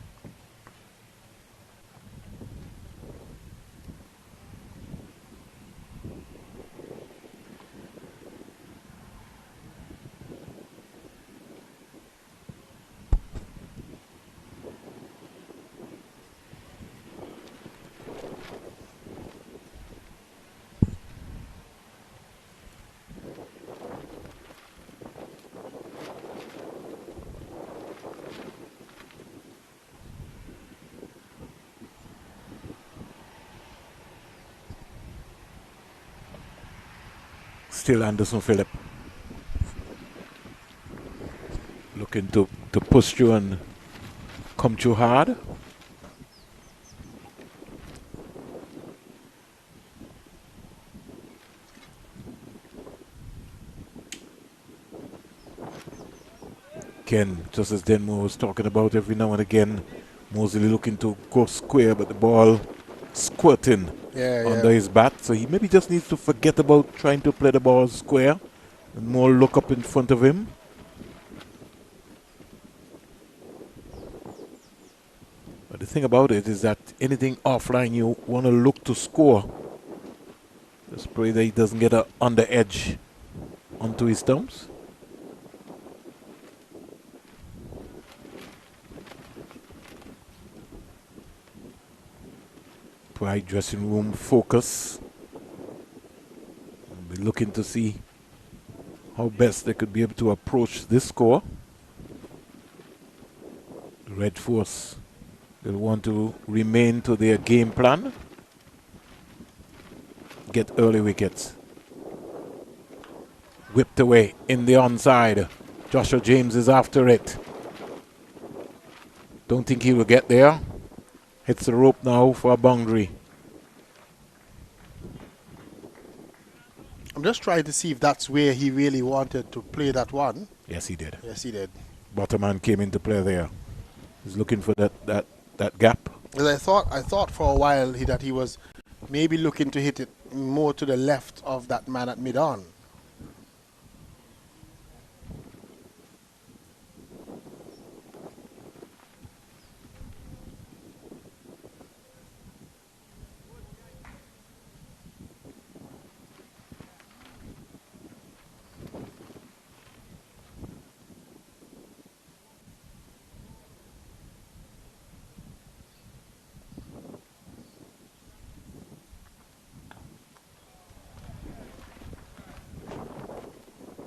Still Anderson Phillip looking to push through and come too hard. Again, just as Denmo was talking about, every now and again, Mosley looking to go square, but the ball squirting under his bat. So he maybe just needs to forget about trying to play the ball square and more look up in front of him. But the thing about it is that anything offline you want to look to score. Just pray that he doesn't get a under edge onto his stumps. Pride dressing room focus. We're looking to see how best they could be able to approach this score. The Red Force will want to remain to their game plan. Get early wickets. Whipped away in the onside. Joshua James is after it. Don't think he will get there. Hits the rope now for a boundary. I'm just trying to see if that's where he really wanted to play that one. Yes, he did. Yes, he did. Bottomman came into play there. He's looking for that gap. Because I thought for a while that he was maybe looking to hit it more to the left of that man at mid-on.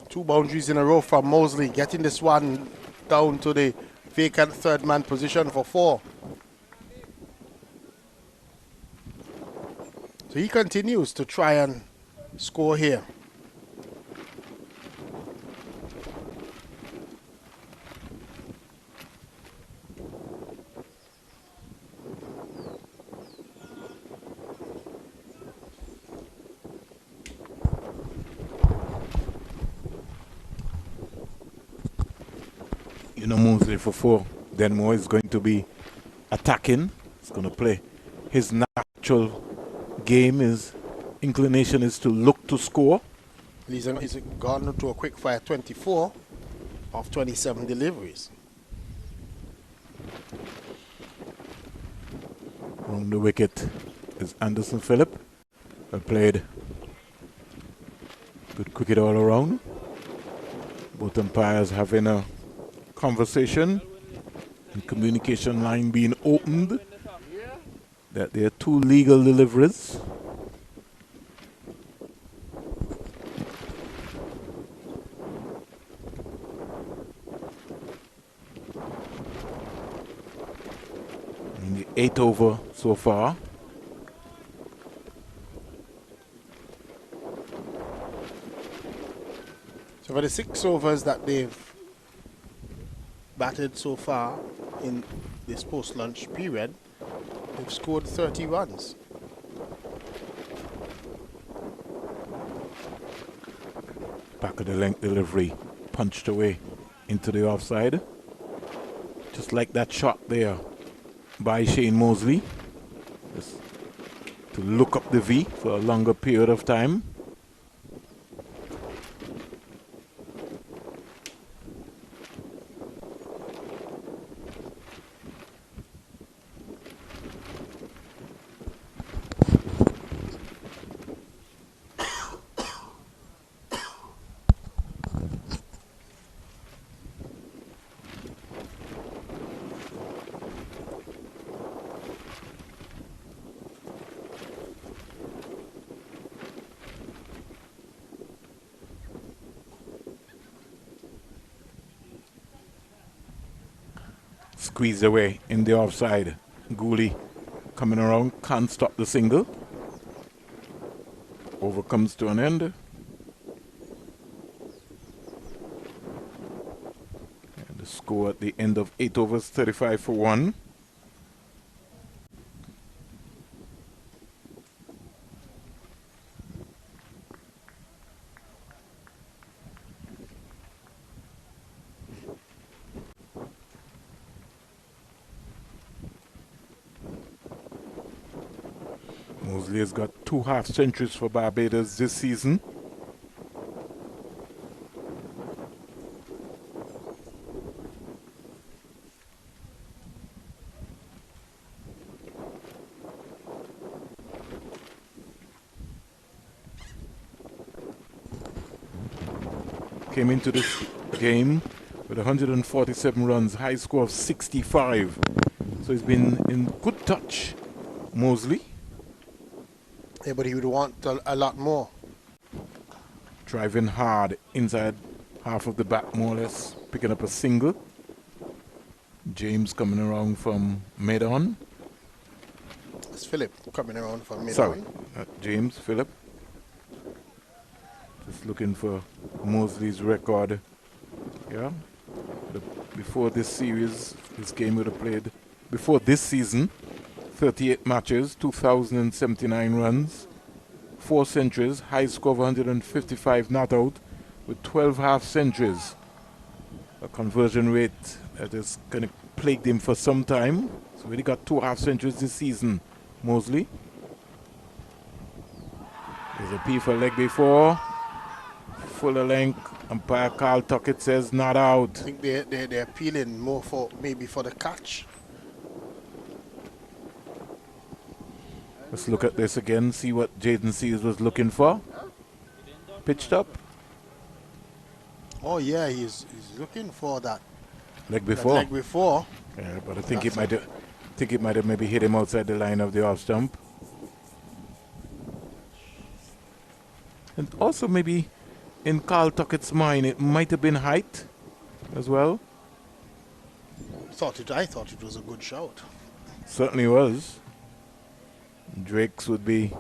Two boundaries in a row from Mosley, getting this one down to the vacant third man position for 4. So he continues to try and score here. You know, Mosley for 4. Denmo is going to be attacking. He's going to play his natural game. His inclination is to look to score. He's gone to a quick fire 24 of 27 deliveries. On the wicket is Anderson Phillip. Played good cricket all around. Both umpires having a conversation and communication line being opened that there are 2 legal deliveries. 8 over so far. So for the 6 overs that they've batted so far in this post-lunch period, they've scored 30 runs. Back of the length delivery, punched away into the offside. Just like that shot there by Shane Mosley. Just to look up the V for a longer period of time. Squeezed away in the offside. Gooley coming around, can't stop the single. Over comes to an end. And the score at the end of 8 overs, 35 for 1. Mosley has got 2 half centuries for Barbados this season. Came into this game with 147 runs, high score of 65. So he's been in good touch, Mosley. Yeah, but he would want a lot more. Driving hard inside half of the bat, more or less, picking up a single. James coming around from mid-on. It's Philip coming around from mid-on. Sorry, James, Philip. Just looking for Mosley's record. Yeah. Before this series, this game would have played. Before this season, 38 matches, 2,079 runs, 4 centuries, high score of 155 not out, with 12 half centuries. A conversion rate that has kind of plagued him for some time. So he got 2 half centuries this season, Mosley. There's a P for leg before. Fuller length. Umpire Carl Tuckett says not out. I think they're appealing more for maybe for the catch. Let's look at this again, see what Jaden Seals was looking for. Pitched up. Oh yeah, he's looking for that Leg before. leg before. Yeah, but I think it might have maybe hit him outside the line of the off stump. And also maybe in Carl Tuckett's mind, it might have been height as well. I thought it was a good shout. Certainly was. Drake's would be.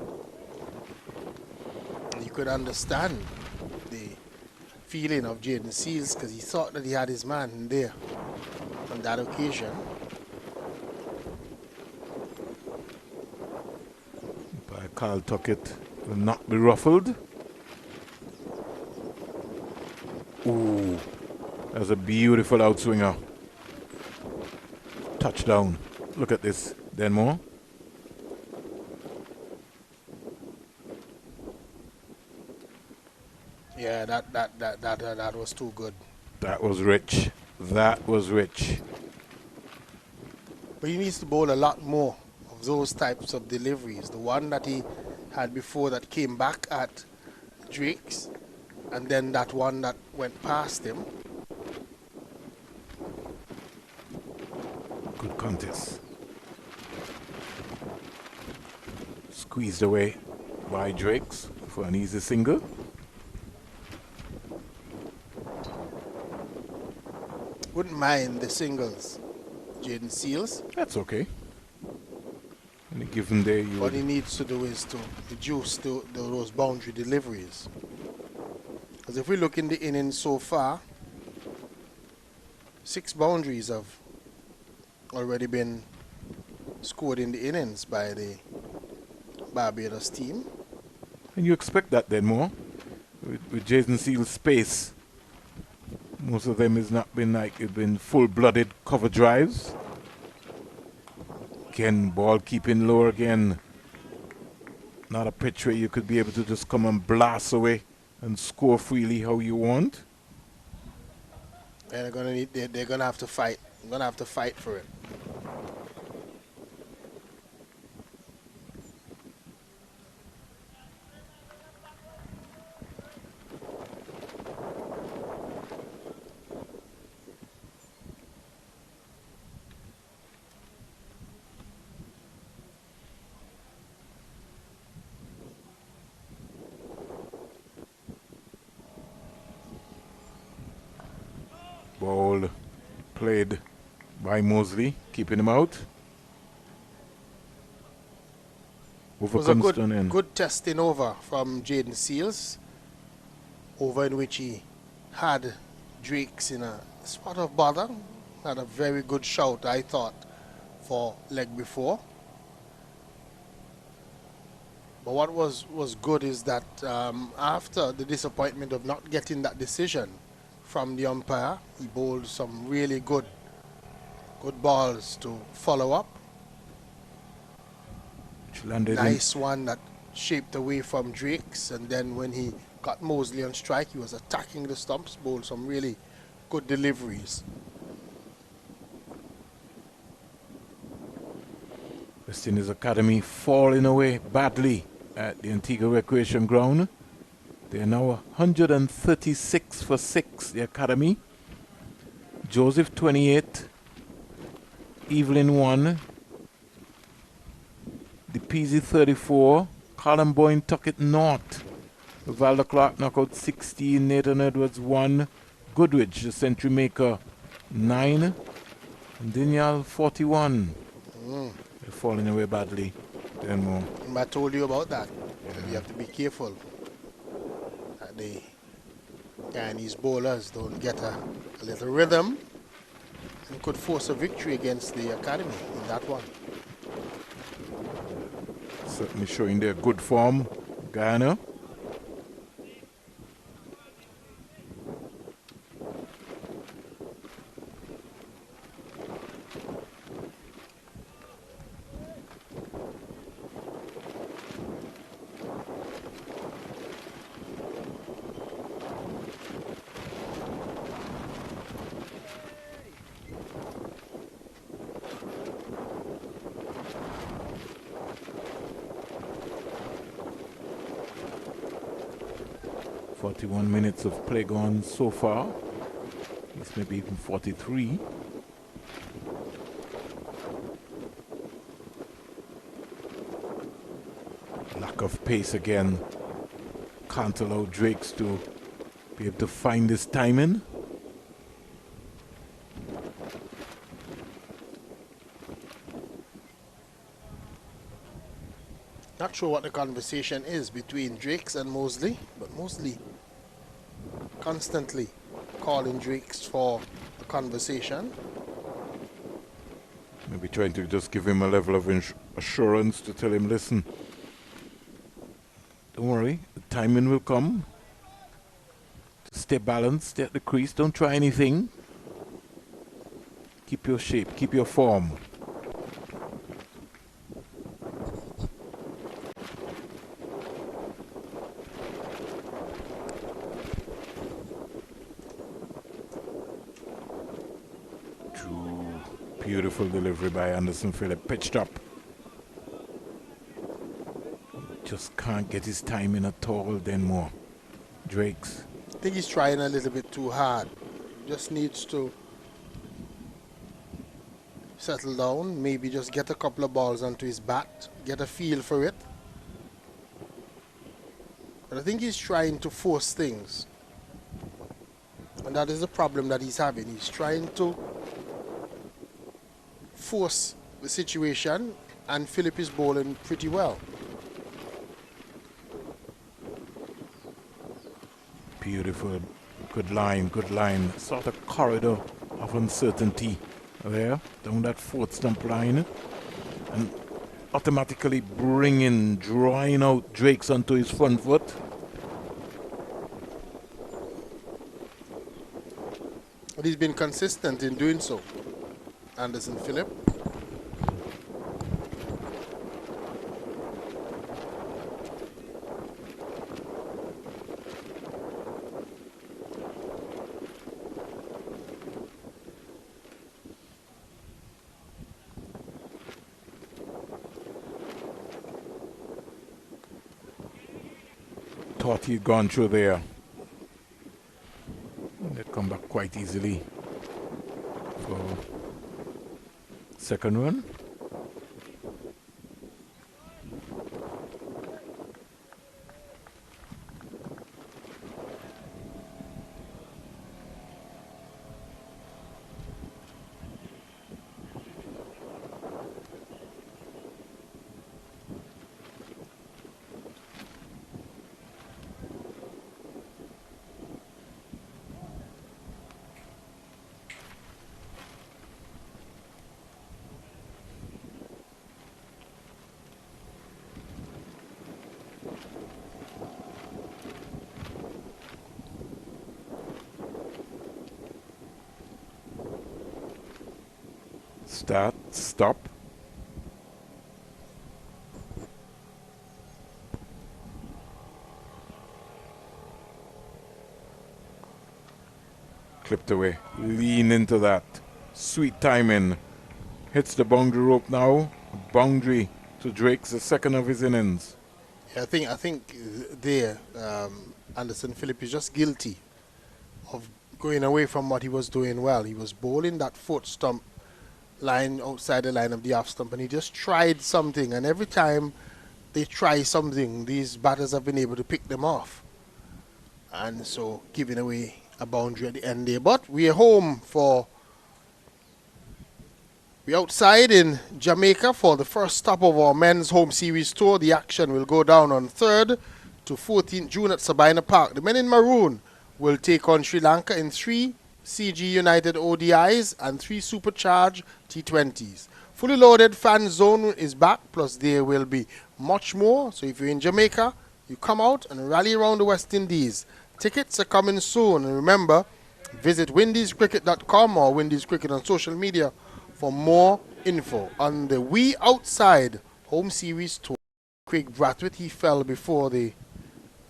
You could understand the feeling of Jaden Seals because he thought that he had his man there on that occasion. By Carl Tuckett will not be ruffled. Ooh, that's a beautiful outswinger. Touchdown. Look at this, Denmore. Yeah, that was too good. That was rich. That was rich. But he needs to bowl a lot more of those types of deliveries. The one that he had before that came back at Drake's, and then that one that went past him. Good contest. Squeezed away by Drake's for an easy single. Wouldn't mind the singles, Jaden Seals. That's okay. Any given day, you What would. he needs to do is to reduce those boundary deliveries. Because if we look in the innings so far, 6 boundaries have already been scored in the innings by the Barbados team. And you expect that then more with Jason Seal's space. Most of them has not been like it's been full-blooded cover drives. Again, ball keeping lower again. Not a pitch where you could be able to just come and blast away and score freely how you want. And they're gonna have to fight. They're gonna have to fight for it. Ball played by Mosley, keeping him out. It was a Overcomes good testing over from Jaden Seals, over in which he had Drakes in a spot of bother. Had a very good shout, I thought, for leg before. But what was good is that after the disappointment of not getting that decision from the umpire, he bowled some really good balls to follow up. Nice one that shaped away from Drakes, and then when he got Mosley on strike, he was attacking the stumps, bowled some really good deliveries. West Indies Academy falling away badly at the Antigua Recreation Ground. They are now 136 for 6, the Academy. Joseph 28, Evelyn 1, DePeasy 34, Colin Boyne tuck it naught. Valda Clark knock out 16, Nathan Edwards 1, Goodrich the century maker 9, and Dinyal 41. They're falling away badly. Then more. I told you about that. You have to be careful that the Guyanese bowlers don't get a little rhythm and could force a victory against the Academy in that one. Certainly showing their good form, Guyana. Minutes of play gone so far. It's maybe even 43. Lack of pace again. Can't allow Drakes to be able to find his timing. Not sure what the conversation is between Drakes and Mosley, but Mosley constantly calling Drakes for a conversation. Maybe trying to just give him a level of assurance to tell him, listen, don't worry, the timing will come. Stay balanced, stay at the crease, don't try anything. Keep your shape, keep your form. Beautiful delivery by Anderson Phillip, pitched up. Just can't get his timing at all, then more. Drakes. I think he's trying a little bit too hard. Just needs to settle down, maybe just get a couple of balls onto his bat, get a feel for it. But I think he's trying to force things. And that is the problem that he's having. He's trying to force the situation and Phillip is bowling pretty well. Beautiful. Good line, good line. Sort of corridor of uncertainty there, down that fourth stump line. And automatically drawing out Drakes onto his front foot. But he's been consistent in doing so, Anderson Phillip. Thought he'd gone through there. They'd come back quite easily for second run. Start, stop. Clipped away. Lean into that. Sweet timing. Hits the boundary rope now. Boundary to Drake's the second of his innings. Yeah, I think there, Anderson Phillip is just guilty of going away from what he was doing well. He was bowling that foot stump line outside the line of the off stump, and he just tried something, and every time they try something, these batters have been able to pick them off, and so giving away a boundary at the end there. But we're outside in Jamaica for the first stop of our men's home series tour. The action will go down on 3rd to 14th June at Sabina Park. The men in maroon will take on Sri Lanka in 3 CG United ODIs and 3 supercharged T20s. Fully loaded fan zone is back, plus there will be much more. So if you're in Jamaica, you come out and rally around the West Indies. Tickets are coming soon. And remember, visit windiescricket.com or Windies Cricket on social media for more info on the We Outside home series tour. Craig Brathwaite, he fell before the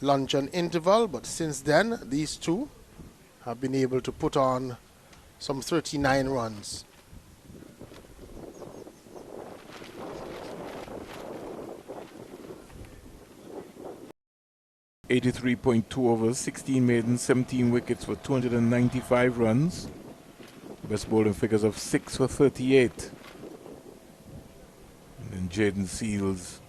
luncheon interval, but since then, these two have been able to put on some 39 runs. .2 overs, 16 maidens, 17 wickets for 295 runs. Best bowling figures of 6 for 38. And then Jaden Seals,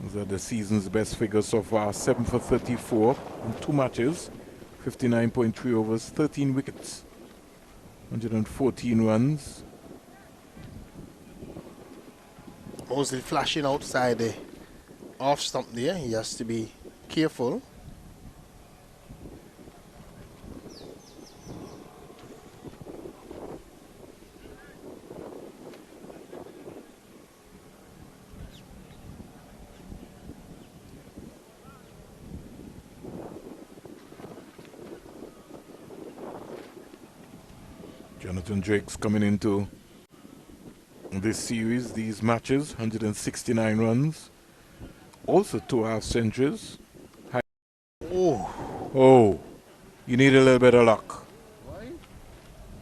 those are the season's best figures so far, 7 for 34 in 2 matches. 59.3 overs, 13 wickets, 114 runs. Mosley flashing outside the off stump there. He has to be careful. Jonathan Drake's coming into this series, these matches, 169 runs. Also 2 half centuries. Oh, you need a little bit of luck. Why?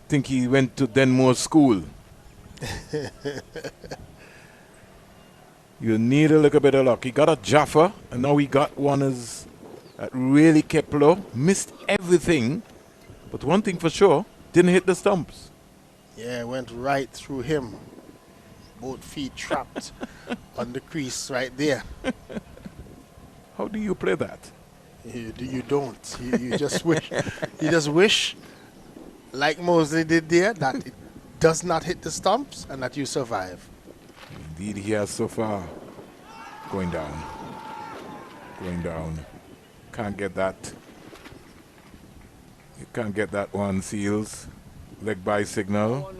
Think he went to Denmore School. You need a little bit of luck. He got a Jaffa, and now he got one that really kept low. Missed everything, but one thing for sure, didn't hit the stumps. Yeah, went right through him. Both feet trapped on the crease right there. How do you play that? You don't. You just wish. You just wish, like Mosley did there, that it does not hit the stumps and that you survive. Indeed, he has so far. Going down. Going down. Can't get that. You can't get that one, Seals. Leg by signal.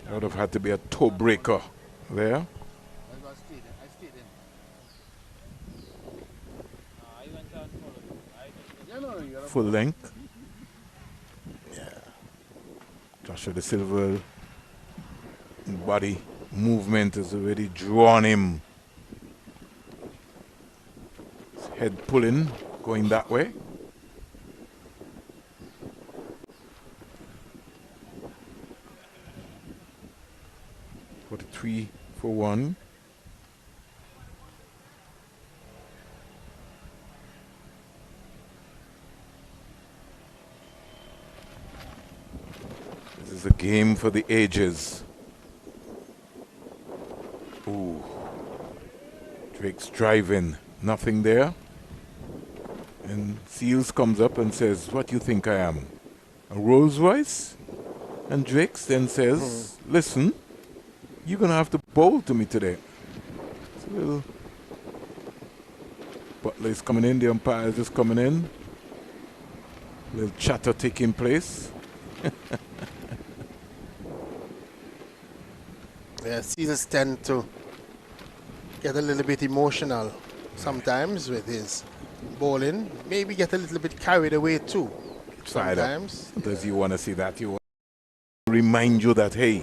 That would have had to be a toe breaker there. Full length. Yeah. Joshua De Silva body movement has already drawn him. His head pulling, going that way. For the 3-for-1. This is a game for the ages. Ooh. Drake's driving. Nothing there. And Seals comes up and says, "What do you think I am? A Rolls Royce?" And Drake then says, "Listen, you're going to have to bowl to me today." It's a little... Butler is coming in. The umpire is just coming in. A little chatter taking place. Yeah, Seals tend to get a little bit emotional sometimes with his bowling. Maybe get a little bit carried away too. Sometimes. Sometimes you want to see that. You want to remind you that, hey,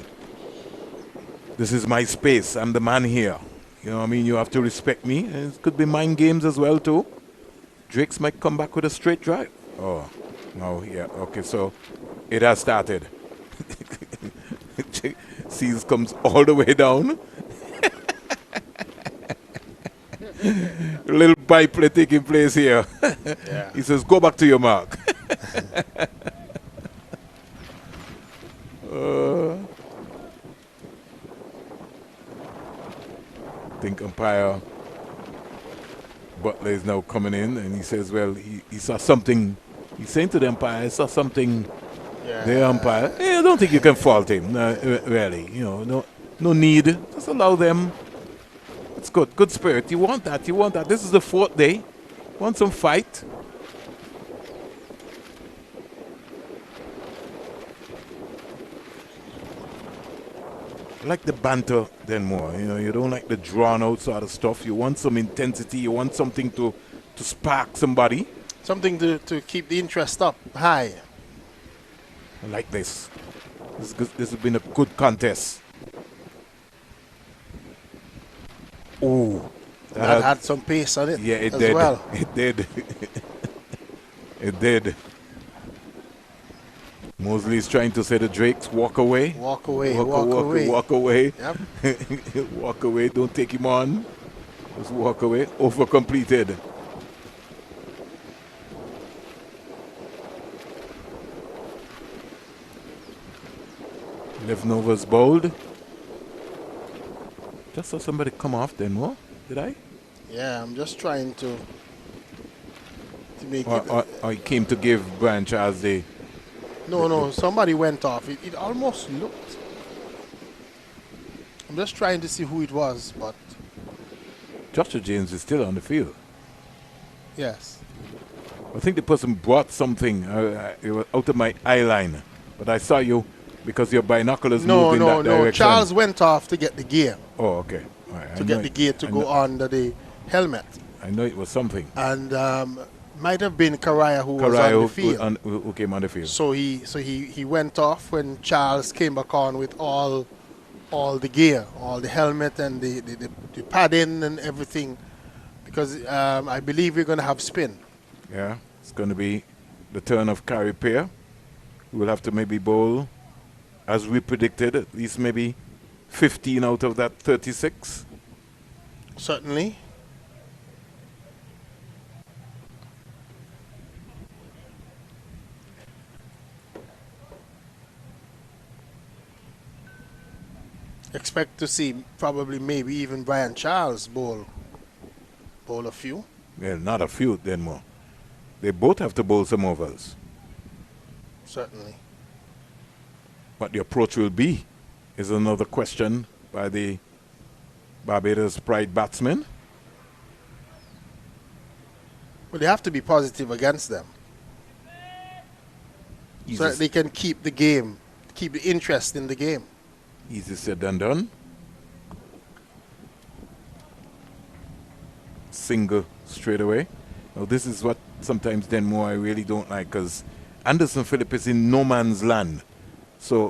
this is my space. I'm the man here. You know what I mean? You have to respect me. And it could be mind games as well too. Drakes might come back with a straight drive. Oh, no, yeah. Okay, so it has started. Seals comes all the way down. A little biplay taking place here. Yeah. He says, "Go back to your mark." I think umpire Butler is now coming in, and he says, well, he saw something. He's saying to the umpire, "I saw something." Yeah. The umpire, I don't think you can fault him, really. You know, no need. Just allow them. It's good. Good spirit. You want that. You want that. This is the 4th day. Want some fight. I like the banter then more. You know, you don't like the drawn out sort of stuff. You want some intensity. You want something to spark somebody. Something to keep the interest up high. I like this. This has been a good contest. Oh, That had some pace on it. yeah, it as did. well. It did. It did. Mosley's trying to say to Drakes, walk away. Walk away. Walk away. Yep. Walk away. Don't take him on. Just walk away. Over completed. Left Nova's bowled. Just saw somebody come off then, what? Did I? Yeah, I'm just trying to make it. Or he came to give Brian Charles the... No, somebody went off. It almost looked. I'm just trying to see who it was, but Joshua James is still on the field. yes. I think the person brought something it was out of my eye line, but I saw you because your binoculars moved in that direction. Charles went off to get the gear. Oh, okay. All right. To get the gear to go under the helmet. I know it was something. And might have been Karaya who was on the field. Who came on the field. So he went off when Charles came back on with all the gear, all the helmet and the padding and everything, because I believe we're going to have spin. Yeah, it's going to be the turn of Carey Pear. We will have to maybe bowl, as we predicted, at least maybe 15 out of that 36. Certainly. Expect to see probably maybe even Brian Charles bowl a few. Well, not a few, then more. They both have to bowl some overs. Certainly. What the approach will be is another question by the Barbados Pride batsman. Well, they have to be positive against them Easy, so that they can keep the game, keep the interest in the game. easy said than done. Single straight away. Now this is what sometimes then more I really don't like, because Anderson Phillip is in no man's land. So